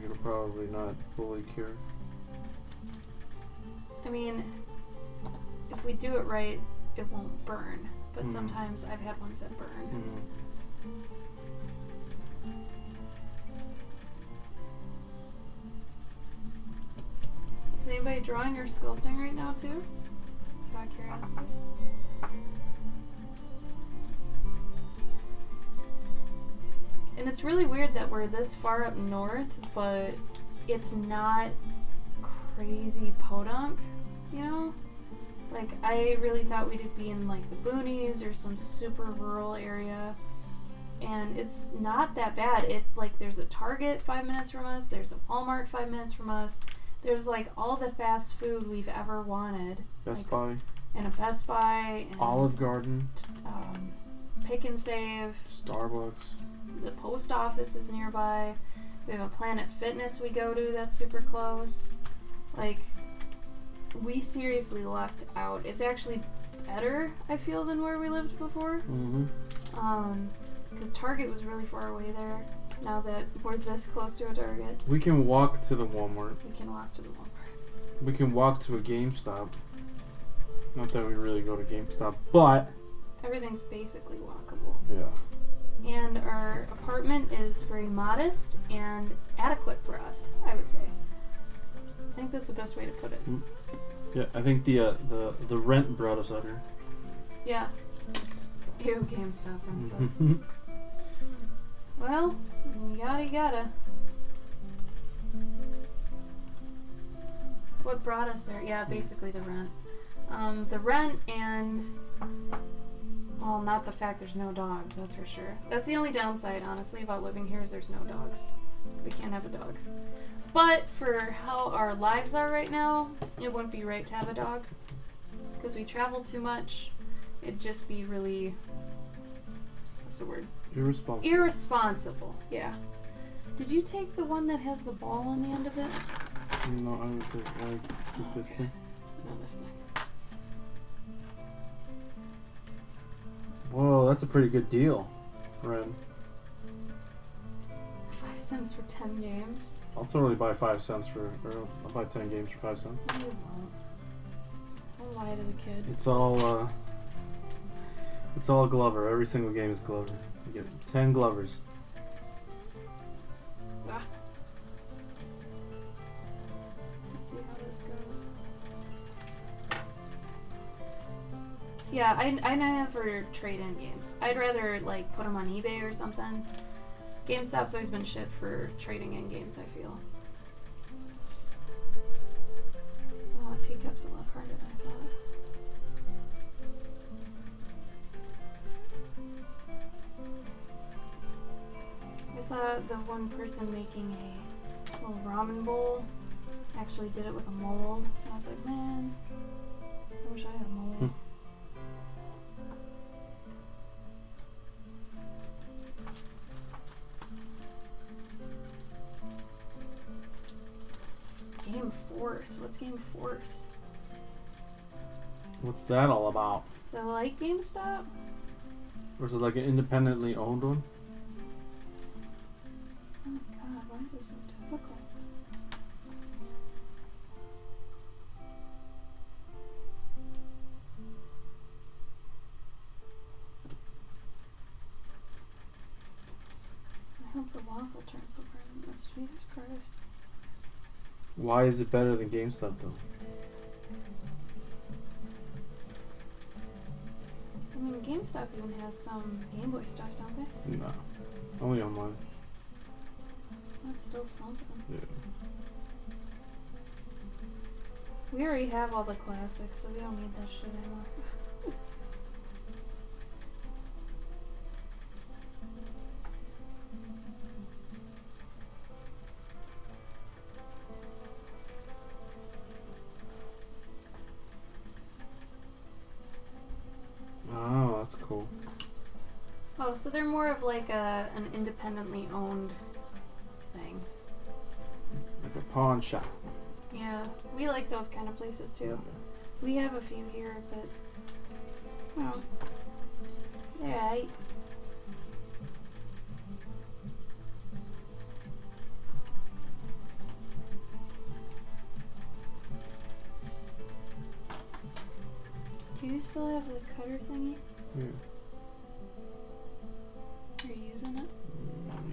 S3: It'll probably not fully cure.
S2: I mean, if we do it right, it won't burn. But sometimes I've had ones that burn. Is anybody drawing or sculpting right now too? Just out of curiosity. And it's really weird that we're this far up north, but it's not crazy podunk, Like, I really thought we'd be in, like, the boonies or some super rural area. And it's not that bad. There's a Target 5 minutes from us. There's a Walmart 5 minutes from us. There's, like, all the fast food we've ever wanted.
S3: Best Buy.
S2: And a Best Buy. And,
S3: Olive Garden.
S2: Pick and Save.
S3: Starbucks.
S2: The post office is nearby. We have a Planet Fitness we go to that's super close. Like, we seriously lucked out. It's actually better, I feel, than where we lived before. Because Target was really far away there. Now that we're this close to a Target.
S3: We can walk to the Walmart.
S2: We can walk to the Walmart.
S3: We can walk to a GameStop. Not that we really go to GameStop, but...
S2: Everything's basically walkable.
S3: Yeah.
S2: And our apartment is very modest and adequate for us, I would say. I think that's the best way to put it.
S3: Yeah, I think the rent brought us out here.
S2: Yeah. Ew, GameStop rent says. Well, you gotta. What brought us there? Yeah, basically the rent. The rent and... Well, not the fact there's no dogs, that's for sure. That's the only downside, honestly, about living here is there's no dogs. We can't have a dog. But for how our lives are right now, it wouldn't be right to have a dog. Because we travel too much. It'd just be really... What's the word?
S3: Irresponsible.
S2: Irresponsible, yeah. Did you take the one that has the ball on the end of it?
S3: No, I took this thing.
S2: No, this thing.
S3: Whoa, that's a pretty good deal, Ren.
S2: 5 cents for 10 games?
S3: I'll totally buy 5 cents for, or I'll buy 10 games for 5 cents.
S2: No, you won't. Don't lie to the kid.
S3: It's all Glover. Every single game is Glover. You get 10 Glovers.
S2: Ah. Let's see how this goes. Yeah, I never trade in games. I'd rather like put them on eBay or something. GameStop's always been shit for trading in games, I feel. Oh, teacup's a lot harder than I thought. I saw the one person making a little ramen bowl actually did it with a mold. And I was like, man, I wish I had a mold. Game Force. What's Game Force?
S3: What's that all about?
S2: Is that like GameStop?
S3: Or is it like an independently owned one?
S2: Oh my god, why is this so difficult? I hope the waffle turns over in this. Jesus Christ.
S3: Why is it better than GameStop though?
S2: I mean, GameStop even has some Game Boy stuff, don't they?
S3: No. Only online.
S2: That's still something.
S3: Yeah.
S2: We already have all the classics, so we don't need that shit anymore.
S3: Oh, that's cool.
S2: Oh, so they're more of like an independently owned thing.
S3: Like a pawn shop.
S2: Yeah, we like those kind of places too. We have a few here, but well, yeah. Do you still have the cutter thingy?
S3: Yeah.
S2: Are you using it?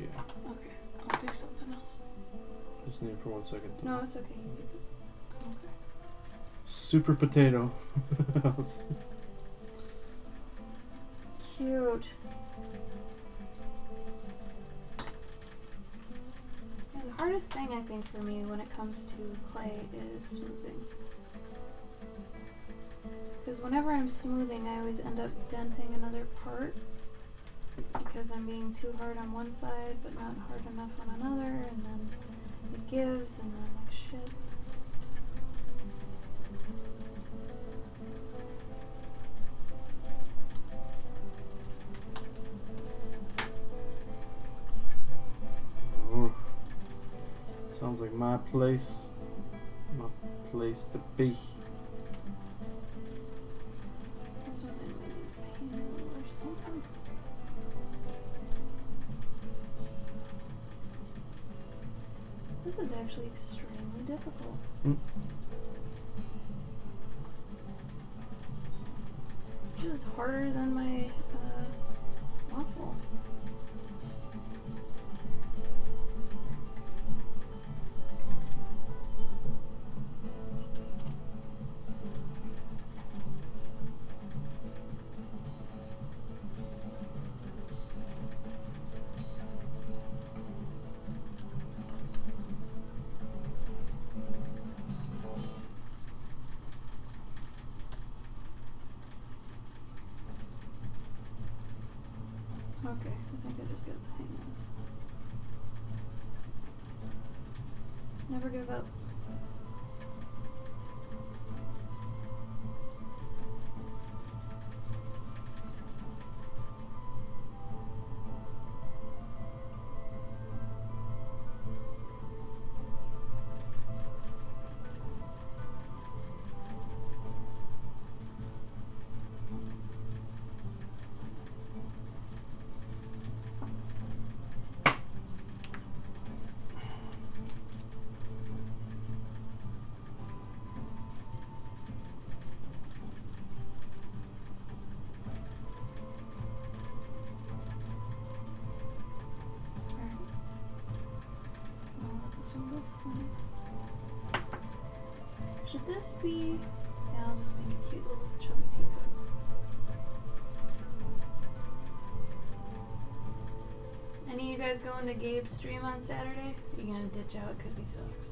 S3: Yeah.
S2: Okay, I'll do something else.
S3: Just need it for 1 second.
S2: No, it's okay. You keep it. Okay.
S3: Super potato.
S2: Cute. Yeah, the hardest thing I think for me when it comes to clay is smoothing. Because whenever I'm smoothing, I always end up denting another part. Because I'm being too hard on one side, but not hard enough on another, and then it gives, and then I'm like, shit.
S3: Oh. Sounds like my place. My place to be.
S2: This one I might need a handle or something. This is actually extremely difficult.
S3: Mm.
S2: This is harder than my waffle. Okay, I think I just got the hang of this. Never give up. Should this be... Yeah, I'll just make a cute little chubby teacup. Any of you guys going to Gabe's stream on Saturday? Or are you gonna ditch out because he sucks?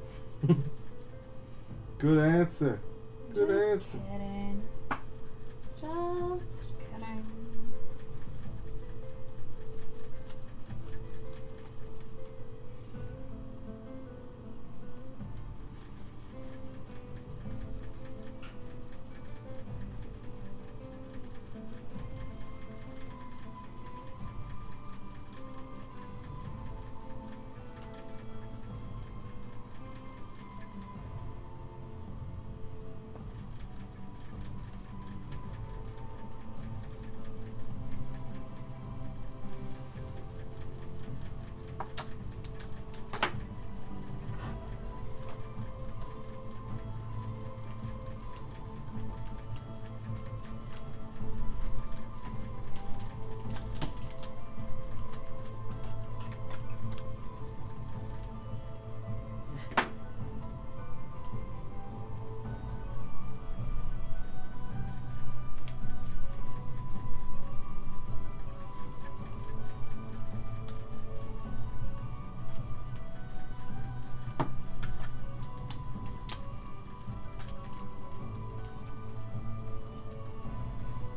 S3: Good answer. Good
S2: Just
S3: answer.
S2: kidding. Just kidding.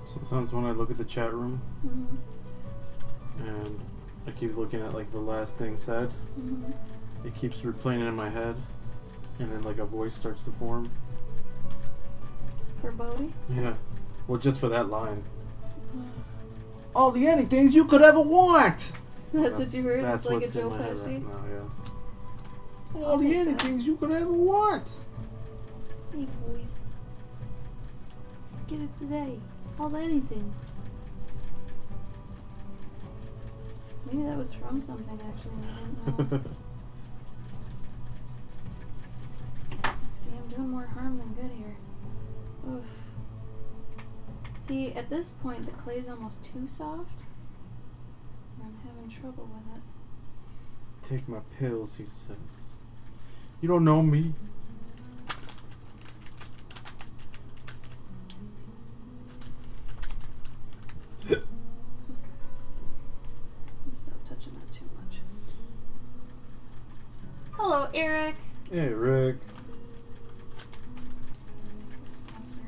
S3: Sometimes when I look at the chat room
S2: Mm-hmm.
S3: and I keep looking at like the last thing said,
S2: Mm-hmm.
S3: it keeps replaying in my head, and then like a voice starts to form.
S2: For Bodhi?
S3: Yeah. Well, just for that line. All the anythings you could ever want.
S2: That's what you heard?
S3: That's
S2: It's like a
S3: what's in
S2: Joe
S3: my head
S2: Pesci?
S3: right now, yeah.
S2: I'll
S3: All the
S2: take that.
S3: anythings you could ever want.
S2: Hey, boys. Get it today. All the anythings. Maybe that was from something, actually. I didn't know. Let's see, I'm doing more harm than good here. Oof. See, at this point, the clay's almost too soft. I'm having trouble with it.
S3: Take my pills, he says. You don't know me.
S2: Stop touching that too much. Hello, Eric.
S3: Hey, Rick.
S2: Saucer.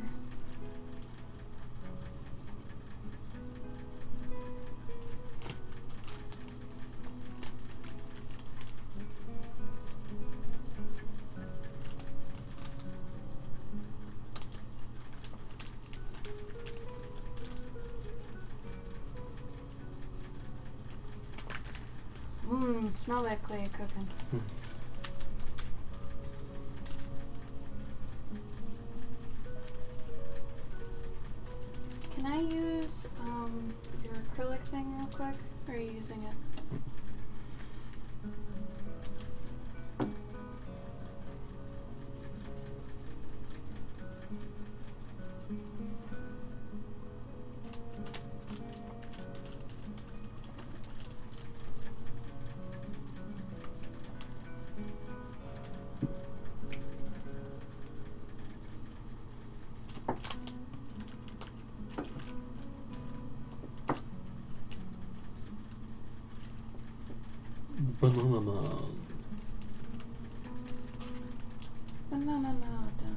S2: Smell that clay cooking. Can I use your acrylic thing real quick? Or are you using it?
S3: Banana man.
S2: Banana done.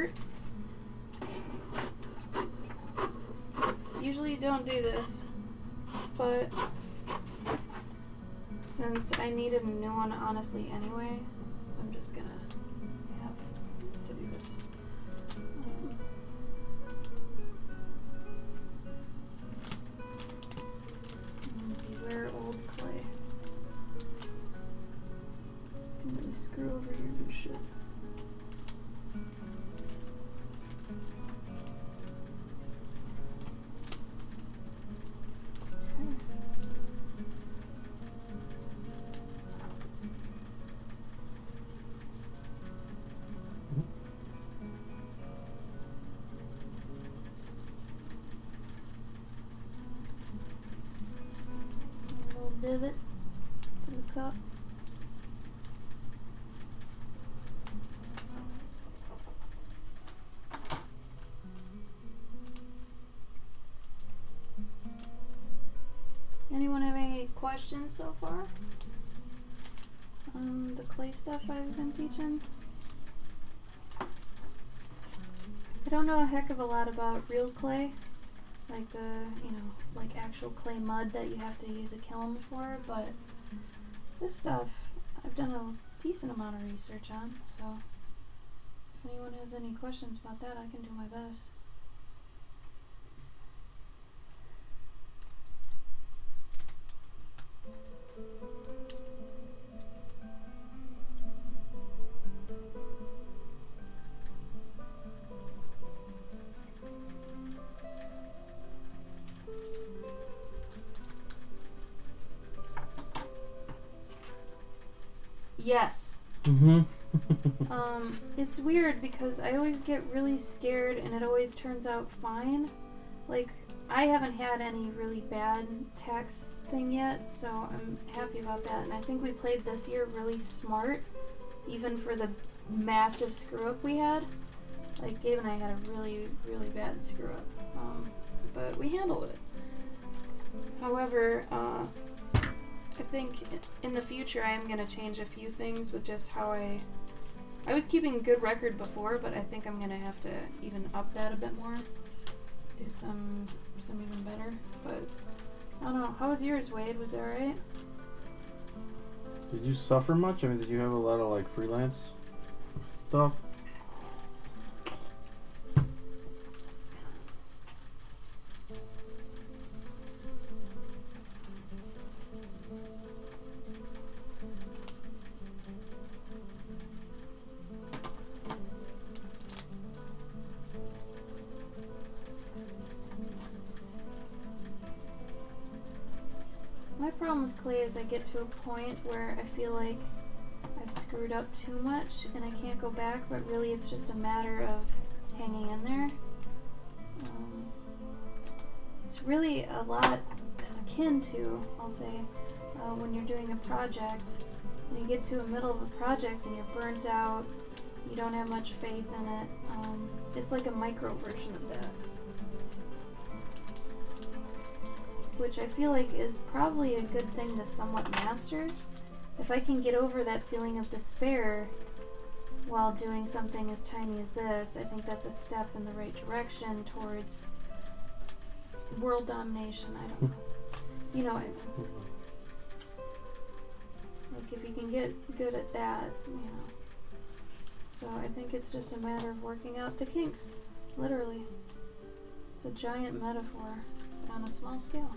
S2: smart. Usually you don't do this, but since I needed a new one honestly anyway, I'm just gonna have to do this. Beware old clay. Can really screw over your good shit. Divot for the cup. Anyone have any questions so far on the clay stuff I've been teaching? I don't know a heck of a lot about real clay, like like actual clay mud that you have to use a kiln for, but this stuff I've done a decent amount of research on, so if anyone has any questions about that, I can do my best. Yes. It's weird because I always get really scared and it always turns out fine. Like, I haven't had any really bad tax thing yet, so I'm happy about that. And I think we played this year really smart, even for the massive screw up we had. Like, Gabe and I had a really, really bad screw up. But we handled it. However, I think in the future I am going to change a few things with just how I was keeping a good record before, but I think I'm going to have to even up that a bit more. Do some even better. But I don't know. How was yours, Wade? Was it alright?
S3: Did you suffer much? I mean, did you have a lot of like freelance stuff?
S2: My problem with clay is I get to a point where I feel like I've screwed up too much and I can't go back, but really it's just a matter of hanging in there. It's really a lot akin to, I'll say, when you're doing a project and you get to a middle of a project and you're burnt out, you don't have much faith in it. It's like a micro version of that. Which I feel like is probably a good thing to somewhat master. If I can get over that feeling of despair while doing something as tiny as this, I think that's a step in the right direction towards world domination. I don't know. You know what I mean. Like if you can get good at that, you know. So I think it's just a matter of working out the kinks, literally. It's a giant metaphor, but on a small scale.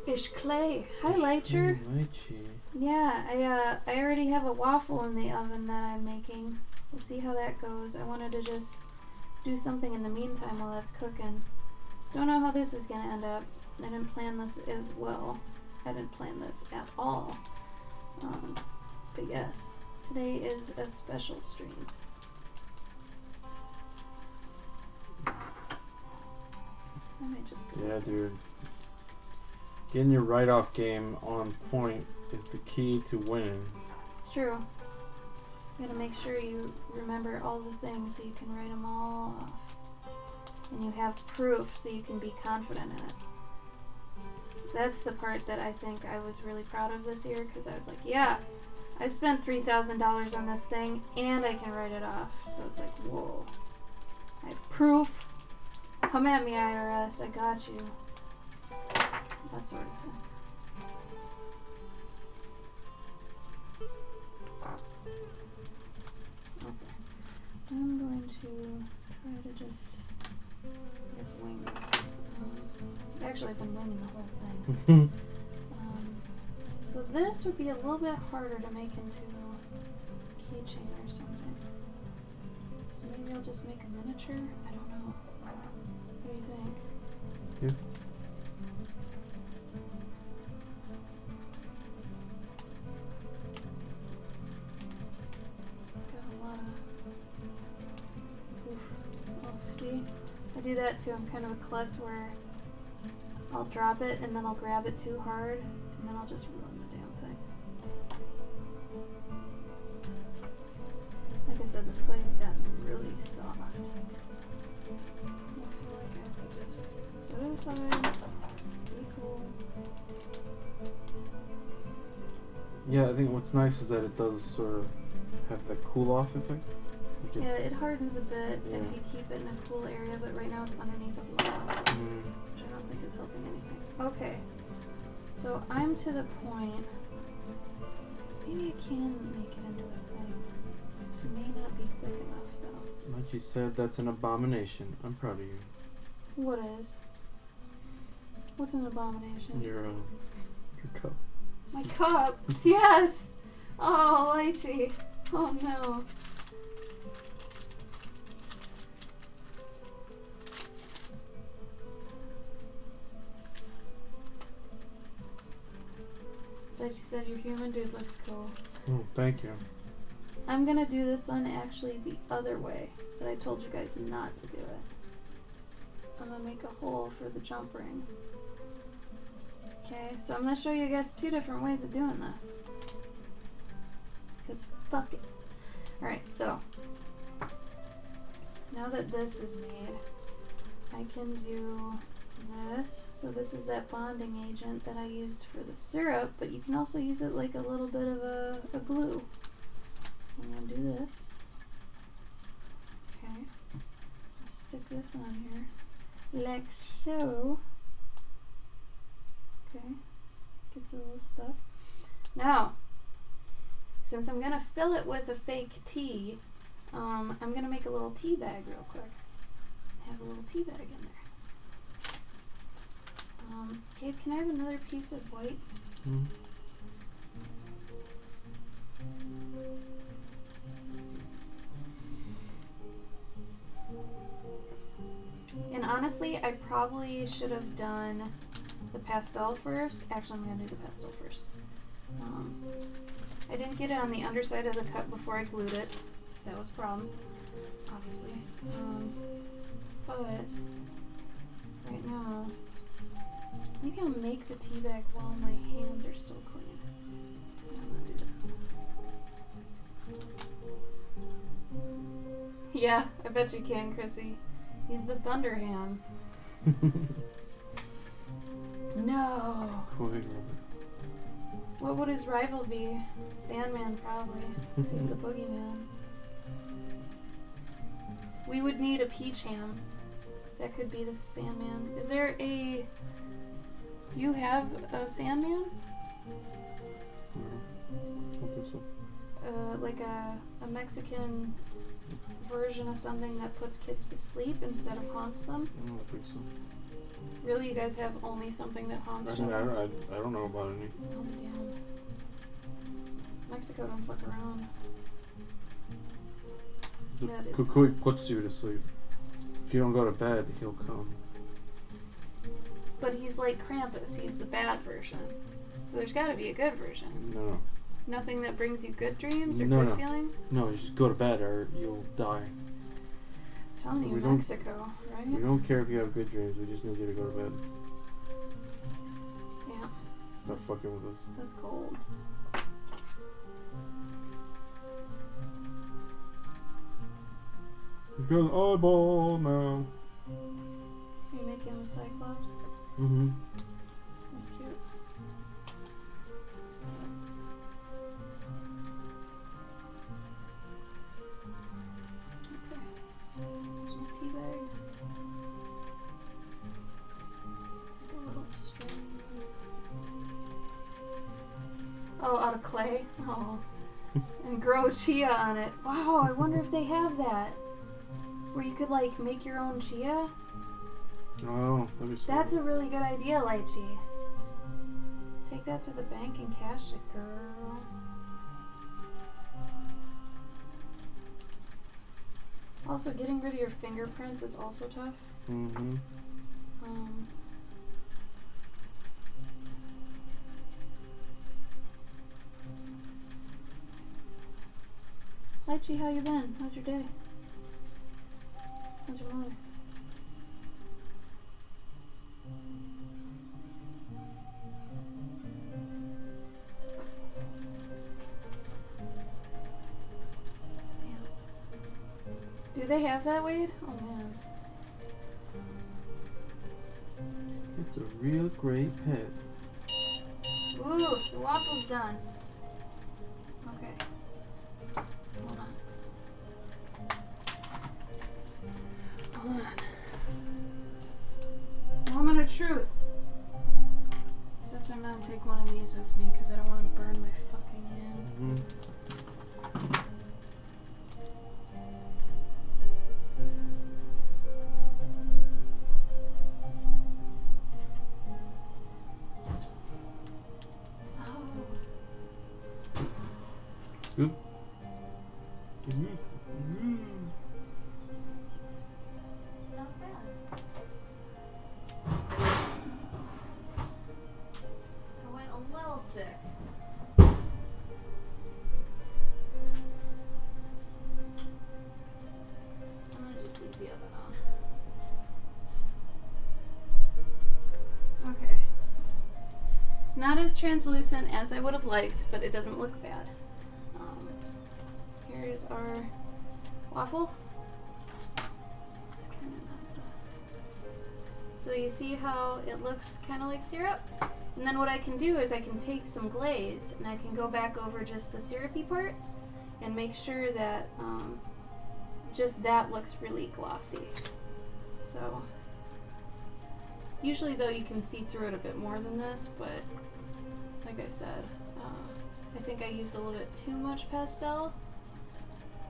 S2: Ish clay. Hi, Lighter. Yeah, I already have a waffle in the oven that I'm making. We'll see how that goes. I wanted to just do something in the meantime while that's cooking. Don't know how this is gonna end up. I didn't plan this as well. I didn't plan this at all. But yes, today is a special stream. I might just go with this.
S3: Dude. Getting your write-off game on point is the key to winning.
S2: It's true. You gotta make sure you remember all the things so you can write them all off. And you have proof so you can be confident in it. That's the part that I think I was really proud of this year, because I was like, yeah, I spent $3,000 on this thing, and I can write it off. So it's like, whoa. I have proof. Come at me, IRS. I got you. That sort of thing. Okay. I'm going to try to just, I guess, wing this. Actually, I've been winging the whole thing. So this would be a little bit harder to make into a keychain or something. So maybe I'll just make a miniature? I don't know. What do you think?
S3: Yeah.
S2: It's got a lot of... Oof. Oh, see? I do that too. I'm kind of a klutz where I'll drop it and then I'll grab it too hard and then I'll just ruin the damn thing. Like I said, this clay's gotten really soft. So I feel like I have to just set it aside, be cool.
S3: Yeah, I think what's nice is that it does sort of have that cool off effect. You
S2: Yeah, it hardens a bit
S3: Yeah.
S2: if you keep it in a cool area, but right now it's underneath a block, which I don't think is helping anything. Okay, so I'm to the point. Maybe I can make it into a thing. This may not be thick enough though.
S3: Like you said, that's an abomination. I'm proud of you.
S2: What is? What's an abomination?
S3: Your cup.
S2: My cup! Yes! Oh, lychee. Oh no. Like she said, your human dude looks cool.
S3: Oh, thank you.
S2: I'm gonna do this one actually the other way, but I told you guys not to do it. I'm gonna make a hole for the jump ring. Okay, so I'm gonna show you guys two different ways of doing this. Because fuck it. Alright, so now that this is made, I can do this. So this is that bonding agent that I used for the syrup, but you can also use it like a little bit of a glue. So I'm gonna do this. Okay. I'll stick this on here. Like so. Okay. Gets a little stuck. Now, since I'm gonna fill it with a fake tea, I'm gonna make a little tea bag real quick. Have a little tea bag in there. Gabe, can I have another piece of white?
S3: Mm.
S2: And honestly, I probably should have done the pastel first. Actually, I'm gonna do the pastel first. I didn't get it on the underside of the cup before I glued it. That was a problem, obviously. But right now, maybe I'll make the tea bag while my hands are still clean. Yeah, I'm gonna do that. Yeah, I bet you can, Chrissy. He's the Thunder Ham. No.
S3: Quick,
S2: What would his rival be? Sandman, probably. He's the boogeyman. We would need a peach ham. That could be the Sandman. Is there a... Do you have a Sandman?
S3: No, I don't think so.
S2: Like a Mexican version of something that puts kids to sleep instead of haunts them?
S3: I don't think so.
S2: Really, you guys have only something that haunts
S3: I
S2: children?
S3: don't know about any.
S2: Oh, damn. Mexico don't fuck around.
S3: The
S2: That is
S3: Kukui puts you to sleep. If you don't go to bed, he'll come.
S2: But he's like Krampus. He's the bad version. So there's got to be a good version.
S3: No.
S2: Nothing that brings you good dreams or
S3: No,
S2: good
S3: no.
S2: feelings?
S3: No, you just go to bed or you'll die.
S2: I'm telling you,
S3: We don't-
S2: Mexico, right?
S3: We don't care if you have good dreams, we just need you to go to bed.
S2: Yeah,
S3: Stop fucking with us.
S2: that's cold.
S3: He's got an eyeball now.
S2: Are you making him a Cyclops?
S3: Mm-hmm.
S2: That's cute. clay. Oh. And grow chia on it. Wow, I wonder if they have that. Where you could like make your own chia.
S3: Oh, let me see.
S2: That's a really good idea, Lychee. Take that to the bank and cash it, girl. Also, getting rid of your fingerprints is also tough.
S3: Mm-hmm.
S2: Lychee, how you been? How's your day? How's your mother? Damn. Do they have that, Wade? Oh man.
S3: It's a real great pet.
S2: Ooh, the waffle's done. Okay. Hold on. Hold on. Moment of truth. Except I'm gonna take one of these with me because I don't want to burn my fucking hand.
S3: Scoop.
S2: Not bad. I went a little thick. I'm gonna just leave the oven on. Okay. It's not as translucent as I would have liked, but it doesn't look bad. Here's our waffle. It's kind of not the... So you see how it looks kind of like syrup? And then what I can do is I can take some glaze and I can go back over just the syrupy parts and make sure that just that looks really glossy. So usually though you can see through it a bit more than this, but like I said, I think I used a little bit too much pastel.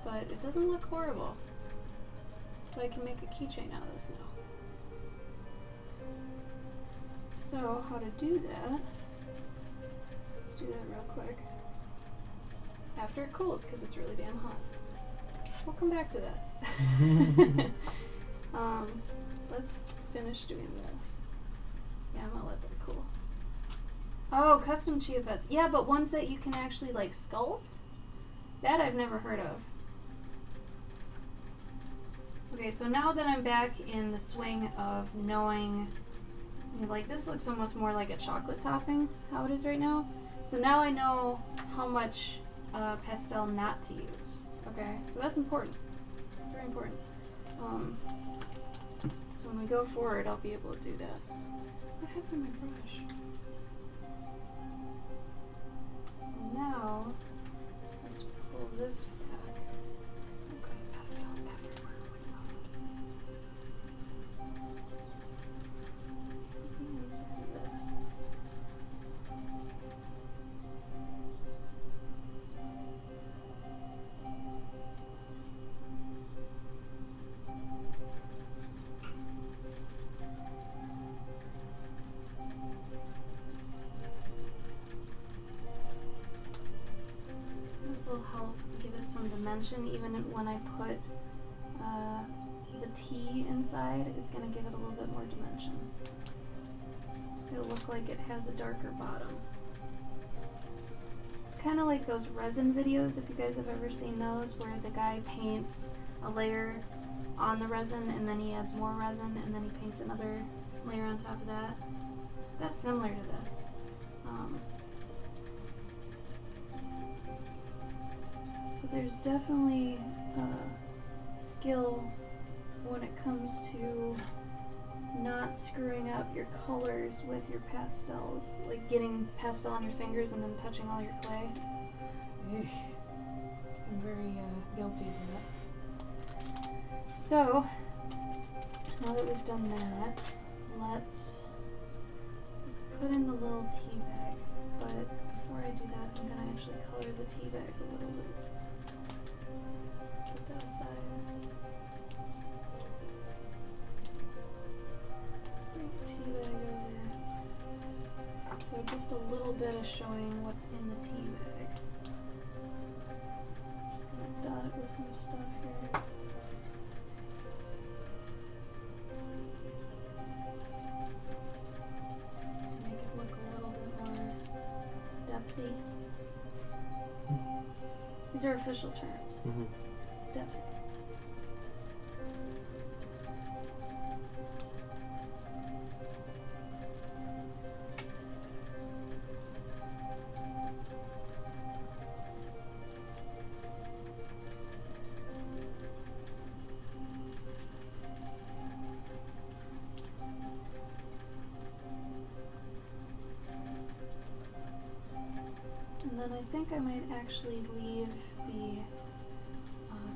S2: But it doesn't look horrible. So I can make a keychain out of this now. So how to do that, let's do that real quick. After it cools, because it's really damn hot. We'll come back to that. Let's finish doing this. Yeah, I'm gonna let that cool. Oh, custom chia pets. Yeah, but ones that you can actually like sculpt? That I've never heard of. Okay, so now that I'm back in the swing of knowing, you know, like this looks almost more like a chocolate topping, how it is right now. So now I know how much pastel not to use. Okay, so that's important. It's very important. So when we go forward, I'll be able to do that. What happened to my brush? So now, let's pull this back. Okay, pastel everywhere. Inside of this. This will help give it some dimension, even when I put the T inside, it's going to give it a little bit more dimension. It'll look like it has a darker bottom. Kind of like those resin videos, if you guys have ever seen those, where the guy paints a layer on the resin and then he adds more resin and then he paints another layer on top of that. That's similar to this. But there's definitely skill when it comes to not screwing up your colors with your pastels, like getting pastel on your fingers and then touching all your clay. Ugh. I'm very guilty of that. So, now that we've done that, let's put in the little tea bag. But before I do that, I'm gonna actually color the tea bag a little bit. Put that aside. Bring the tea bag over. So just a little bit of showing what's in the tea bag. Just gonna dot it with some stuff here. To make it look a little bit more depthy. These are official terms.
S3: Mm-hmm.
S2: Depthy. And then I think I might actually leave the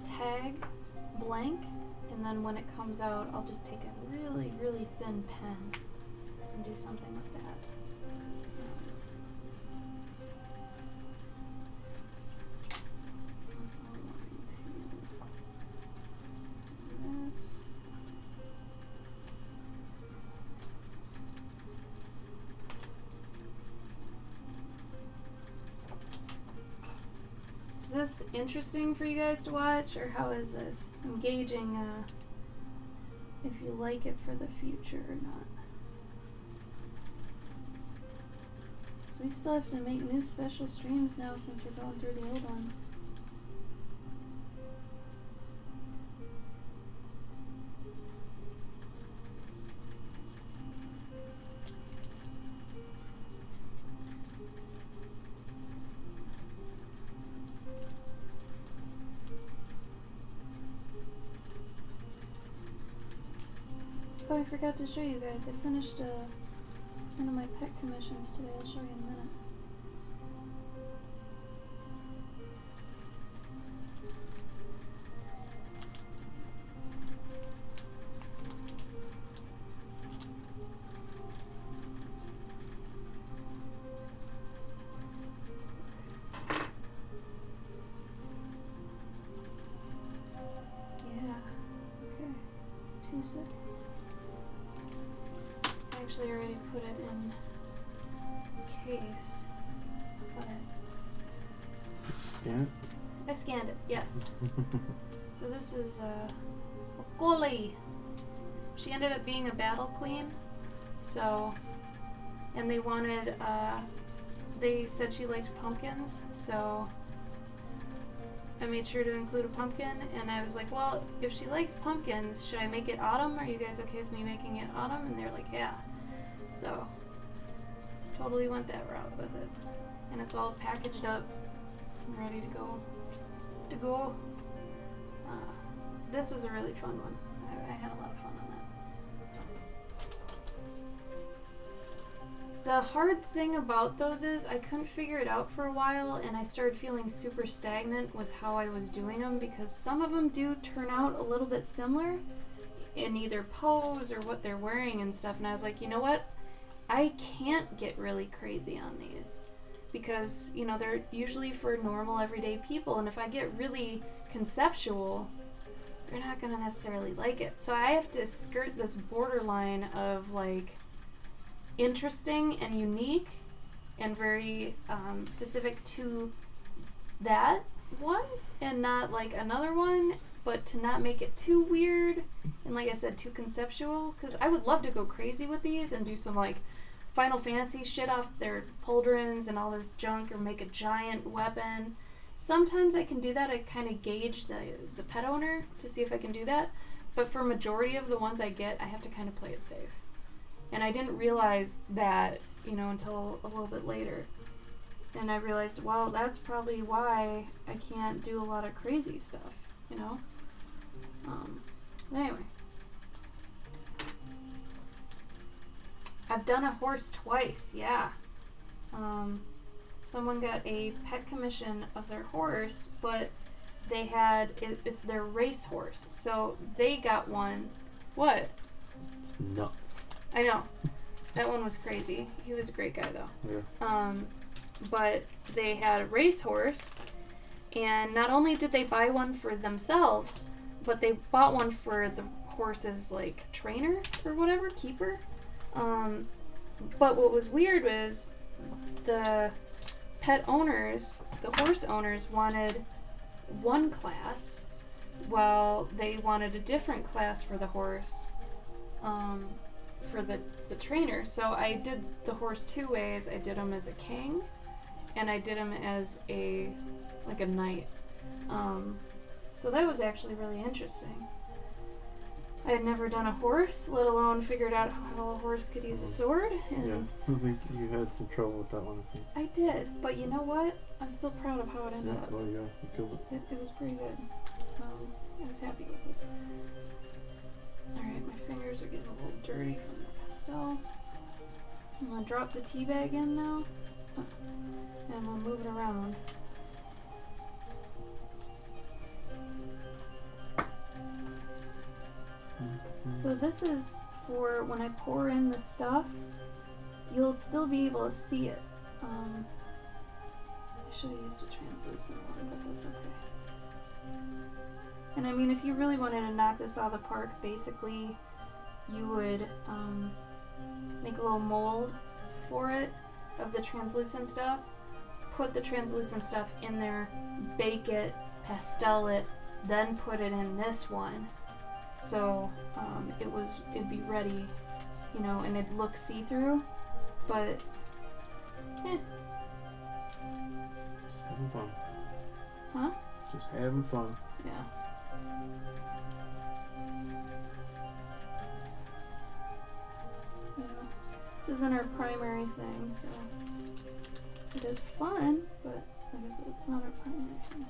S2: tag blank, and then when it comes out, I'll just take a really, really thin pen and do something with that. Also going to do this. Is this interesting for you guys to watch, or how is this? I'm gauging if you like it for the future or not. So we still have to make new special streams now since we're going through the old ones. Oh, I forgot to show you guys. I finished one of my pet commissions today. I'll show you in a minute. Yeah. Okay. 2 seconds. I actually already put it in case, but
S3: Scan
S2: I scanned it, yes. So this is Okoli. She ended up being a battle queen, so, and they wanted, they said she liked pumpkins, so I made sure to include a pumpkin, and I was like, well, if she likes pumpkins, should I make it autumn? Are you guys okay with me making it autumn? And they're like, yeah. So, totally went that route with it. And it's all packaged up and ready to go. This was a really fun one. I had a lot of fun on that. The hard thing about those is I couldn't figure it out for a while, and I started feeling super stagnant with how I was doing them, because some of them do turn out a little bit similar in either pose or what they're wearing and stuff, and I was like, you know what? I can't get really crazy on these because, you know, they're usually for normal everyday people, and if I get really conceptual, they're not going to necessarily like it. So I have to skirt this borderline of like interesting and unique and very specific to that one and not like another one, but to not make it too weird and, like I said, too conceptual, because I would love to go crazy with these and do some like Final Fantasy shit off their pauldrons and all this junk, or make a giant weapon. Sometimes I can do that. I kind of gauge the pet owner to see if I can do that, but for majority of the ones I get, I have to kind of play it safe. And I didn't realize that, you know, until a little bit later. And I realized, well, that's probably why I can't do a lot of crazy stuff, you know? But anyway. I've done a horse twice, yeah. Someone got a pet commission of their horse, but they had, it's their race horse. So they got one. What?
S3: It's nuts.
S2: I know. That one was crazy. He was a great guy, though.
S3: Yeah.
S2: but they had a racehorse, and not only did they buy one for themselves, but they bought one for the horse's like trainer or whatever, keeper. But what was weird was the pet owners, the horse owners, wanted one class, while they wanted a different class for the horse, for the trainer. So I did the horse two ways. I did him as a king, and I did him as a knight. So that was actually really interesting. I had never done a horse, let alone figured out how a horse could use a sword. And
S3: Yeah, I think you had some trouble with that one, I think.
S2: I did, but you know what? I'm still proud of how it ended up.
S3: Well, yeah, you killed it.
S2: It was pretty good. I was happy with it. Alright, my fingers are getting a little dirty from the pastel. I'm gonna drop the tea bag in now. And I'm gonna move it around. So this is for when I pour in the stuff, you'll still be able to see it. I should have used a translucent one, but that's okay. And I mean, if you really wanted to knock this out of the park, basically you would make a little mold for it of the translucent stuff, put the translucent stuff in there, bake it, pastel it, then put it in this one. So it'd be ready, you know, and it'd look see-through, but
S3: Just having fun.
S2: Huh?
S3: Just having fun.
S2: Yeah. Yeah. This isn't our primary thing, so it is fun, but like I said, it's not our primary thing.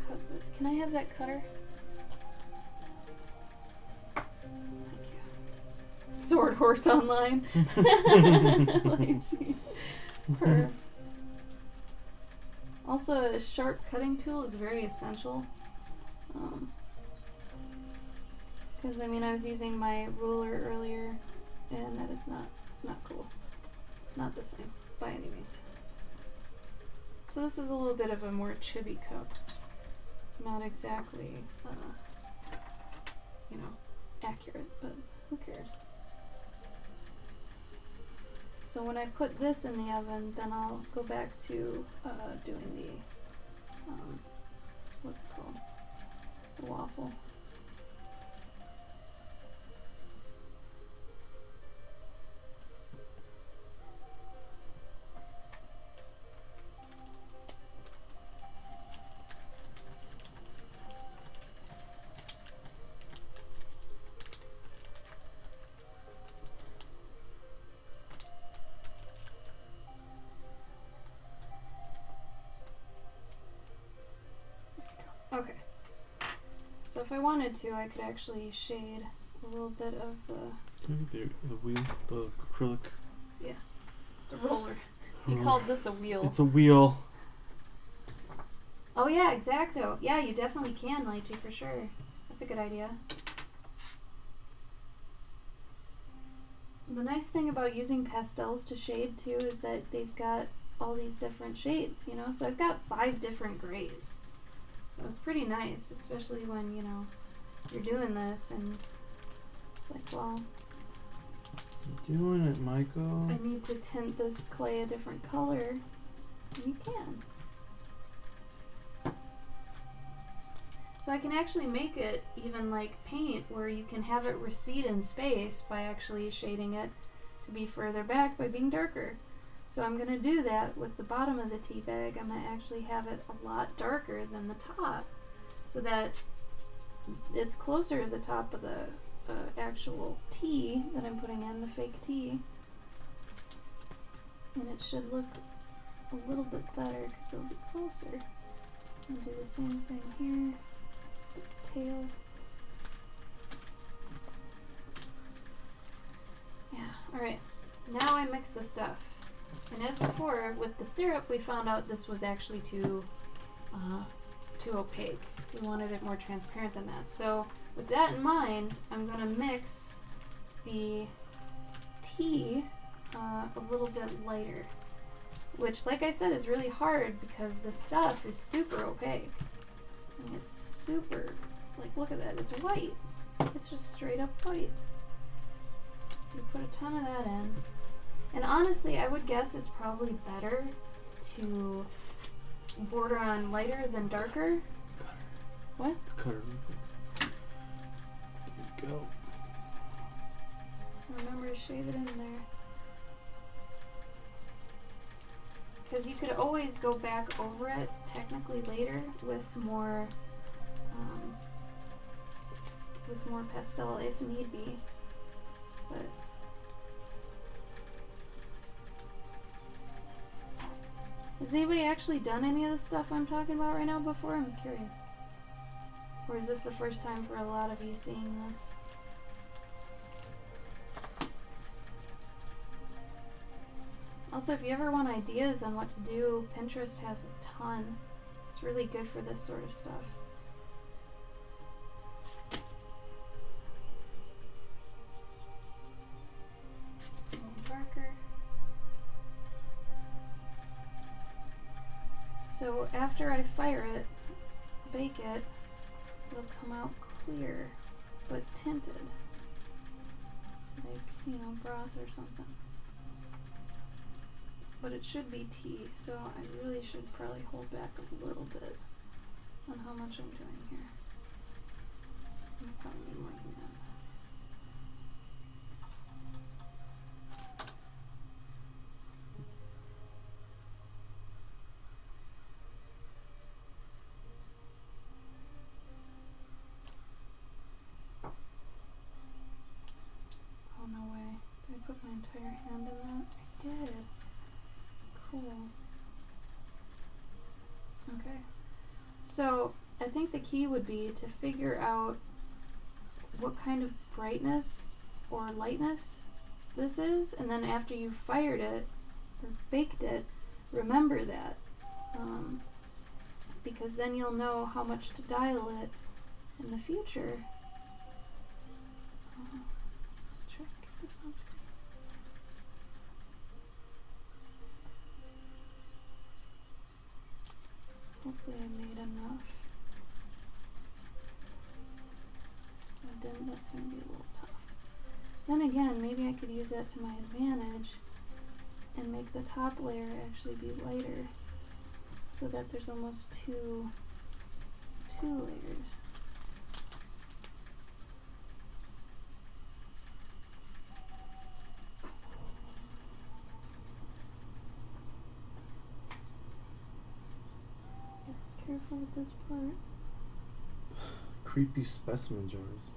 S2: Cut this. Can I have that cutter? Thank you. Sword Horse Online. Lychee. Perf. Also, a sharp cutting tool is very essential. Because I mean, I was using my ruler earlier, and that is not cool. Not the same by any means. So this is a little bit of a more chibi cup. It's not exactly, you know, accurate, but who cares? So when I put this in the oven, then I'll go back to doing the, what's it called? The waffle. Okay. So if I wanted to, I could actually shade a little bit of the...
S3: Can I get the wheel, the acrylic?
S2: Yeah. It's a roller. He called this a wheel.
S3: It's a wheel.
S2: Oh yeah, Exacto. Yeah, you definitely can, Lychee, for sure. That's a good idea. The nice thing about using pastels to shade too is that they've got all these different shades, you know? So I've got 5 different grays. So it's pretty nice, especially when, you know, you're doing this and it's like, well,
S3: You're doing it, Michael.
S2: I need to tint this clay a different color. And you can. So I can actually make it even like paint, where you can have it recede in space by actually shading it to be further back by being darker. So I'm going to do that with the bottom of the tea bag. I'm going to actually have it a lot darker than the top, so that it's closer to the top of the actual tea that I'm putting in, the fake tea. And it should look a little bit better because it'll be closer. And do the same thing here. The tail. Yeah, alright. Now I mix the stuff. And as before, with the syrup, we found out this was actually too opaque. We wanted it more transparent than that. So with that in mind, I'm going to mix the tea a little bit lighter. Which, like I said, is really hard because the stuff is super opaque. I mean, it's super, like, look at that. It's white. It's just straight up white. So you put a ton of that in. And honestly, I would guess it's probably better to border on lighter than darker.
S3: Cutter.
S2: What?
S3: The cutter. There you go.
S2: So remember to shave it in there. Because you could always go back over it, technically later, with more pastel if need be. But has anybody actually done any of the stuff I'm talking about right now before? I'm curious. Or is this the first time for a lot of you seeing this? Also, if you ever want ideas on what to do, Pinterest has a ton. It's really good for this sort of stuff. A little darker. So after I fire it, bake it, it'll come out clear, but tinted. Like, you know, broth or something. But it should be tea, so I really should probably hold back a little bit on how much I'm doing here. I probably need more than that. Oh, no way. Did I put my entire hand in that? I did. Cool. Okay. So I think the key would be to figure out what kind of brightness or lightness this is, and then after you've fired it or baked it, remember that. Because then you'll know how much to dial it in the future. Try to get this on screen. Hopefully I made enough. If I didn't, that's going to be a little tough. Then again, maybe I could use that to my advantage and make the top layer actually be lighter so that there's almost two layers. Careful with this part.
S3: Creepy specimen jars.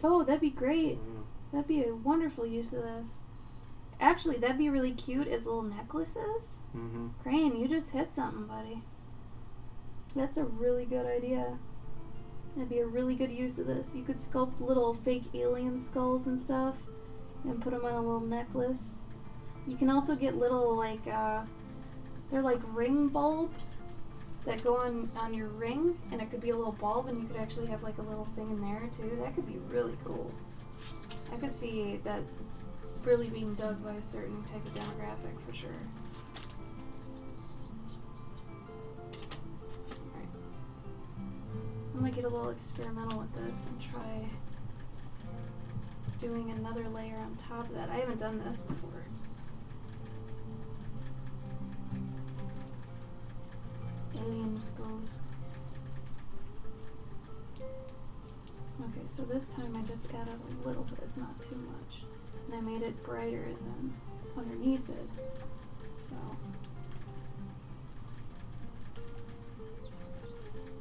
S2: Oh, that'd be great.
S3: Mm.
S2: That'd be a wonderful use of this. Actually, that'd be really cute as little necklaces.
S3: Mm-hmm.
S2: Crane, you just hit something, buddy. That's a really good idea. That'd be a really good use of this. You could sculpt little fake alien skulls and stuff and put them on a little necklace. You can also get little, like, they're like ring bulbs that go on your ring, and it could be a little bulb, and you could actually have like a little thing in there too. That could be really cool. I could see that really being dug by a certain type of demographic for sure. Alright. I'm gonna get a little experimental with this and try doing another layer on top of that. I haven't done this before. Alien skulls. Okay, so this time I just added a little bit, not too much. And I made it brighter than underneath it. So.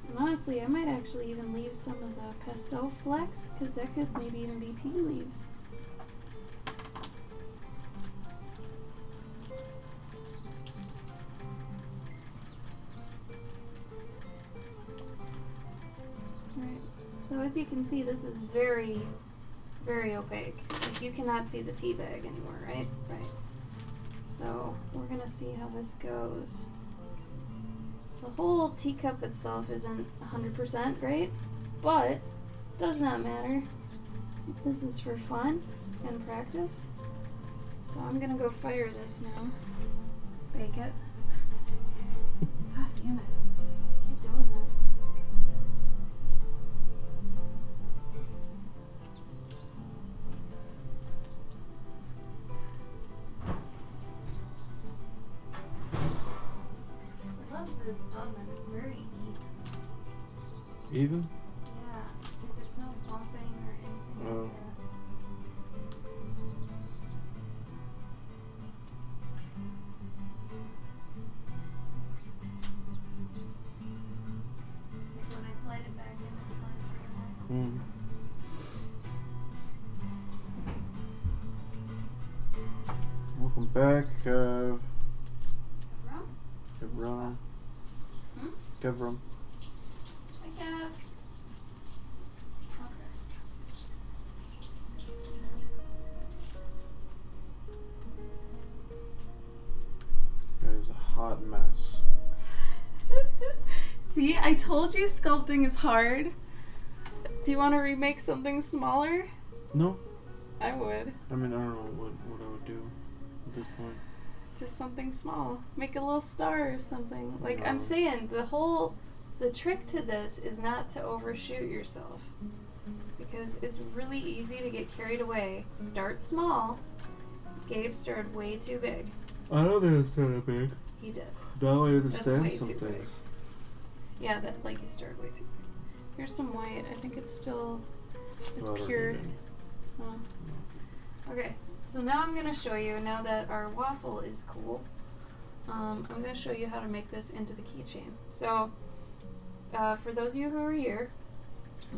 S2: And honestly, I might actually even leave some of the pastel flecks, because that could maybe even be tea leaves. So as you can see, this is very, very opaque. Like, you cannot see the tea bag anymore, right? Right. So we're gonna see how this goes. The whole teacup itself isn't 100% great, but Does not matter. This is for fun and practice. So I'm gonna go fire this now. Bake it. God damn it. Keep doing that. I love this oven. It's very even.
S3: Even?
S2: Yeah. There's no bumping or anything
S3: Oh.
S2: like that. Like when I slide it back in, it slides really nice.
S3: Welcome back,
S2: Rum?
S3: Kevron.
S2: Hmm?
S3: Kevron.
S2: Hi, Kev. Okay.
S3: This guy is a hot mess.
S2: See, I told you sculpting is hard. Do you want to remake something smaller?
S3: No?
S2: I would.
S3: I mean, I don't know what I would do at this point.
S2: Just something small. Make a little star or something. Like I'm
S3: No.
S2: saying, the trick to this is not to overshoot yourself. Because it's really easy to get carried away. Start small. Gabe started way too big.
S3: I don't think it's kind of big.
S2: He did.
S3: Now I
S2: way
S3: understand some
S2: too big.
S3: things.
S2: Yeah, that like you started way too big. Here's some white. I think it's still it's
S3: Oh, I don't
S2: pure.
S3: need any.
S2: Oh. Okay, so now I'm gonna show you, now that our waffle is cool, I'm gonna show you how to make this into the keychain. So, for those of you who are here,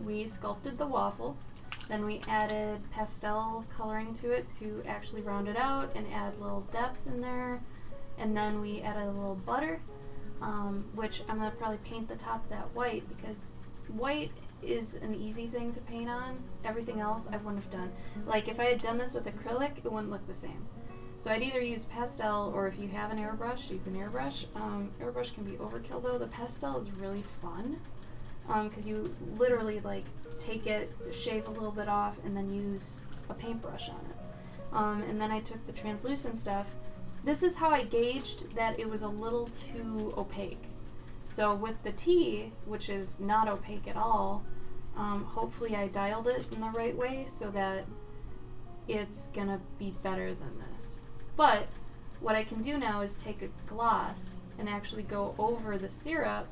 S2: we sculpted the waffle, then we added pastel coloring to it to actually round it out and add a little depth in there, and then we added a little butter, which I'm gonna probably paint the top of that white because white is an easy thing to paint on. Everything else I wouldn't have done. Like if I had done this with acrylic, it wouldn't look the same. So I'd either use pastel, or if you have an airbrush, use an airbrush. Airbrush can be overkill though. The pastel is really fun because you literally like take it, shave a little bit off, and then use a paintbrush on it. And then I took the translucent stuff. This is how I gauged that it was a little too opaque. So with the tea, which is not opaque at all, hopefully I dialed it in the right way so that it's gonna be better than this. But what I can do now is take a gloss and actually go over the syrup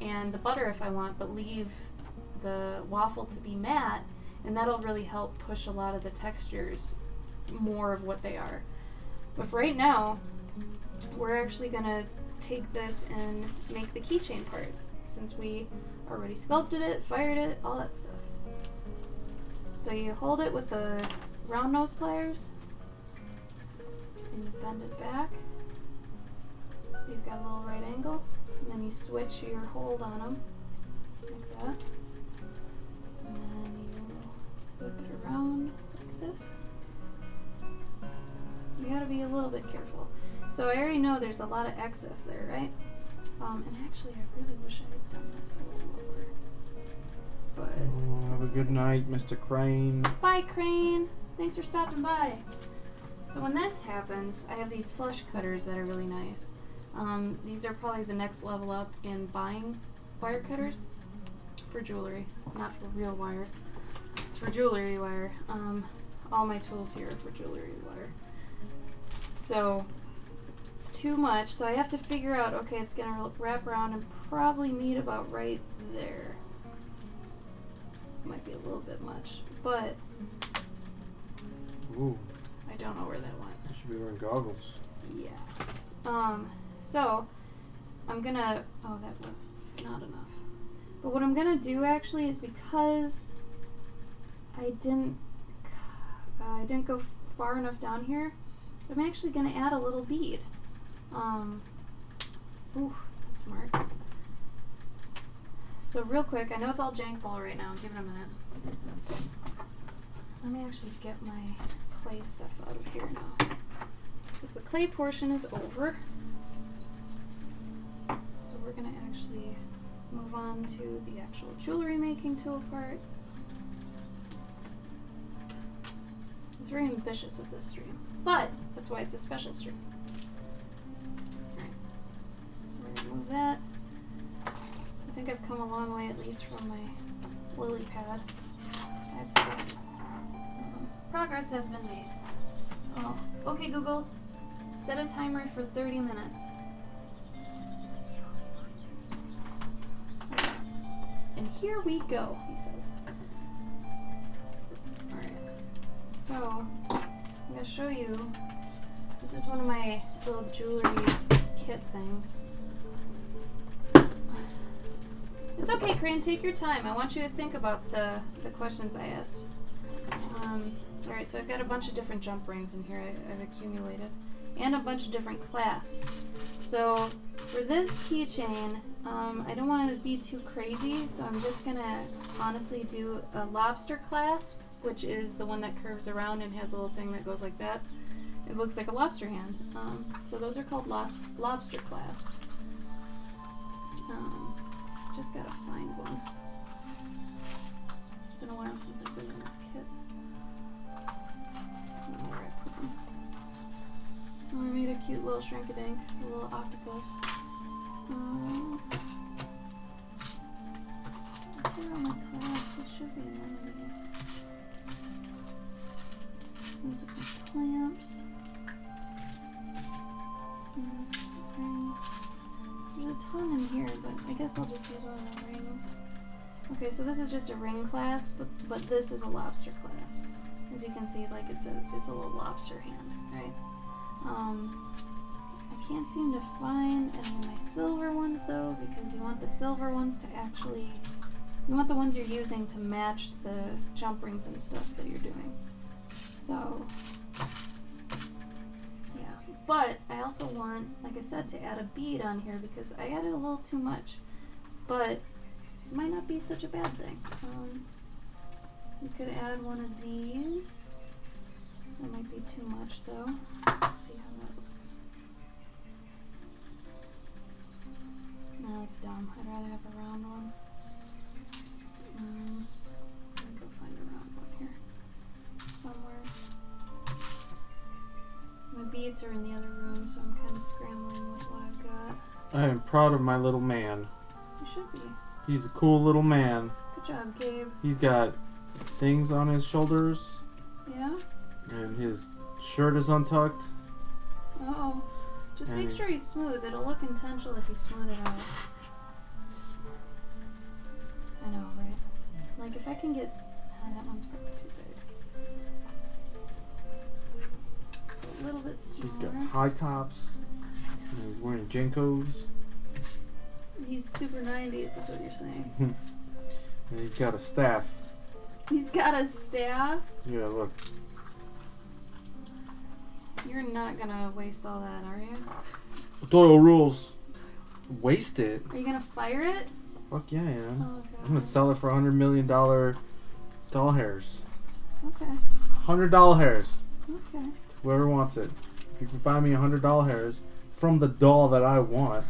S2: and the butter if I want, but leave the waffle to be matte, and that'll really help push a lot of the textures more of what they are. But for right now, we're actually gonna take this and make the keychain part, since we already sculpted it, fired it, all that stuff. So you hold it with the round nose pliers and you bend it back so you've got a little right angle, and then you switch your hold on them like that, and then you whip it around like this. You gotta be a little bit careful. So I already know there's a lot of excess there, right? And actually, I really wish I had done this a little lower. But
S3: Oh, have a
S2: that's
S3: good
S2: okay.
S3: night, Mr. Crane.
S2: Bye, Crane. Thanks for stopping by. So when this happens, I have these flush cutters that are really nice. These are probably the next level up in buying wire cutters for jewelry, not for real wire. It's for jewelry wire. All my tools here are for jewelry wire. So it's too much, so I have to figure out, okay, it's gonna wrap around and probably meet about right there. Might be a little bit much, but
S3: Ooh,
S2: I don't know where that went.
S3: you should be wearing goggles.
S2: Yeah. So I'm gonna, oh, that was not enough. But what I'm gonna do actually is, because I didn't go far enough down here, I'm actually gonna add a little bead. Ooh, that's smart. So real quick, I know it's all jank ball right now. Give it a minute. Let me actually get my clay stuff out of here now, because the clay portion is over. So we're gonna actually move on to the actual jewelry making tool part. It's very ambitious with this stream. But that's why it's a special stream. Alright. So we're gonna move that. I think I've come a long way, at least from my lily pad. That's good. Progress has been made. Oh. Okay, Google. Set a timer for 30 minutes. Okay. And here we go, he says. Alright. So, I'm going to show you. This is one of my little jewelry kit things. It's okay, Crane, take your time. I want you to think about the questions I asked. Alright, so I've got a bunch of different jump rings in here I've accumulated. And a bunch of different clasps. So, for this keychain, I don't want it to be too crazy, so I'm just gonna honestly do a lobster clasp, which is the one that curves around and has a little thing that goes like that. It looks like a lobster hand. So those are called lobster clasps. Just gotta find one. It's been a while since I've been in this kit. I don't know where I put them. Oh, I made a cute little shrink-a-dink, a little octopus. Where are my clasps? It should be in one of these. Those are some clamps. And those are some rings. There's a ton in here, but I guess I'll just use one of the rings. Okay, so this is just a ring clasp, but this is a lobster clasp. As you can see, like it's a little lobster hand, right? I can't seem to find any of my silver ones though, because you want the silver ones to actually, you want the ones you're using to match the jump rings and stuff that you're doing. So, yeah. But I also want, like I said, to add a bead on here because I added a little too much. But it might not be such a bad thing. You could add one of these. That might be too much though. Let's see how that looks. No, that's dumb. I'd rather have a round one. Let me go find a round one here. Somewhere. My beads are in the other room, so I'm kind of scrambling with what I've got.
S3: I am proud of my little man.
S2: You should be.
S3: He's a cool little man.
S2: Good job, Gabe.
S3: He's got things on his shoulders.
S2: Yeah?
S3: And his shirt is untucked.
S2: Uh-oh. Just
S3: And
S2: make sure he's smooth. It'll look intentional if you smooth it out. I know, right? Like, if I can get... that one's probably too big. It's a little bit
S3: He's
S2: smaller.
S3: got high tops. And he's wearing Jinkos.
S2: He's super 90s, is what you're saying.
S3: And he's got a staff.
S2: He's got a staff?
S3: Yeah, look.
S2: You're not gonna waste all that, are you?
S3: Doyle rules. Waste it?
S2: Are you gonna fire it?
S3: Fuck yeah, I am.
S2: Oh, God.
S3: I'm gonna sell it for $100 million doll hairs.
S2: Okay.
S3: $100 hairs.
S2: Okay.
S3: Whoever wants it. If you can find me $100 hairs from the doll that I want.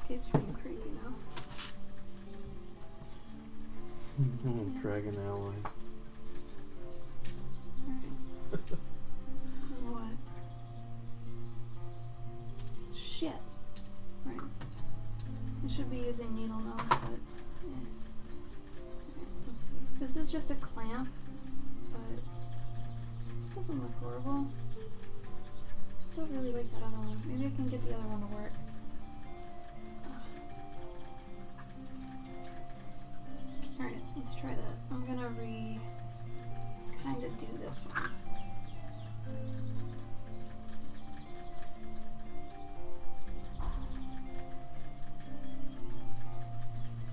S2: Gabe's being creepy now.
S3: Dragon ally.
S2: What? Shit. Right. I should be using needle nose, but yeah. Right, let's see. This is just a clamp, but it doesn't look horrible. I still really like that other one. Maybe I can get the other one to work. Alright, let's try that. I'm gonna kind of do this one.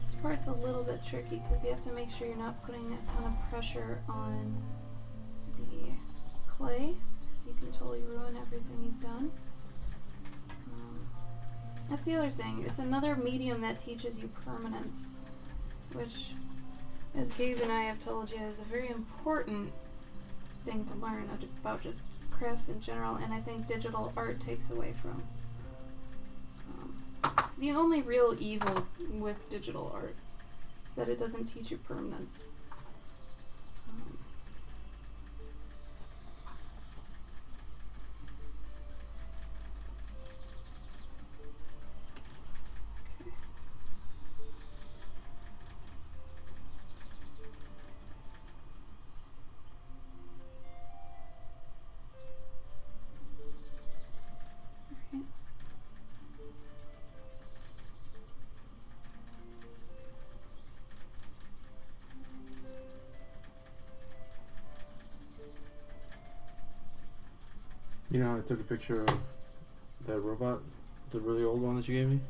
S2: This part's a little bit tricky because you have to make sure you're not putting a ton of pressure on the clay, because you can totally ruin everything you've done. That's the other thing. It's another medium that teaches you permanence, which, as Gabe and I have told you, is a very important thing to learn about just crafts in general, and I think digital art takes away from. It's the only real evil with digital art, is that it doesn't teach you permanence.
S3: You know how I took a picture of that robot, the really old one that you gave me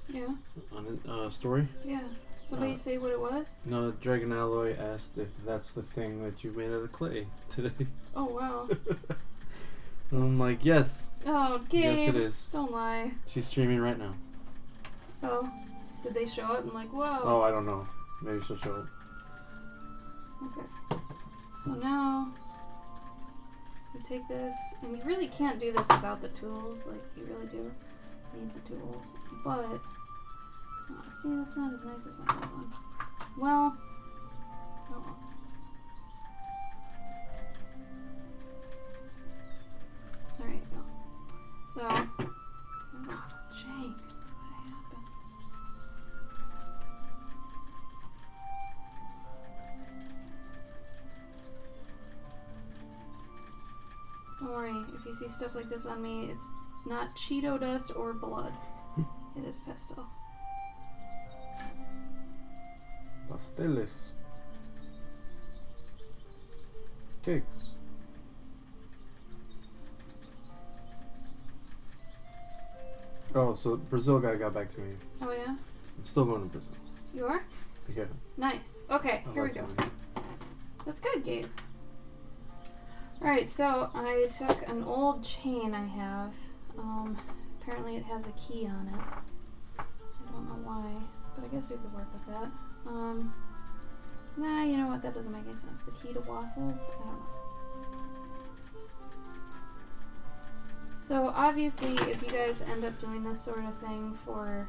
S2: Yeah.
S3: on a story?
S2: Yeah. Somebody say what it was?
S3: No, Dragon Alloy asked if that's the thing that you made out of clay today.
S2: Oh wow.
S3: I'm like, yes.
S2: Oh, Gabe.
S3: Yes, it is.
S2: Don't lie.
S3: She's streaming right now.
S2: Oh. Did they show it? I'm like, whoa.
S3: Oh, I don't know. Maybe she'll show it.
S2: Okay. So now you take this, and you really can't do this without the tools. Like, you really do need the tools. But, oh, see, that's not as nice as my old one. Well, oh well. Alright, go. So, that looks jank. What happened? Don't worry, if you see stuff like this on me, it's not Cheeto dust or blood. It is pastel.
S3: Pasteles. Cakes. Oh, so Brazil guy got back to me.
S2: Oh yeah?
S3: I'm still going to Brazil.
S2: You are?
S3: Yeah.
S2: Nice. Okay,
S3: I
S2: here we
S3: like
S2: go.
S3: something.
S2: That's good, Gabe. Alright, so I took an old chain I have. Apparently it has a key on it. I don't know why, but I guess we could work with that. Nah, you know what? That doesn't make any sense. The key to waffles? I don't know. So obviously, if you guys end up doing this sort of thing for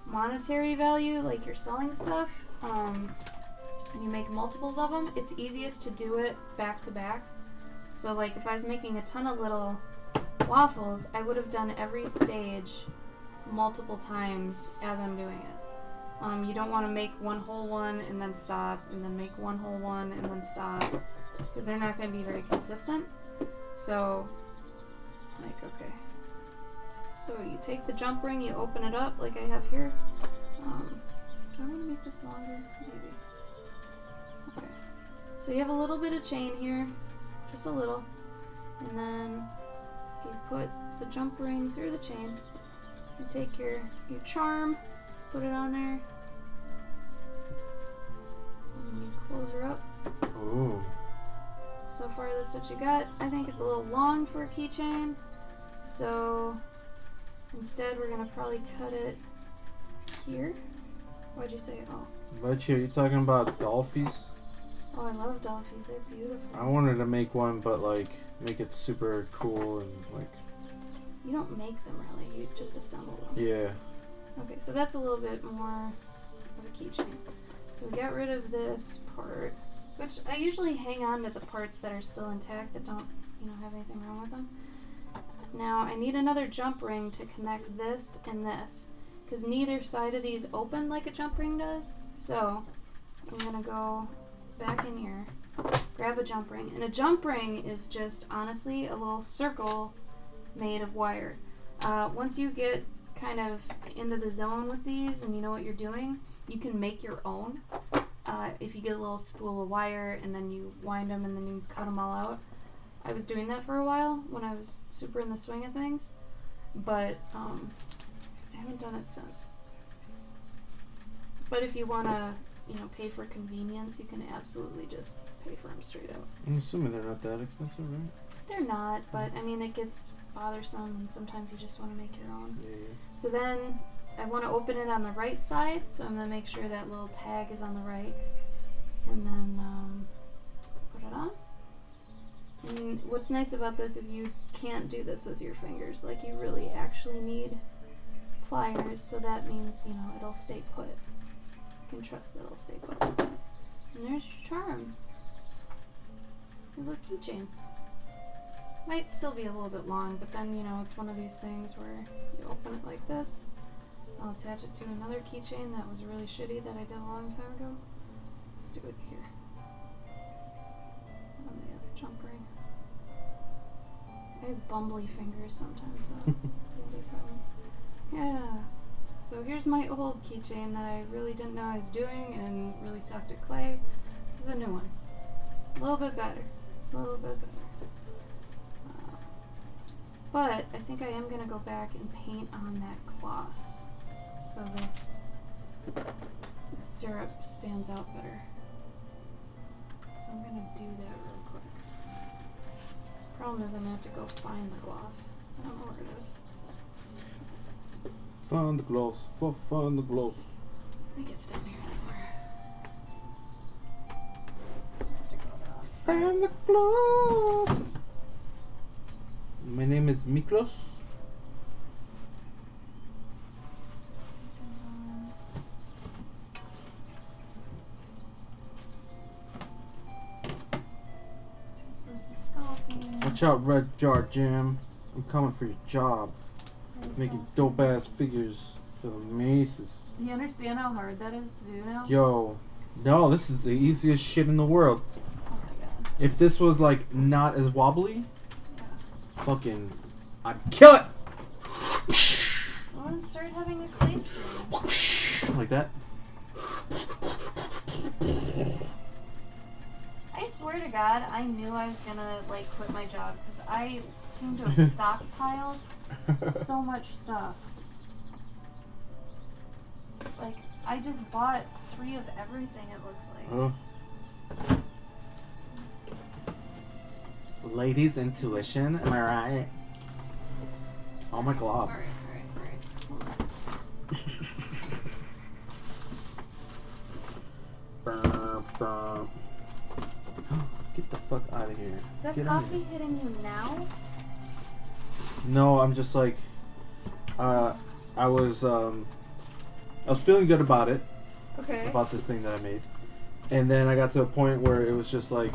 S2: monetary value, like you're selling stuff, and you make multiples of them, it's easiest to do it back to back. So like if I was making a ton of little waffles, I would have done every stage multiple times as I'm doing it. You don't want to make one whole one and then stop, and then make one whole one and then stop, because they're not going to be very consistent. So, like, okay. So you take the jump ring, you open it up like I have here. Do I want to make this longer? Maybe. Okay. So you have a little bit of chain here, just a little, and then you put the jump ring through the chain. You take your charm, put it on there, and you close her up.
S3: Ooh.
S2: So far that's what you got. I think it's a little long for a keychain, so instead we're gonna probably cut it here. What'd you say? Oh.
S3: But you talking about dolphies?
S2: Oh, I love dolphins. They're beautiful.
S3: I wanted to make one, but like make it super cool and like.
S2: You don't make them really. You just assemble them.
S3: Yeah.
S2: Okay, so that's a little bit more of a keychain. So we got rid of this part, which I usually hang on to the parts that are still intact that don't, have anything wrong with them. Now I need another jump ring to connect this and this, because neither side of these open like a jump ring does. So I'm gonna go back in here, grab a jump ring, and a jump ring is just honestly a little circle made of wire. Once you get kind of into the zone with these and you know what you're doing, you can make your own. If you get a little spool of wire and then you wind them and then you cut them all out. I was doing that for a while when I was super in the swing of things, but I haven't done it since. But if you want to, pay for convenience, you can absolutely just pay for them straight out.
S3: I'm assuming they're not that expensive, right?
S2: They're not, but I mean, it gets bothersome and sometimes you just want to make your own.
S3: Yeah.
S2: So then I want to open it on the right side, so I'm going to make sure that little tag is on the right, and then put it on. And what's nice about this is you can't do this with your fingers. Like, you really actually need pliers, so that means, it'll stay put. You can trust that it'll stay put. And there's your charm. Your little keychain. Might still be a little bit long, but then, it's one of these things where you open it like this. I'll attach it to another keychain that was really shitty that I did a long time ago. Let's do it here. On the other jump ring. I have bumbly fingers sometimes though. That's the other problem. Yeah. So here's my old keychain that I really didn't know I was doing and really sucked at clay. This is a new one. A little bit better. A little bit better. But I think I am going to go back and paint on that gloss. So this syrup stands out better. So I'm going to do that real quick. Problem is I'm going to have to go find the gloss. I don't know where it is.
S3: Find the gloss. Find the gloss.
S2: I think it's down here somewhere. I have to go to
S3: Find the gloss. My name is Miklos. Watch out, Red Jar Jam. I'm coming for your job. Making dope ass figures for the maces.
S2: You understand how hard that is to do now?
S3: Yo, no, this is the easiest shit in the world.
S2: Oh my god.
S3: If this was like not as wobbly,
S2: Yeah.
S3: fucking, I'd kill it.
S2: Well, then start having a clay stream.
S3: Like that.
S2: I swear to God, I knew I was gonna like quit my job because I seem to have stockpiled so much stuff. Like, I just bought 3 of everything, it looks like.
S3: Oh. Ladies' intuition, am I right? Oh my god.
S2: Alright. Hold on.
S3: Burp. Get the fuck out of here.
S2: Is that
S3: Get out of
S2: coffee
S3: here.
S2: hitting you now?
S3: No, I'm just like, I was feeling good about it,
S2: Okay.
S3: about this thing that I made, and then I got to a point where it was just like,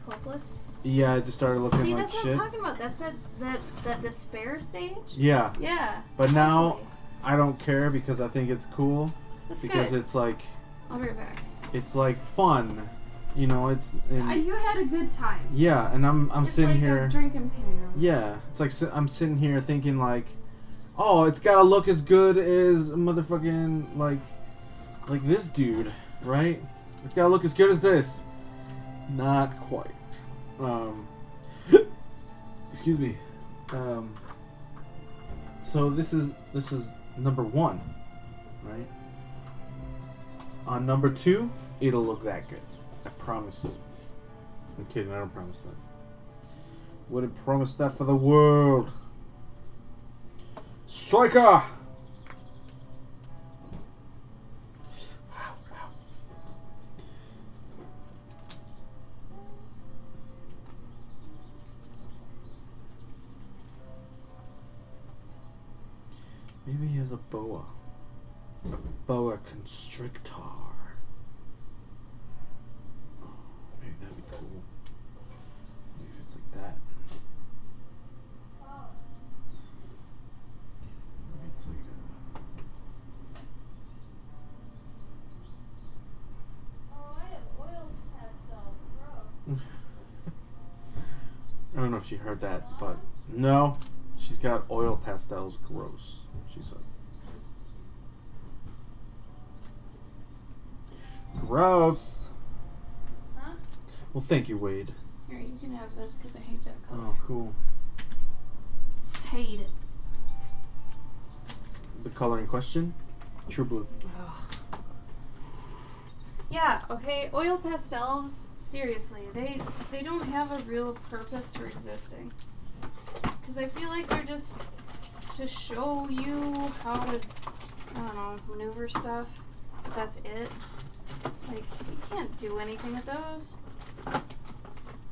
S2: Hopeless?
S3: yeah, I just started looking
S2: See,
S3: like
S2: that's what
S3: shit.
S2: I'm talking about. That's that despair stage?
S3: Yeah,
S2: Yeah.
S3: but now
S2: totally.
S3: I don't care because I think it's cool
S2: That's
S3: because
S2: good.
S3: it's like,
S2: I'll be right back.
S3: it's like fun, you know. It's and,
S2: You had a good time.
S3: yeah, and I'm
S2: It's
S3: sitting
S2: like
S3: here.
S2: a drinking painting room.
S3: Yeah, it's like I'm sitting here thinking like, oh, it's gotta look as good as motherfucking like this dude, right? It's gotta look as good as this. Not quite. Excuse me. So this is number 1, right? On number 2, it'll look that good. I promise. I'm kidding. I don't promise that. Wouldn't promise that for the world. Striker! Maybe he has a boa. A boa constrictor. Maybe that'd be cool. Maybe it's like that. Maybe it's like
S2: Oh, I have oil pastels. Gross.
S3: I don't know if you heard that, but no, she's got oil pastels. Gross, she said. Gross.
S2: Huh?
S3: Well, thank you, Wade.
S2: Here, you can have this because I hate that color.
S3: Oh, cool.
S2: Hate it.
S3: The color in question? True blue.
S2: Yeah, okay, oil pastels, seriously, they don't have a real purpose for existing. Because I feel like they're just to show you how to, I don't know, maneuver stuff. But that's it. Like, you can't do anything with those.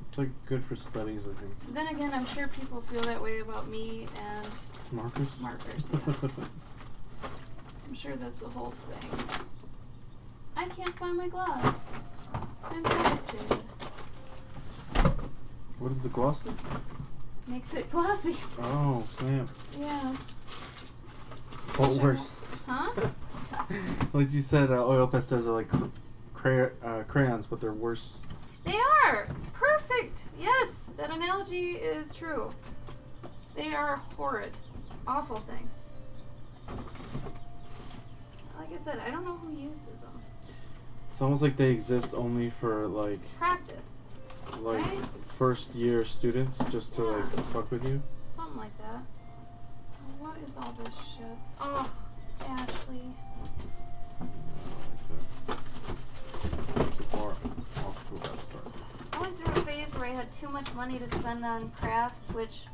S3: It's like good for studies, I think.
S2: Then again, I'm sure people feel that way about me and
S3: Markers?
S2: markers. Yeah. I'm sure that's the whole thing. I can't find my gloss. I'm devastated.
S3: What does the gloss do?
S2: Makes it glossy.
S3: Oh, snap.
S2: Yeah.
S3: What
S2: Sure.
S3: worse?
S2: Huh?
S3: Like you said, oil pastels are like crayons, but they're worse.
S2: They are! Perfect! Yes, that analogy is true. They are horrid. Awful things. Like I said, I don't know who uses them.
S3: It's almost like they exist only for
S2: Practice.
S3: like
S2: Right?
S3: first year students, just to like
S2: Yeah.
S3: fuck with you.
S2: something like that. What is all this shit? Oh, Ashley.
S3: So far, off to a bad start.
S2: I went through a phase where I had too much money to spend on crafts, which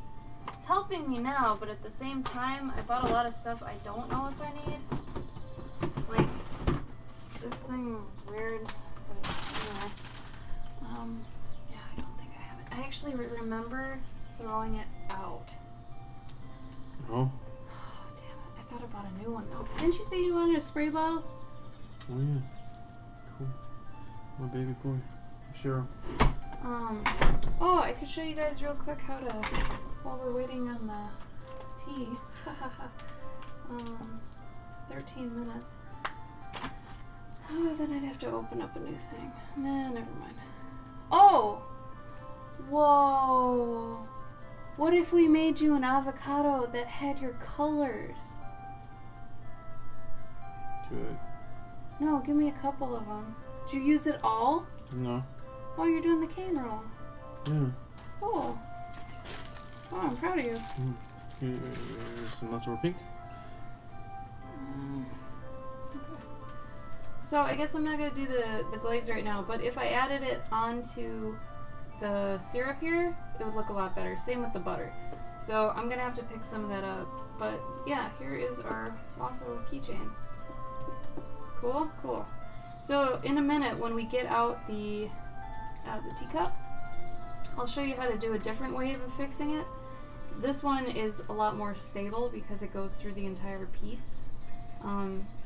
S2: is helping me now, but at the same time, I bought a lot of stuff I don't know if I need. Like, this thing was weird, but anyway. Yeah, I don't think I have it. I actually remember throwing it out.
S3: Oh?
S2: Oh, damn it. I thought I bought a new one, though. Didn't you say you wanted a spray bottle?
S3: Oh, yeah. Cool. My baby boy. Cheryl.
S2: Oh, I could show you guys real quick how to, while we're waiting on the tea. 13 minutes. Oh, then I'd have to open up a new thing. Nah, never mind. Oh! Whoa! What if we made you an avocado that had your colors?
S3: Good.
S2: No, give me a couple of them. Did you use it all?
S3: No.
S2: Oh, you're doing the cane roll.
S3: Yeah.
S2: Cool. Oh, I'm proud of you.
S3: Here's some leftover pink.
S2: Okay. So I guess I'm not going to do the glaze right now, but if I added it onto the syrup here, it would look a lot better. Same with the butter. So I'm going to have to pick some of that up. But yeah, here is our waffle keychain. Cool? Cool. So in a minute, when we get out the teacup, I'll show you how to do a different way of fixing it. This one is a lot more stable because it goes through the entire piece.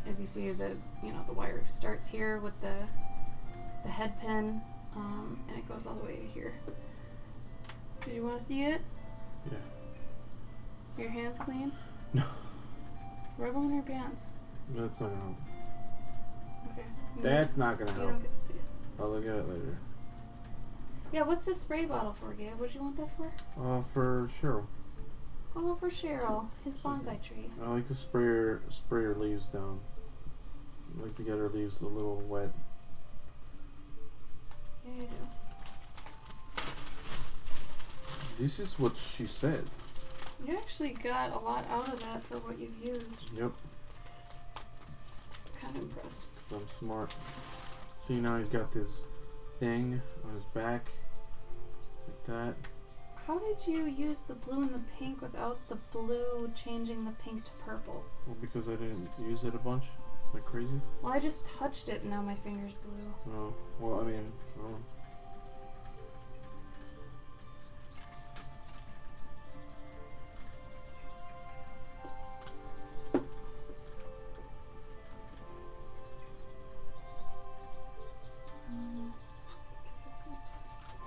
S2: As you see, the wire starts here with the head pin, and it goes all the way here. Did you want to see it?
S3: Yeah.
S2: Your hands clean?
S3: No.
S2: Rub them in your pants.
S3: That's not gonna help.
S2: Okay.
S3: That's not gonna
S2: You
S3: help.
S2: don't get to see it.
S3: I'll look at it later.
S2: Yeah, what's this spray bottle for, Gabe? What do you want that for?
S3: For Cheryl.
S2: Oh, for Cheryl, his bonsai tree.
S3: I like to spray her leaves down. I like to get her leaves a little wet.
S2: Yeah, you do.
S3: This is what she said.
S2: You actually got a lot out of that for what you've used.
S3: Yep.
S2: Kind of impressed.
S3: So I'm smart. See, now he's got this thing on his back. It's like that.
S2: How did you use the blue and the pink without the blue changing the pink to purple?
S3: Well, because I didn't use it a bunch. Is that crazy?
S2: Well, I just touched it and now my finger's blue.
S3: Oh, well, I mean,
S2: Guess it goes this way.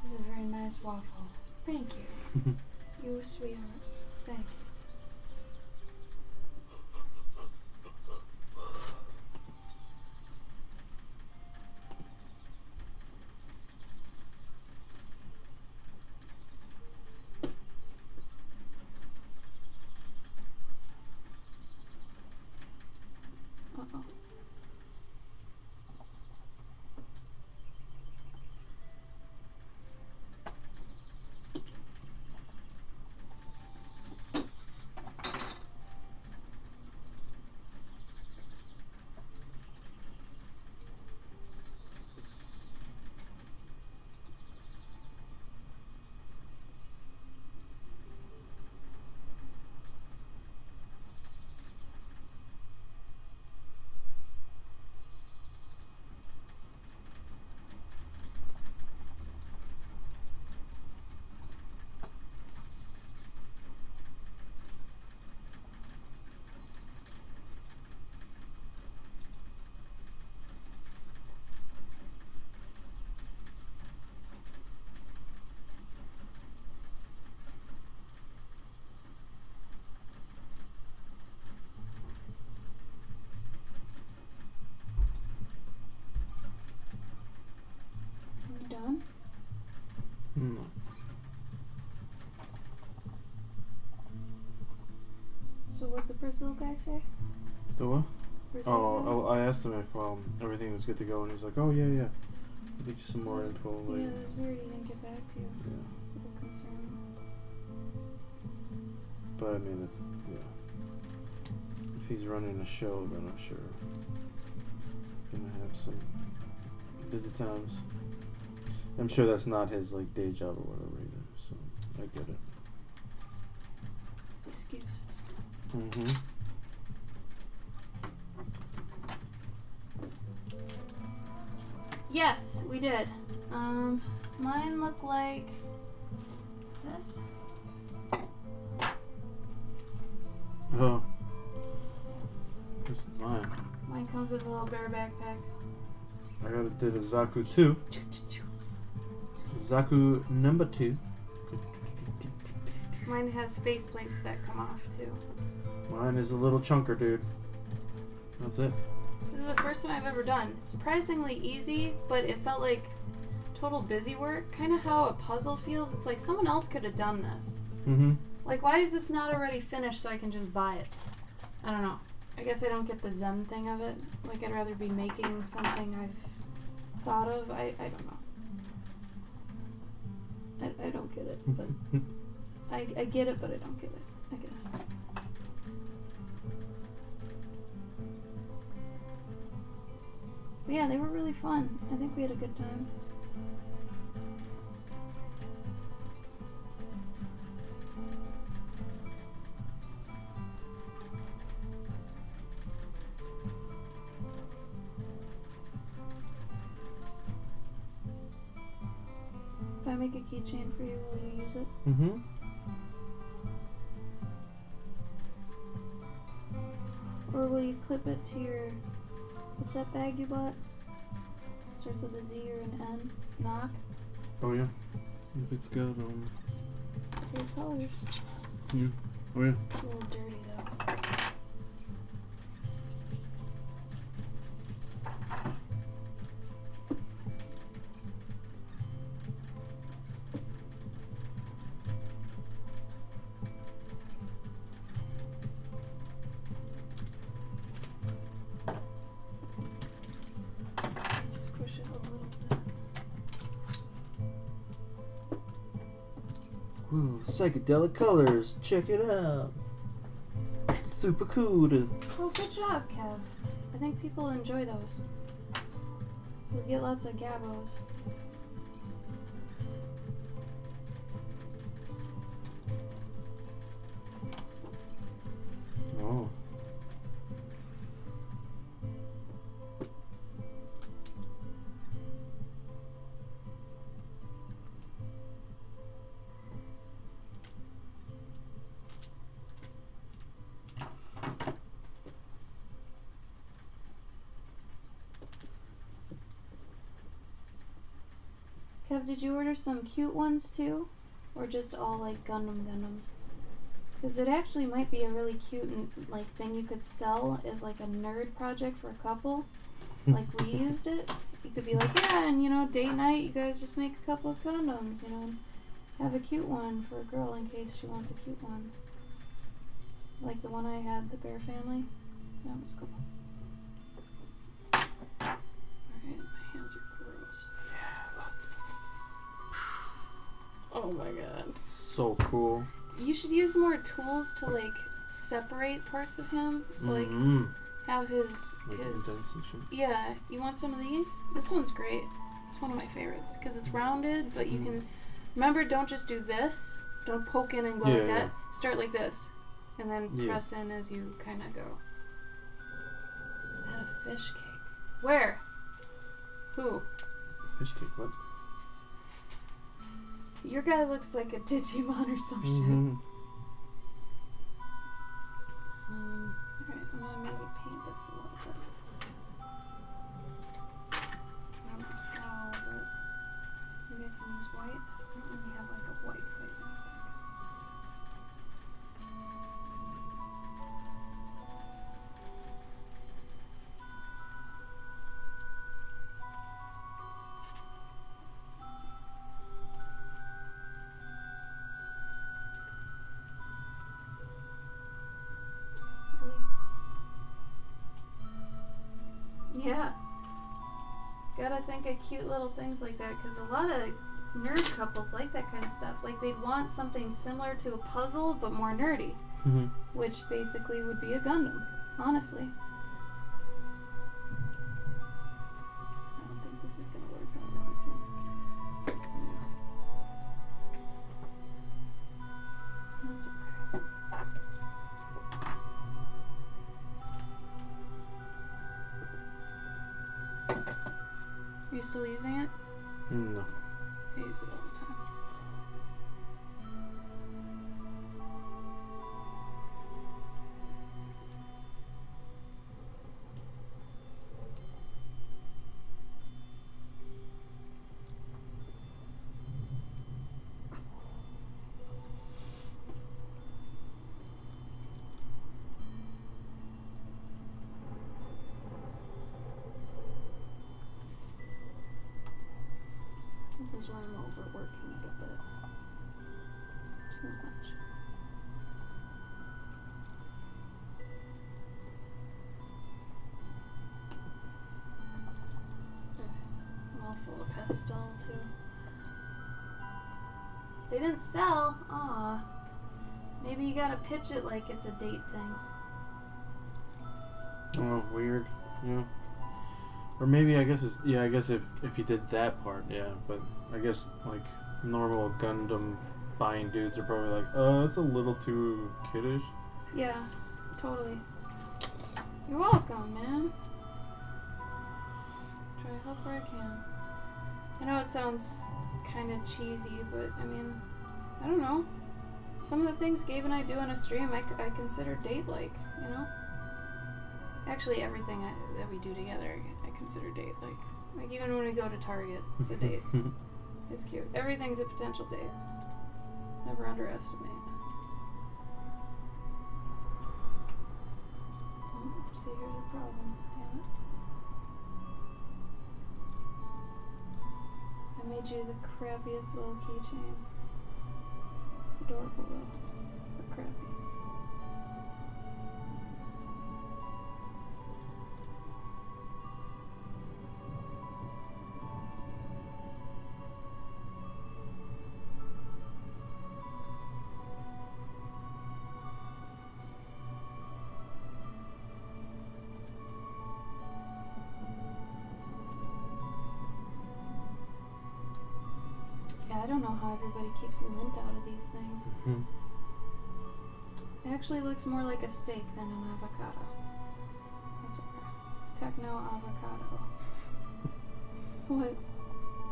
S2: This is a very nice waffle. Thank you. You sweetheart. Thank you. Uh-oh. does the little guy say?
S3: The what?
S2: Where's he going?
S3: Oh, I asked him if everything was good to go, and he's like, oh, yeah. I'll get you some more info later.
S2: Yeah, that's weird. He didn't get back to you.
S3: Yeah.
S2: It's a little concerning.
S3: But I mean, it's, yeah. If he's running a show, then I'm sure he's gonna have some busy times. I'm sure that's not his like day job or whatever either, so I get it.
S2: Excuses.
S3: Mm-hmm.
S2: Yes, we did. Mine look like this.
S3: Oh. This is mine.
S2: Mine comes with a little bear backpack.
S3: I did a Zaku 2. Zaku number 2.
S2: Mine has face plates that come off too.
S3: Mine is a little chunker, dude. That's it.
S2: This is the first one I've ever done. Surprisingly easy, but it felt like total busy work. Kind of how a puzzle feels. It's like someone else could have done this.
S3: Mm-hmm.
S2: Like, why is this not already finished so I can just buy it? I don't know. I guess I don't get the Zen thing of it. Like, I'd rather be making something I've thought of. I don't know. I don't get it, but I get it, but I don't get it, I guess. But yeah, they were really fun. I think we had a good time. If I make a keychain for you, will you use it?
S3: Mm-hmm.
S2: Or will you clip it to your... What's that bag you bought? Starts with a Z or an N. Knock.
S3: Oh, yeah. If it's got,
S2: Your colors.
S3: yeah. Oh, yeah.
S2: It's a little dirty, though. Squish it a little bit.
S3: Whoa, psychedelic colors. Check it out. Super cool.
S2: Oh, good job, Kev. I think people enjoy those. You'll get lots of gabos.
S3: Oh.
S2: Kev, did you order some cute ones too? Or just all like Gundams? Because it actually might be a really cute like thing you could sell as like a nerd project for a couple. Like we used it. You could be like, yeah, and you know, date night, you guys just make a couple of Gundams, you know, and have a cute one for a girl in case she wants a cute one. Like the one I had, the bear family. That was cool. Alright, my hands are gross. Oh my god.
S3: So cool.
S2: You should use more tools to like separate parts of him. So like have his
S3: Like indents and shit.
S2: yeah. You want some of these? This one's great. It's one of my favorites because it's rounded, but you can remember. Don't just do this. Don't poke in and go like that. Start like this, and then press in as you kind of go. Is that a fish cake? Where? Who?
S3: Fish cake, what?
S2: Your guy looks like a Digimon or some shit. Alright, I'm gonna maybe paint this a little bit. I don't know how, but maybe I can use white. I don't really have like a white plate. Yeah. Gotta think of cute little things like that, because a lot of nerd couples like that kind of stuff. Like, they'd want something similar to a puzzle, but more nerdy.
S3: Mm-hmm.
S2: Which basically would be a Gundam, honestly. I don't think this is gonna work how I want it to. That's okay. Are you still using it?
S3: No.
S2: I use it all the time. This is where I'm overworking it a bit. Too much. I'm all full of pastel too. They didn't sell. Aw. Maybe you gotta pitch it like it's a date thing.
S3: Oh, weird. Yeah. Or maybe I guess it's I guess if you did that part, yeah. But I guess like normal Gundam buying dudes are probably like, it's a little too kiddish.
S2: Yeah, totally. You're welcome, man. Try to help where I can. I know it sounds kind of cheesy, but I mean, I don't know. Some of the things Gabe and I do on a stream, I consider date-like, you know? Actually, everything that we do together, I consider date-like. Like, even when we go to Target, it's a date. It's cute. Everything's a potential date. Never underestimate. See, here's a problem. Damn it. I made you the crappiest little keychain. It's adorable though, but crappy. I don't know how everybody keeps lint out of these things.
S3: Hmm.
S2: It actually looks more like a steak than an avocado. That's okay. Techno avocado. What?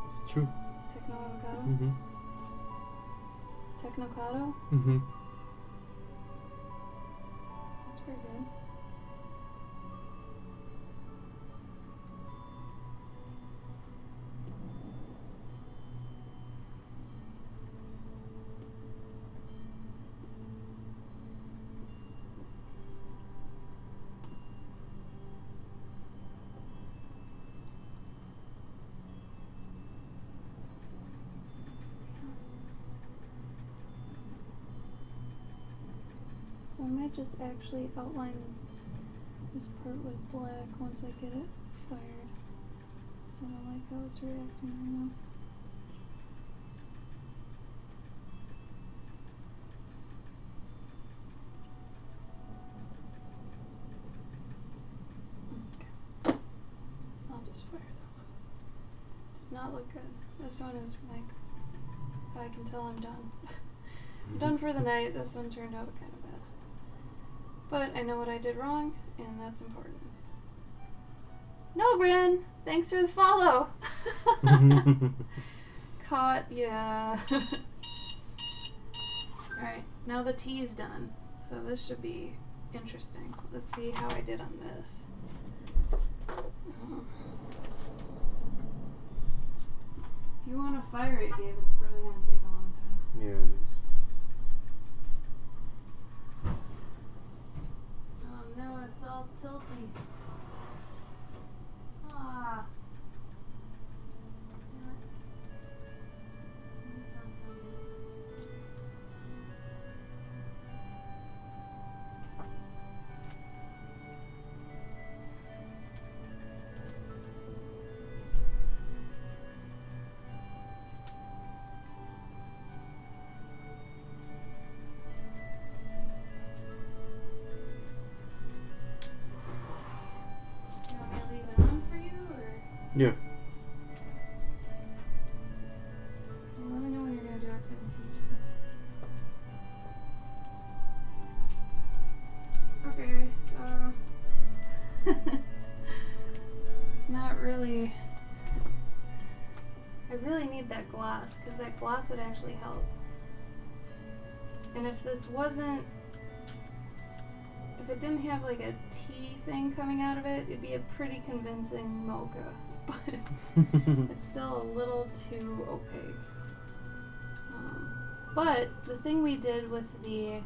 S3: It's true.
S2: Techno avocado?
S3: Mm-hmm.
S2: Technocado?
S3: Mm-hmm.
S2: That's pretty good. So I might just actually outline this part with black once I get it fired. So I don't like how it's reacting right now. Okay. I'll just fire that one. Does not look good. This one is like, I can tell I'm done. I'm done for the night. This one turned out kind of bad. But I know what I did wrong, and that's important. No, Bryn! Thanks for the follow! Caught, yeah. Alright, now the tea's done. So this should be interesting. Let's see how I did on this. If you want to fire it, Gabe, it's probably going to take a long time.
S3: Yeah, it is.
S2: Oh no, it's all tilty. Ah. You know what? It's not done yet. I really need that gloss, because that gloss would actually help. And if this wasn't... If it didn't have like a tea thing coming out of it, it'd be a pretty convincing mocha. But it's still a little too opaque. But the thing we did with the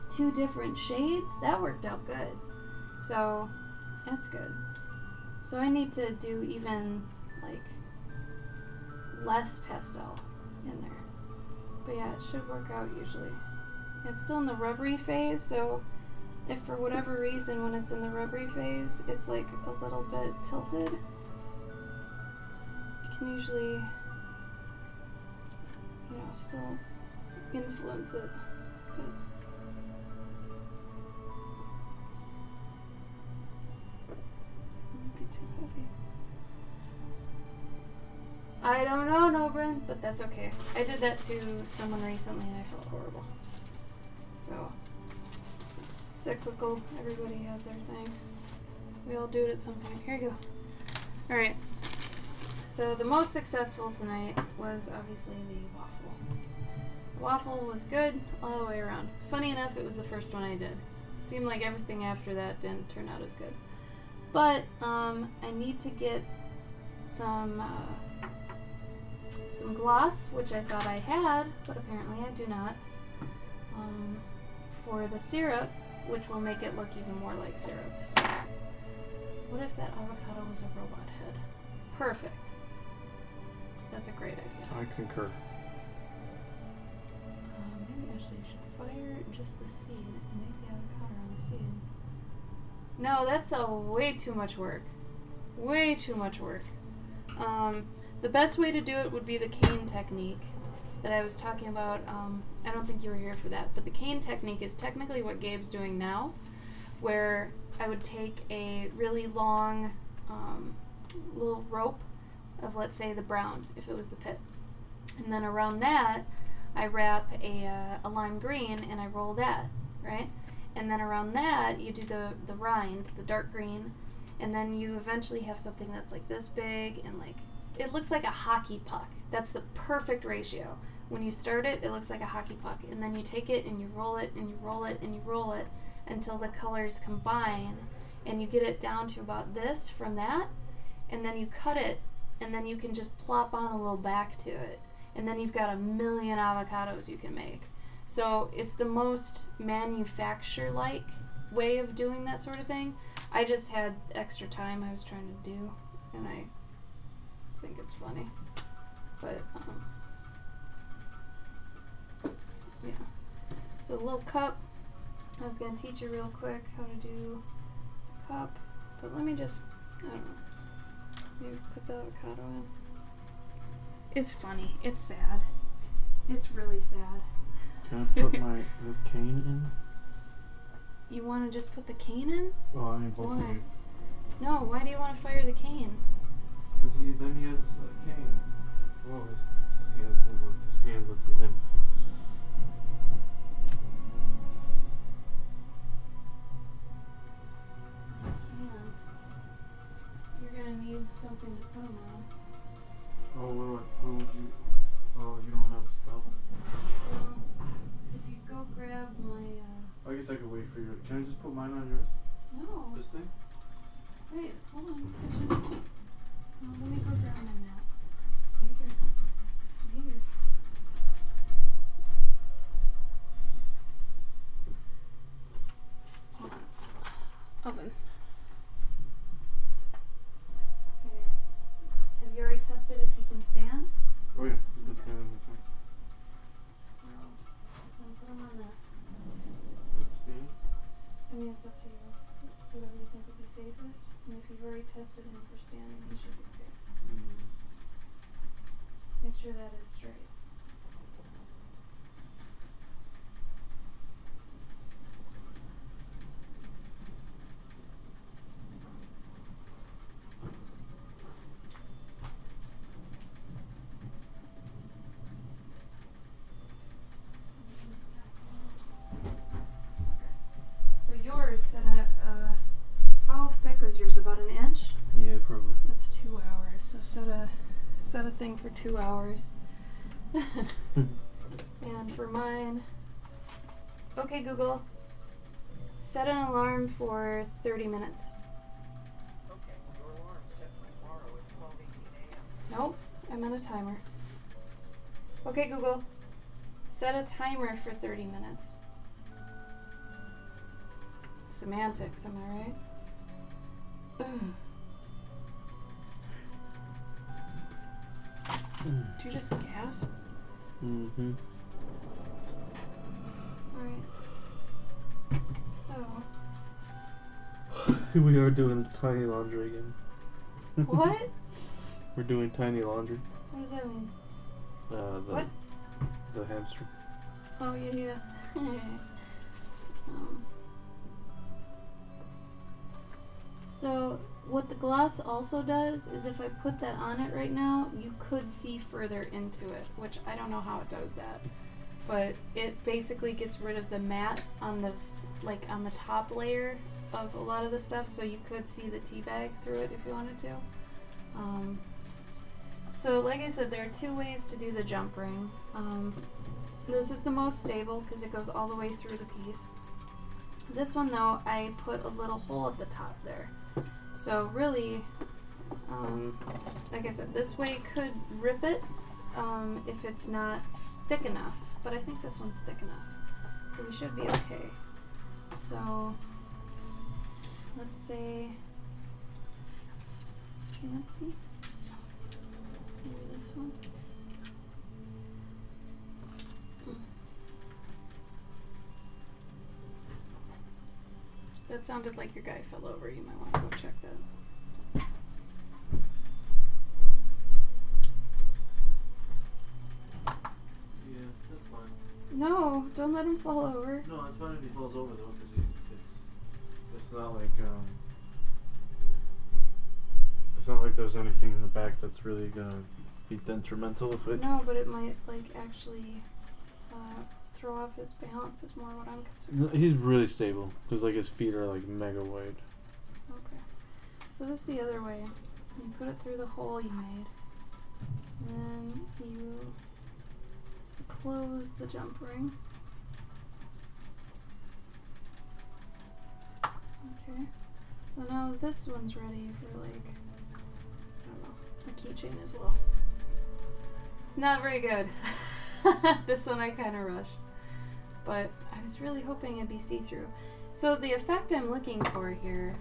S2: 2 different shades, that worked out good. So that's good. So I need to do even like less pastel in there. But yeah, it should work out usually. It's still in the rubbery phase, so if for whatever reason when it's in the rubbery phase it's like a little bit tilted, you can usually, you know, still influence it. But won't be too heavy. I don't know, Nobrin, but that's okay. I did that to someone recently and I felt horrible. So, it's cyclical. Everybody has their thing. We all do it at some point. Here you go. Alright. So, the most successful tonight was obviously the waffle. The waffle was good all the way around. Funny enough, it was the first one I did. It seemed like everything after that didn't turn out as good. But, I need to get some gloss, which I thought I had, but apparently I do not. For the syrup, which will make it look even more like syrup. So, what if that avocado was a robot head? Perfect. That's a great idea.
S3: I concur.
S2: Maybe actually I should fire just the seed and make the avocado on the seed. No, that's way too much work. Way too much work. The best way to do it would be the cane technique that I was talking about. I don't think you were here for that, but the cane technique is technically what Gabe's doing now, where I would take a really long little rope of, let's say, the brown, if it was the pit, and then around that I wrap a lime green and I roll that, right? And then around that you do the rind, the dark green, and then you eventually have something that's like this big and like it looks like a hockey puck. That's the perfect ratio. When you start it, it looks like a hockey puck, and then you take it and you roll it and you roll it and you roll it until the colors combine, and you get it down to about this from that, and then you cut it, and then you can just plop on a little back to it, and then you've got a million avocados you can make. So it's the most manufacturer-like way of doing that sort of thing. I just had extra time I was trying to do, and I think it's funny. But, yeah. So the little cup, I was going to teach you real quick how to do the cup, but let me just, I don't know, maybe put the avocado in. It's funny. It's sad. It's really sad.
S3: Can I put this cane in?
S2: You want to just put the cane in?
S3: Oh, I mean both of
S2: Why?
S3: them.
S2: No, why do you want to fire the cane?
S3: Because then he has a cane. Oh, his hand looks limp.
S2: You're gonna need something to put them on.
S3: Oh, what would you? Oh, you don't have stuff.
S2: If you go grab my,
S3: I guess I could wait for you. Can I just put mine on yours?
S2: No.
S3: This thing?
S2: Wait, hold on. It's just, let me go grab my mat. Stay here. Stay here. Hold on. Oven. Okay. Have you already tested if you can stand?
S3: Oh yeah, you can stand on the top.
S2: So, I'm gonna put them on that.
S3: Stand?
S2: I mean, it's up to you. Whatever you think would be safest. And if you've already tested him for standing, he should be okay. Make sure that is straight. So yours set at, how thick was yours? About an inch?
S3: Yeah, probably.
S2: That's 2 hours, so set a thing for 2 hours. And for mine, okay Google, set an alarm for 30 minutes.
S4: Okay, your alarm set for tomorrow at 12:18 a.m.
S2: Nope, I meant a timer. Okay Google, set a timer for 30 minutes. Semantics, am I right? Ugh. Did you just gasp?
S3: Mm-hmm.
S2: Alright. So,
S3: We are doing tiny laundry again.
S2: what?
S3: We're doing tiny laundry.
S2: What does that mean?
S3: The hamster.
S2: Oh, yeah. So, what the gloss also does is if I put that on it right now, you could see further into it, which I don't know how it does that. But it basically gets rid of the matte on the top layer of a lot of the stuff, so you could see the tea bag through it if you wanted to. So like I said, there are 2 ways to do the jump ring. This is the most stable because it goes all the way through the piece. This one though, I put a little hole at the top there. So really, like I said, this way could rip it if it's not thick enough, but I think this one's thick enough. So we should be okay. So let's say, can't see? Maybe this one? That sounded like your guy fell over. You might want to go check that.
S3: Yeah, that's fine.
S2: No, don't let him fall over.
S3: No, it's fine if he falls over though, because it's not like it's not like there's anything in the back that's really gonna be detrimental if it.
S2: No, but it might actually throw off his balance is more what I'm concerned
S3: No,
S2: about.
S3: he's really stable because like his feet are like mega wide.
S2: Okay. So this is the other way. You put it through the hole you made. And then you close the jump ring. Okay. So now this one's ready for I don't know, a keychain as well. It's not very good. This one I kind of rushed. But I was really hoping it'd be see-through. So the effect I'm looking for here,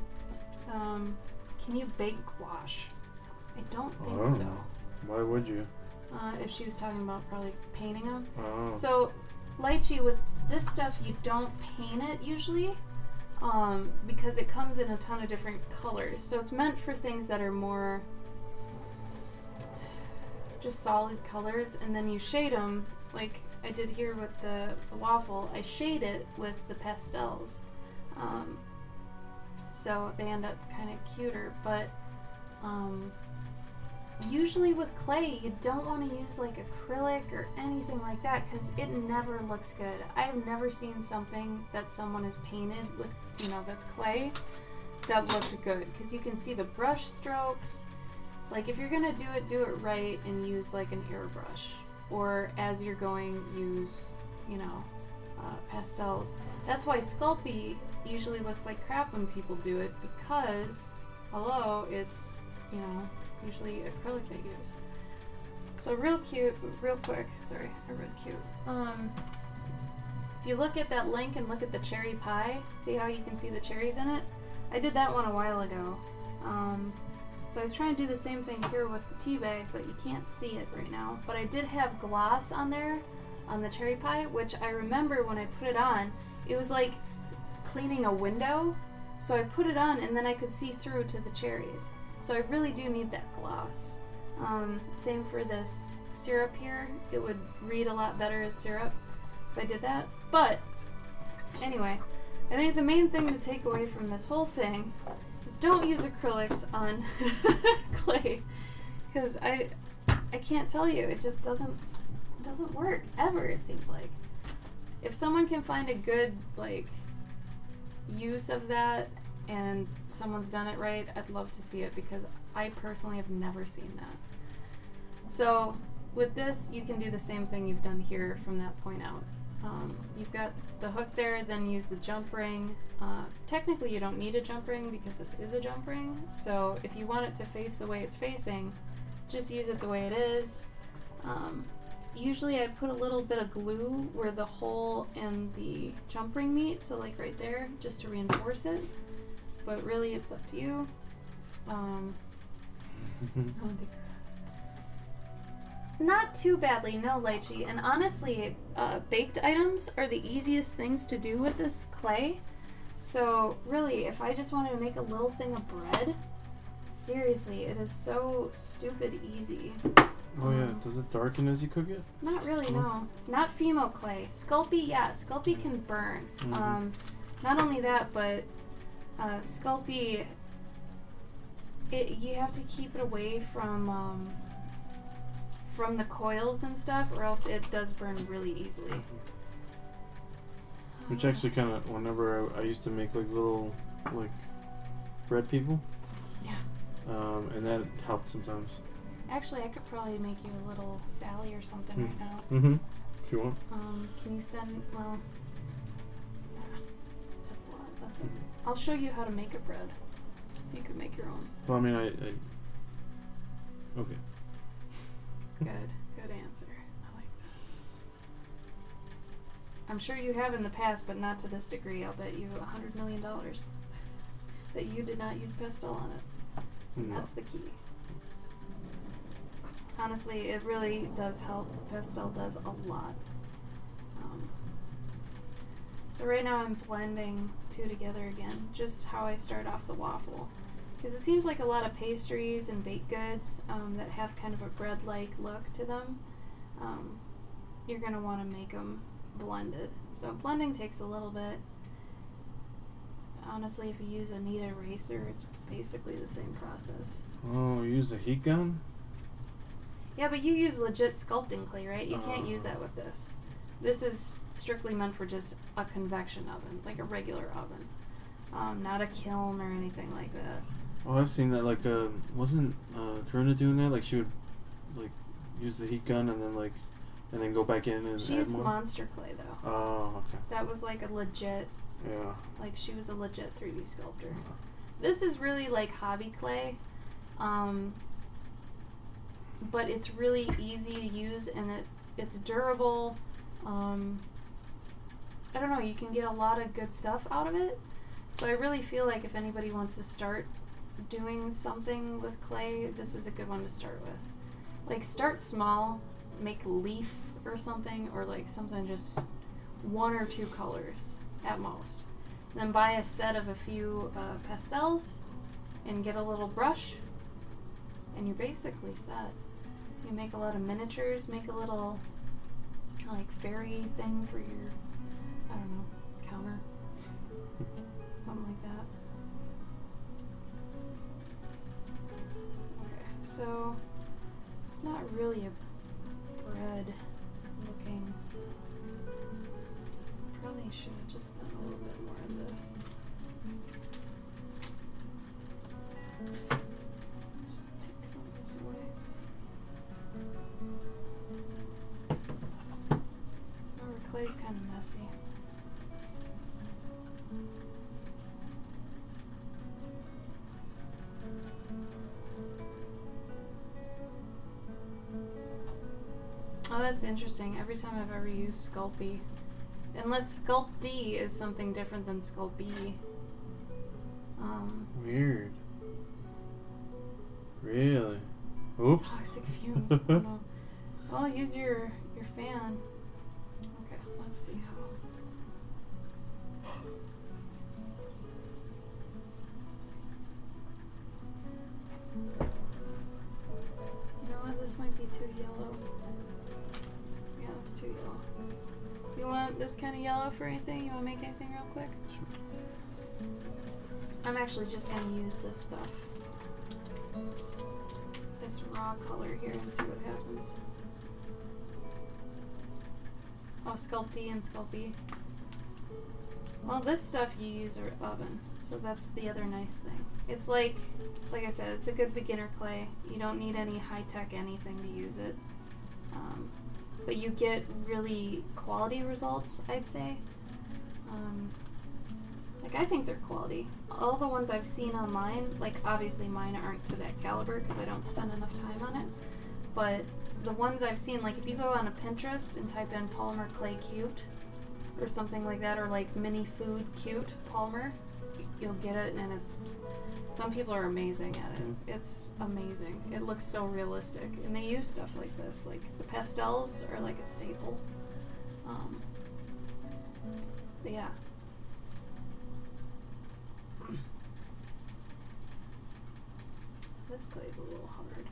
S2: can you bake gouache? I don't think so.
S3: Why would you?
S2: If she was talking about probably painting them.
S3: Oh.
S2: So, lychee, with this stuff, you don't paint it usually, because it comes in a ton of different colors. So it's meant for things that are more just solid colors, and then you shade them, like I did here with the waffle. I shade it with the pastels, so they end up kind of cuter. But usually with clay, you don't want to use like acrylic or anything like that because it never looks good. I've never seen something that someone has painted with, that's clay, that looked good, because you can see the brush strokes. Like if you're gonna do it right and use like an airbrush, or as you're going, use pastels. That's why Sculpt usually looks like crap when people do it, because it's usually acrylic they use. So real quick, sorry, I read cute. If you look at that link and look at the cherry pie, see how you can see the cherries in it? I did that one a while ago. So I was trying to do the same thing here with the tea bag, but you can't see it right now. But I did have gloss on there, on the cherry pie, which I remember when I put it on, it was like cleaning a window. So I put it on and then I could see through to the cherries. So I really do need that gloss. Same for this syrup here. It would read a lot better as syrup if I did that. But anyway, I think the main thing to take away from this whole thing is don't use acrylics on clay, because I can't tell you, it just doesn't work ever, it seems like. If someone can find a good use of that and someone's done it right, I'd love to see it, because I personally have never seen that. So with this, you can do the same thing you've done here from that point out. You've got the hook there, then use the jump ring. Technically you don't need a jump ring because this is a jump ring, so if you want it to face the way it's facing, just use it the way it is. Usually I put a little bit of glue where the hole and the jump ring meet, so like right there, just to reinforce it, but really it's up to you. Not too badly, no, Lychee. And honestly, baked items are the easiest things to do with this clay. So really, if I just wanted to make a little thing of bread, seriously, it is so stupid easy.
S3: Oh yeah, does it darken as you cook it?
S2: Not really, no. Not Fimo clay. Sculpey, yeah, Sculpey can burn. Not only that, but Sculpey, you have to keep it away from the coils and stuff, or else it does burn really easily.
S3: Which actually kind of, whenever I used to make like little like bread people,
S2: Yeah.
S3: And that helped sometimes.
S2: Actually, I could probably make you a little Sally or something right now.
S3: Mm-hmm. If you want.
S2: Can you send? Well, yeah, that's a lot. That's it. I'll show you how to make a bread, so you can make your own.
S3: Well, I mean, I okay.
S2: Good answer. I like that. I'm sure you have in the past, but not to this degree. I'll bet you $100 million that you did not use pastel on it. And
S3: No.
S2: that's the key. Honestly, it really does help. The pastel does a lot. So right now I'm blending two together again, just how I start off the waffle. Because it seems like a lot of pastries and baked goods that have kind of a bread-like look to them, you're going to want to make them blended. So blending takes a little bit. Honestly, if you use a knead eraser, it's basically the same process.
S3: Oh, you use a heat gun?
S2: Yeah, but you use legit sculpting clay, right? You can't use that with this. This is strictly meant for just a convection oven, like a regular oven. Not a kiln or anything like that.
S3: Oh, I've seen that. Like, wasn't Karuna doing that? Like, she would like use the heat gun and then go back in and
S2: She
S3: add
S2: used
S3: more.
S2: monster clay though.
S3: Oh, okay.
S2: That was like a legit,
S3: Yeah.
S2: like she was a legit 3D sculptor. This is really like hobby clay, but it's really easy to use and it's durable. I don't know, you can get a lot of good stuff out of it. So I really feel like if anybody wants to start doing something with clay, this is a good one to start with. Like, start small, make a leaf or something, or like something just 1 or 2 colors at most. Then buy a set of a few pastels and get a little brush, and you're basically set. You make a lot of miniatures, make a little like fairy thing for your, I don't know, counter. Something like that. Okay, so it's not really a bread looking. Probably should have just done a little bit more of this. Just take some of this away. Remember, clay's kind of messy. Oh, that's interesting. Every time I've ever used Sculpey, unless Sculpt D is something different than Sculpt B.
S3: Weird. Really? Oops.
S2: Toxic fumes. Oh, no. Well, use your fan. Okay, let's see how. You know what? This might be too yellow. Yeah, that's too yellow. You want this kind of yellow for anything? You want to make anything real quick? I'm actually just going to use this stuff. This raw color here and see what happens. Oh, Sculpt D and Sculpt B. Well, this stuff you use an oven, so that's the other nice thing. It's like I said, it's a good beginner clay. You don't need any high-tech anything to use it. But you get really quality results, I'd say. Like, I think they're quality. All the ones I've seen online, like, obviously mine aren't to that caliber because I don't spend enough time on it. But the ones I've seen, like, if you go on a Pinterest and type in polymer clay cute or something like that, or like mini food cute polymer, you'll get it, and it's, some people are amazing at it. It's amazing. It looks so realistic, and they use stuff like this. Like, the pastels are like a staple. But yeah. This clay's a little hard.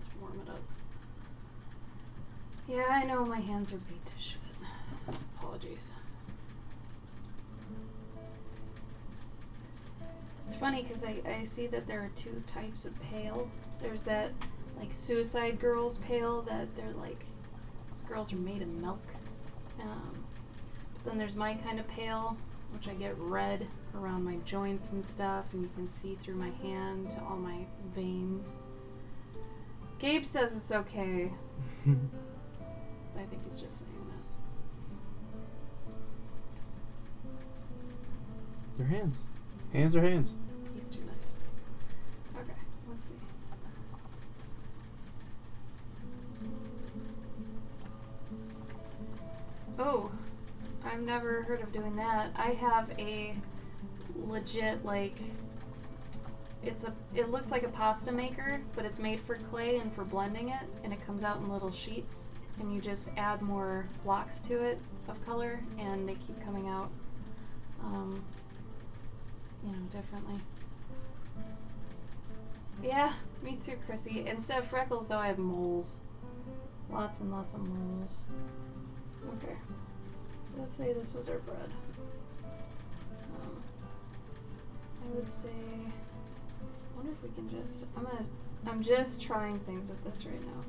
S2: Let's warm it up. Yeah, I know my hands are beat to shit. Apologies. It's funny because I see that there are two types of pale. There's that, like, suicide girls pale that they're like, those girls are made of milk. Then there's my kind of pale, which I get red around my joints and stuff, and you can see through my hand to all my veins. Gabe says it's okay. I think he's just saying that.
S3: They're hands. Hands are hands.
S2: He's too nice. Okay, let's see. Oh, I've never heard of doing that. I have a legit, like, it looks like a pasta maker, but it's made for clay and for blending it, and it comes out in little sheets, and you just add more blocks to it of color, and they keep coming out, differently. Yeah, me too, Chrissy. Instead of freckles, though, I have moles. Lots and lots of moles. Okay. So let's say this was our bread. I would say, I wonder if we can just, I'm just trying things with this right now.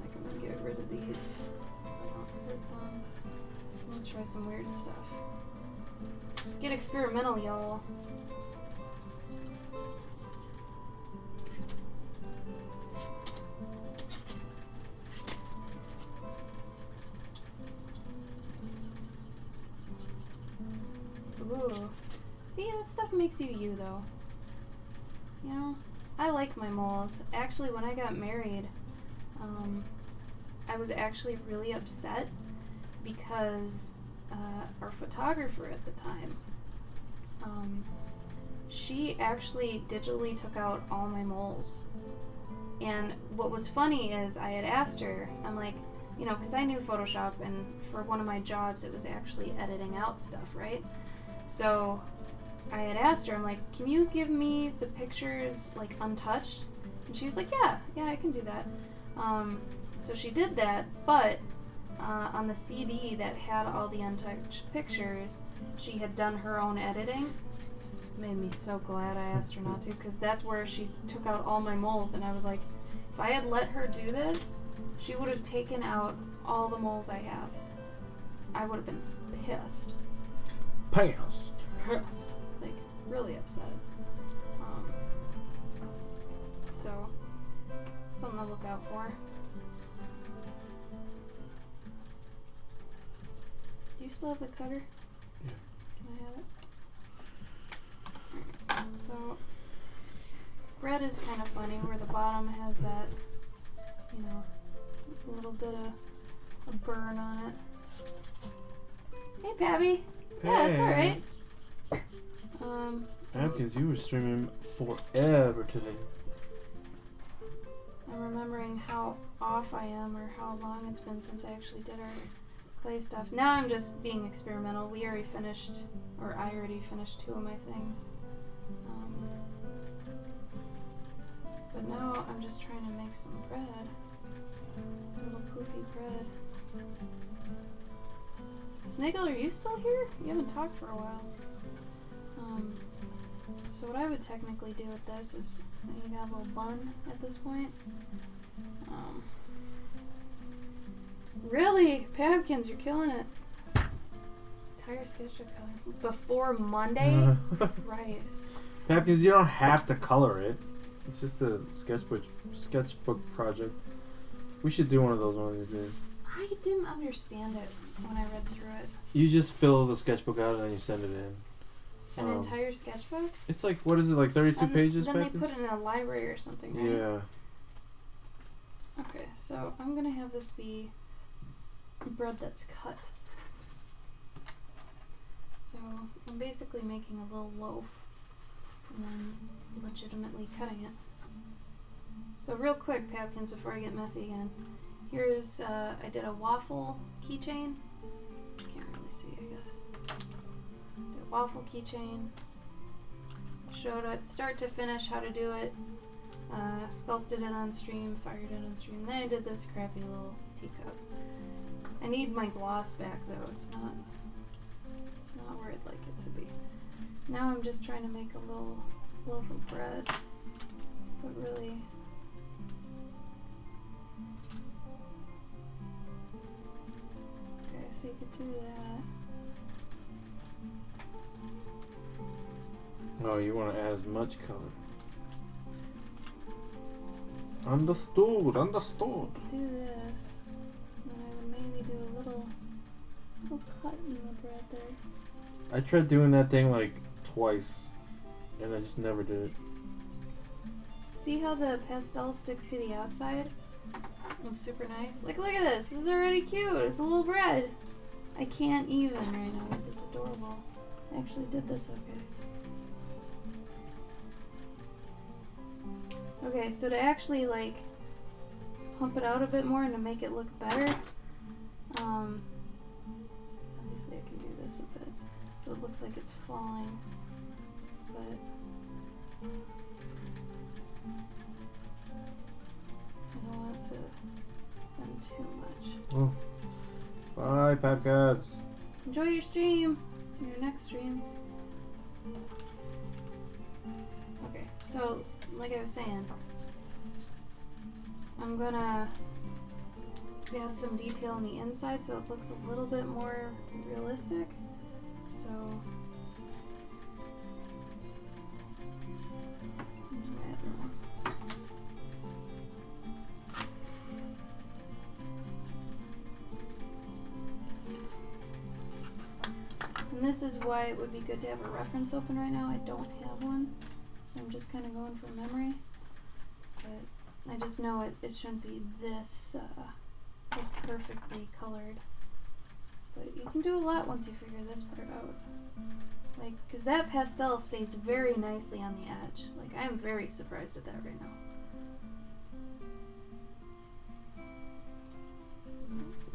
S2: Like, I'm gonna get rid of these so I don't hurt them. I'm gonna try some weird stuff. Let's get experimental, y'all. Ooh. See, that stuff makes you, though. You know, I like my moles. Actually, when I got married, I was actually really upset because our photographer at the time, she actually digitally took out all my moles. And what was funny is I had asked her, I'm like, you know, because I knew Photoshop, and for one of my jobs it was actually editing out stuff, right? So I had asked her, I'm like, can you give me the pictures, like, untouched? And she was like, yeah, I can do that. So she did that, but on the CD that had all the untouched pictures, she had done her own editing. Made me so glad I asked her not to, because that's where she took out all my moles, and I was like, if I had let her do this, she would have taken out all the moles I have. I would have been pissed.
S3: Pissed.
S2: Like, really upset. So, something to look out for. Do you still have the cutter?
S3: Yeah.
S2: Can I have it? Alright, so, bread is kind of funny where the bottom has that, you know, a little bit of a burn on it. Hey, Pabby. Yeah, it's alright.
S3: Babkins, you were streaming forever today.
S2: I'm remembering how off I am, or how long it's been since I actually did our clay stuff. Now I'm just being experimental. We already finished, or I already finished 2 of my things. But now I'm just trying to make some bread. A little poofy bread. Sniggle, are you still here? You haven't talked for a while. So what I would technically do with this is, you got a little bun at this point. Really? Pabkins, you're killing it. entire sketchbook color before Monday? Christ.
S3: Yeah, because you don't have to color it. It's just a sketchbook project. We should do one of those one of these days.
S2: I didn't understand it when I read through it.
S3: You just fill the sketchbook out and then you send it in.
S2: An entire sketchbook?
S3: It's like, what is it, like 32 pages?
S2: Then they
S3: Package?
S2: put it in a library or something, right?
S3: Yeah.
S2: Okay, so I'm gonna have this be bread that's cut. So I'm basically making a little loaf and then legitimately cutting it. So real quick, Papkins, before I get messy again, here's, I did a waffle keychain. Can't really see, I guess. Did a waffle keychain. Showed it start to finish how to do it. Sculpted it on stream, fired it on stream. Then I did this crappy little teacup. I need my gloss back though. It's not where I'd like it to be. Now I'm just trying to make a little loaf of bread, but really. Okay, so you could do that.
S3: Oh, you want to add as much color. Understood.
S2: Do this. And I would maybe do a little cut in the bread there.
S3: I tried doing that thing like twice, and I just never did it.
S2: See how the pastel sticks to the outside? It's super nice. Like, look at this. This is already cute. It's a little bread. I can't even right now. This is adorable. I actually did this okay. Okay, so to actually like pump it out a bit more and to make it look better, obviously I can do this a bit so it looks like it's falling, but I don't want it to bend too much.
S3: Oh. Bye, Papcats.
S2: Enjoy your stream, your next stream. Okay, so like I was saying, I'm gonna add some detail on the inside so it looks a little bit more realistic. So and this is why it would be good to have a reference open right now. I don't have one. So I'm just kind of going from memory, but I just know it shouldn't be this this perfectly colored. But you can do a lot once you figure this part out. Like, cause that pastel stays very nicely on the edge. Like, I'm very surprised at that right now.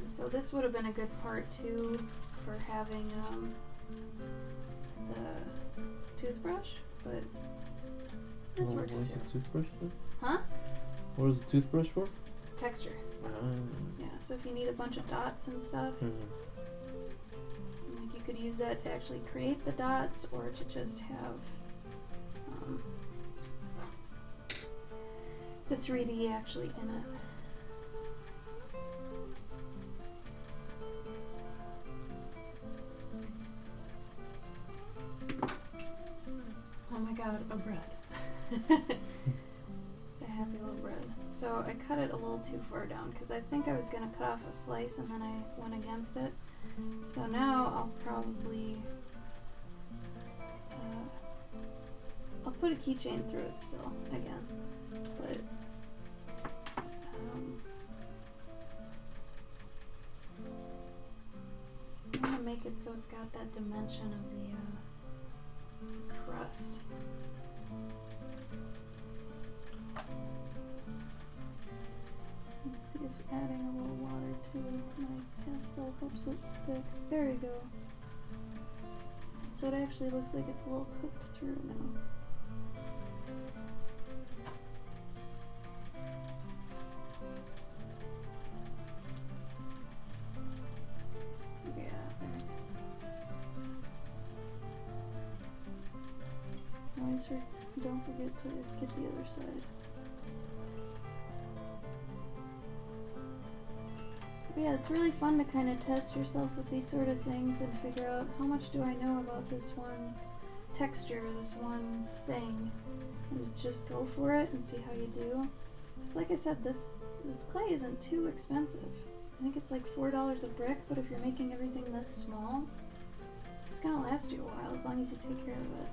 S2: So this would have been a good part too for having the toothbrush, but. This works
S3: What is
S2: too.
S3: the toothbrush for?
S2: Huh?
S3: What is the toothbrush for?
S2: Texture. Yeah, so if you need a bunch of dots and stuff, like you could use that to actually create the dots or to just have the 3D actually in it. Oh my god, a bread. It's a happy little bread. So I cut it a little too far down because I think I was going to cut off a slice and then I went against it. So now I'll probably I'll put a keychain through it still again, but I'm going to make it so it's got that dimension of the crust. Let's see if adding a little water to my pastel helps it stick. There we go. So it actually looks like it's a little cooked through now. Yeah, there it is. Always don't forget to get the other side. But yeah, it's really fun to kind of test yourself with these sort of things and figure out how much do I know about this one texture, this one thing, and just go for it and see how you do. It's like I said, this clay isn't too expensive. I think it's like $4 a brick, but if you're making everything this small, it's gonna last you a while as long as you take care of it.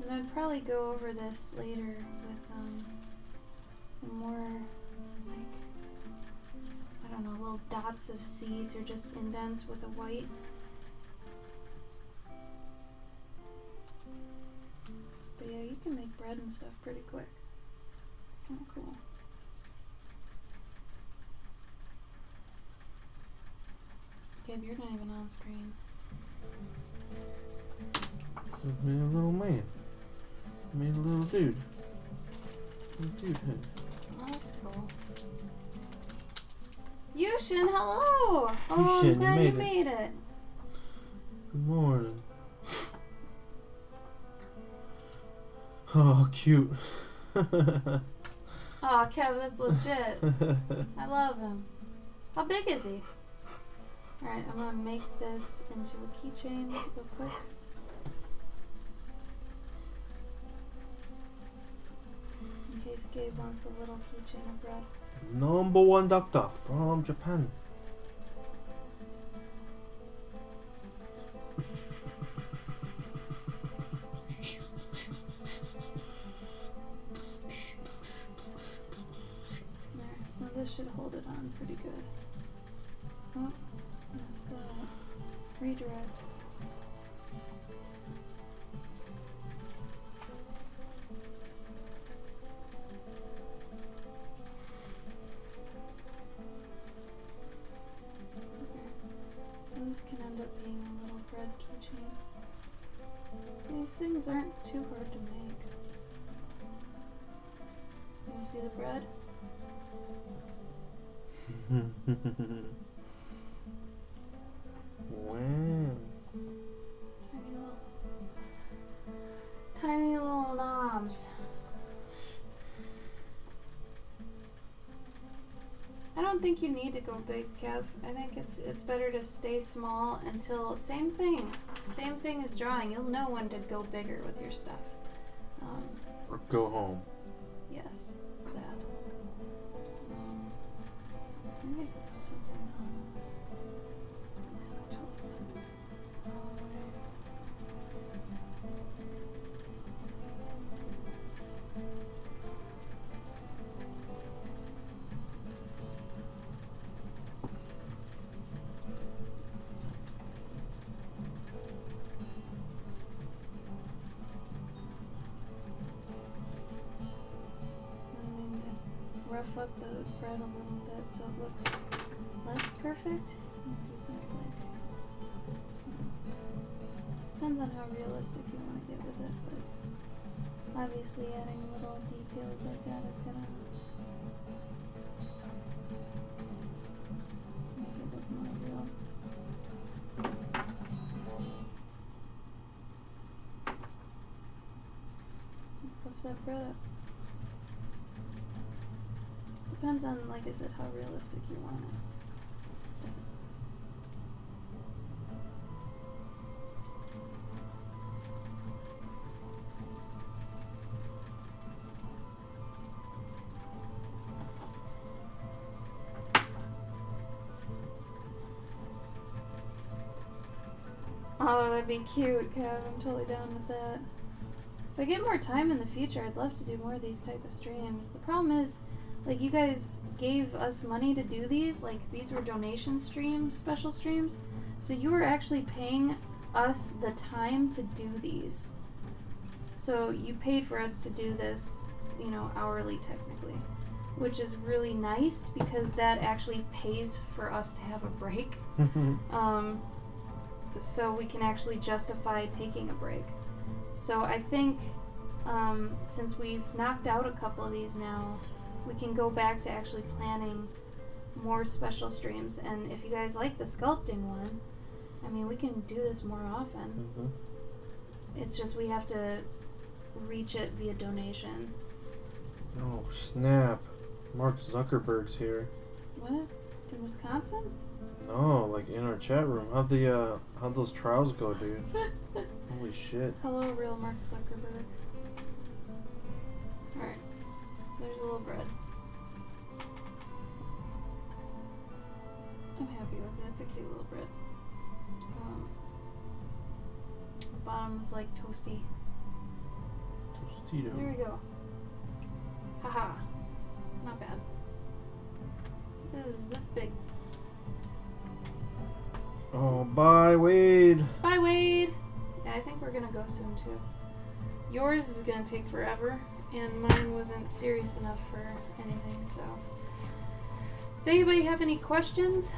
S2: And I'd probably go over this later with some more, like, I don't know, little dots of seeds or just indents with a white. But yeah, you can make bread and stuff pretty quick. It's kind of cool. Gabe, you're not even on screen.
S3: This is made a little man. Made a little dude. Little dude head.
S2: Oh, that's cool. Yushin, hello! Oh,
S3: Yushin,
S2: I'm glad you
S3: you
S2: made it.
S3: Good morning. Oh, cute.
S2: Oh, Kev, that's legit. I love him. How big is he? Alright, I'm gonna make this into a keychain real quick. In case Gabe wants a little keychain of bread.
S3: Number one doctor from Japan.
S2: There. Now this should hold it on pretty good. Oh, that's that. Redirect. This can end up being a little bread keychain. These things aren't too hard to make. You see the bread?
S3: Wow.
S2: Tiny little knobs. I don't think you need to go big, Kev. I think it's better to stay small until same thing as drawing. You'll know when to go bigger with your stuff.
S3: Or go home.
S2: Yes, that. Maybe I could put something on this. Rough up the bread a little bit so it looks less perfect. Do things like depends on how realistic you want to get with it, but obviously adding little details like that is gonna make it look more real. Puff that bread up. Depends on, like I said, how realistic you want it. Oh, that'd be cute, Kev. I'm totally down with that. If I get more time in the future, I'd love to do more of these type of streams. The problem is, like, you guys gave us money to do these. Like, these were donation streams, special streams. So you were actually paying us the time to do these. So you paid for us to do this, you know, hourly technically. Which is really nice because that actually pays for us to have a break. so we can actually justify taking a break. So I think since we've knocked out a couple of these now, we can go back to actually planning more special streams. And if you guys like the sculpting one, I mean, we can do this more often.
S3: Mm-hmm.
S2: It's just we have to reach it via donation.
S3: Oh, snap. Mark Zuckerberg's here.
S2: What? In Wisconsin?
S3: No, like in our chat room. How'd those trials go, dude? Holy shit.
S2: Hello, real Mark Zuckerberg. Alright. So there's a little bread. I'm happy with it. It's a cute little bread. The bottom's like toasty.
S3: Tostito.
S2: There we go. Haha. Not bad. This is this big.
S3: Oh, bye, Wade.
S2: Bye, Wade! Yeah, I think we're gonna go soon too. Yours is gonna take forever, and mine wasn't serious enough for anything, so. Does anybody have any questions?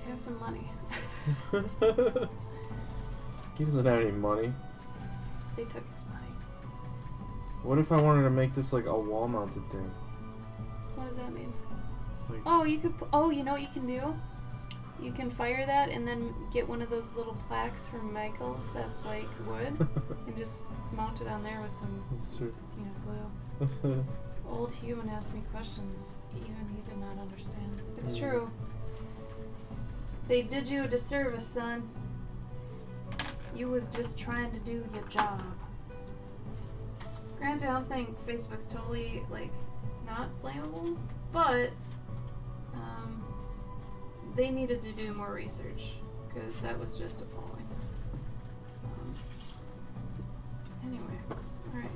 S2: I have some money.
S3: He doesn't have any money.
S2: They took his money.
S3: What if I wanted to make this like a wall-mounted thing?
S2: What does that mean?
S3: Like,
S2: Oh, you could. You know what you can do? You can fire that and then get one of those little plaques from Michael's that's like wood, and just mount it on there with some,
S3: That's true.
S2: glue. Old human asked me questions, even he did not understand. It's true. They did you a disservice, son. You was just trying to do your job. Granted, I don't think Facebook's totally, like, not blamable, but they needed to do more research, because that was just appalling. Anyway, alright.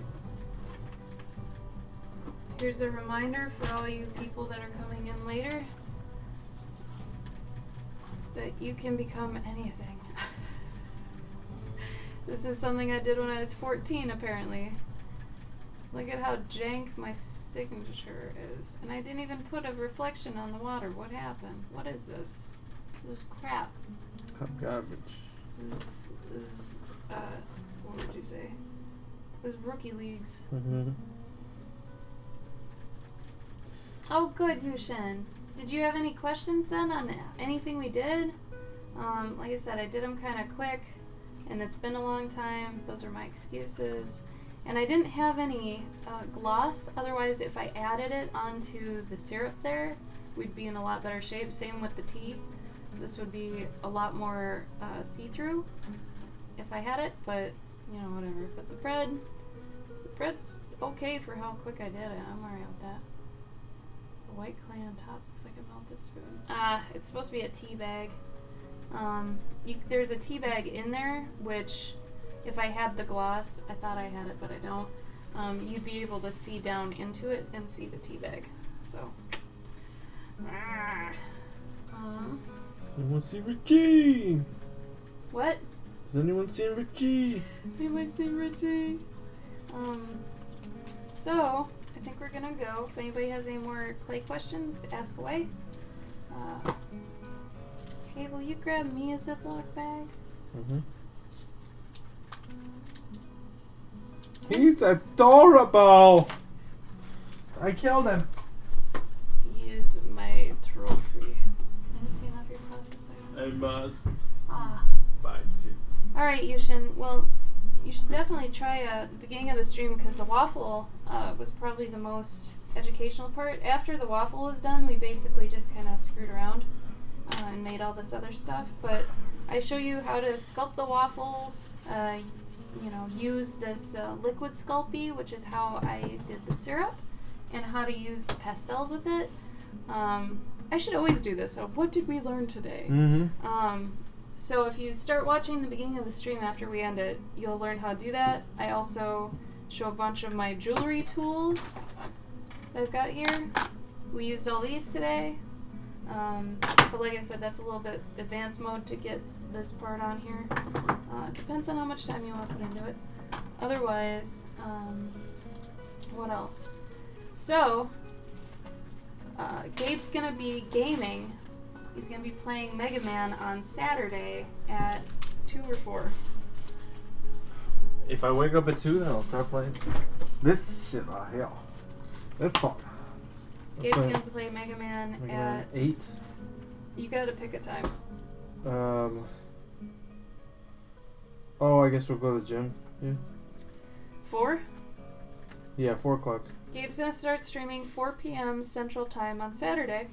S2: Here's a reminder for all you people that are coming in later that you can become anything. This is something I did when I was 14, apparently. Look at how jank my signature is. And I didn't even put a reflection on the water. What happened? What is this? This is crap.
S3: Hot garbage.
S2: This is, what would you say? This is rookie leagues.
S3: Mm-hmm.
S2: Oh, good, Yushin. Did you have any questions then on anything we did? Like I said, I did them kind of quick, and it's been a long time. Those are my excuses. And I didn't have any gloss. Otherwise, if I added it onto the syrup there, we'd be in a lot better shape. Same with the tea. This would be a lot more see-through if I had it, but, you know, whatever. But the bread's okay for how quick I did it. I'm alright with that. The white clay on top looks like a melted spoon. It's supposed to be a tea bag. There's a tea bag in there, which... If I had the gloss, I thought I had it, but I don't. You'd be able to see down into it and see the tea bag. So.
S3: Does anyone see Richie?
S2: What?
S3: Has anyone seen Richie?
S2: Anybody seen Richie? So, I think we're gonna go. If anybody has any more clay questions, ask away. Okay, will you grab me a Ziploc bag?
S3: Mm-hmm. He's adorable! I killed him.
S2: He is my trophy. I didn't see enough of your process.
S3: I must
S2: Ah.
S3: bite it.
S2: Alright, Yushin. Well, you should definitely try the beginning of the stream, because the waffle was probably the most educational part. After the waffle was done, we basically just kind of screwed around and made all this other stuff. But I show you how to sculpt the waffle, you know, use this liquid Sculpey, which is how I did the syrup, and how to use the pastels with it. I should always do this. So what did we learn today?
S3: Mm-hmm.
S2: So if you start watching the beginning of the stream after we end it, you'll learn how to do that. I also show a bunch of my jewelry tools that I've got here. We used all these today. But like I said, that's a little bit advanced mode to get this part on here. Depends on how much time you want to put into it. Otherwise, what else? So, Gabe's gonna be gaming He's going to be playing Mega Man on Saturday at 2 or 4.
S3: If I wake up at 2, then I'll start playing this shit. Oh, hell. This song.
S2: Gabe's going to play Mega Man at
S3: 8.
S2: You got to pick a time.
S3: Oh, I guess we'll go to the gym. Yeah.
S2: 4?
S3: Yeah, 4 o'clock.
S2: Gabe's going to start streaming 4 p.m. Central Time on Saturday.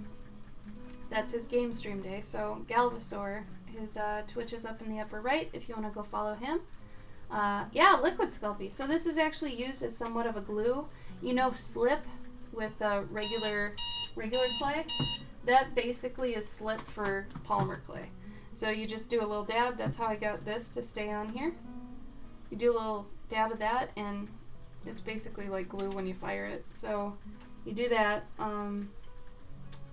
S2: That's his game stream day. So, Galvasaur, his Twitch is up in the upper right if you want to go follow him. Yeah, Liquid Sculpey. So this is actually used as somewhat of a glue. You know Slip with regular clay? That basically is Slip for polymer clay. So you just do a little dab. That's how I got this to stay on here. You do a little dab of that, and it's basically like glue when you fire it. So you do that,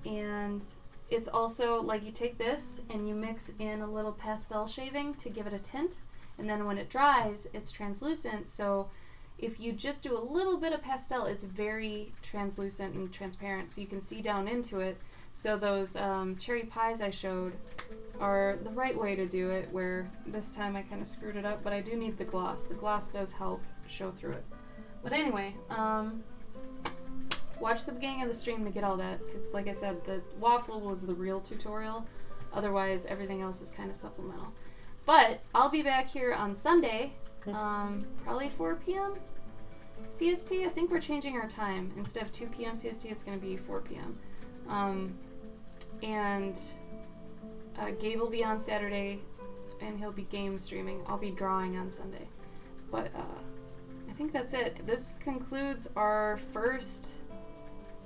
S2: and it's also like you take this and you mix in a little pastel shaving to give it a tint, and then when it dries, it's translucent. So if you just do a little bit of pastel, it's very translucent and transparent, so you can see down into it. So those cherry pies I showed are the right way to do it, where this time I kind of screwed it up, but I do need the gloss. The gloss does help show through it. But anyway, watch the beginning of the stream to get all that, because like I said, the waffle was the real tutorial. Otherwise, everything else is kind of supplemental. But I'll be back here on Sunday, probably 4 p.m. CST. I think we're changing our time. Instead of 2 p.m. CST, it's going to be 4 p.m. And Gabe will be on Saturday, and he'll be game streaming. I'll be drawing on Sunday. But I think that's it. This concludes our first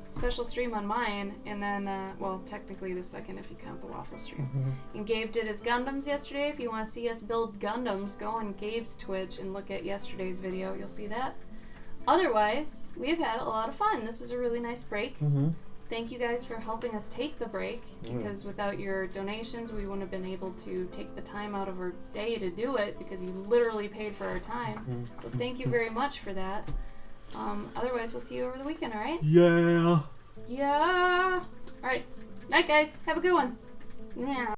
S2: special stream on mine, and then, well, technically the second if you count the waffle stream. And Gabe did his Gundams yesterday. If you want to see us build Gundams, go on Gabe's Twitch and look at yesterday's video. You'll see that. Otherwise, we've had a lot of fun. This was a really nice break. Thank you guys for helping us take the break, because without your donations, we wouldn't have been able to take the time out of our day to do it, because you literally paid for our time. So thank you very much for that. Otherwise, we'll see you over the weekend, alright?
S3: Yeah.
S2: Yeah. Alright. Night, guys. Have a good one. Yeah.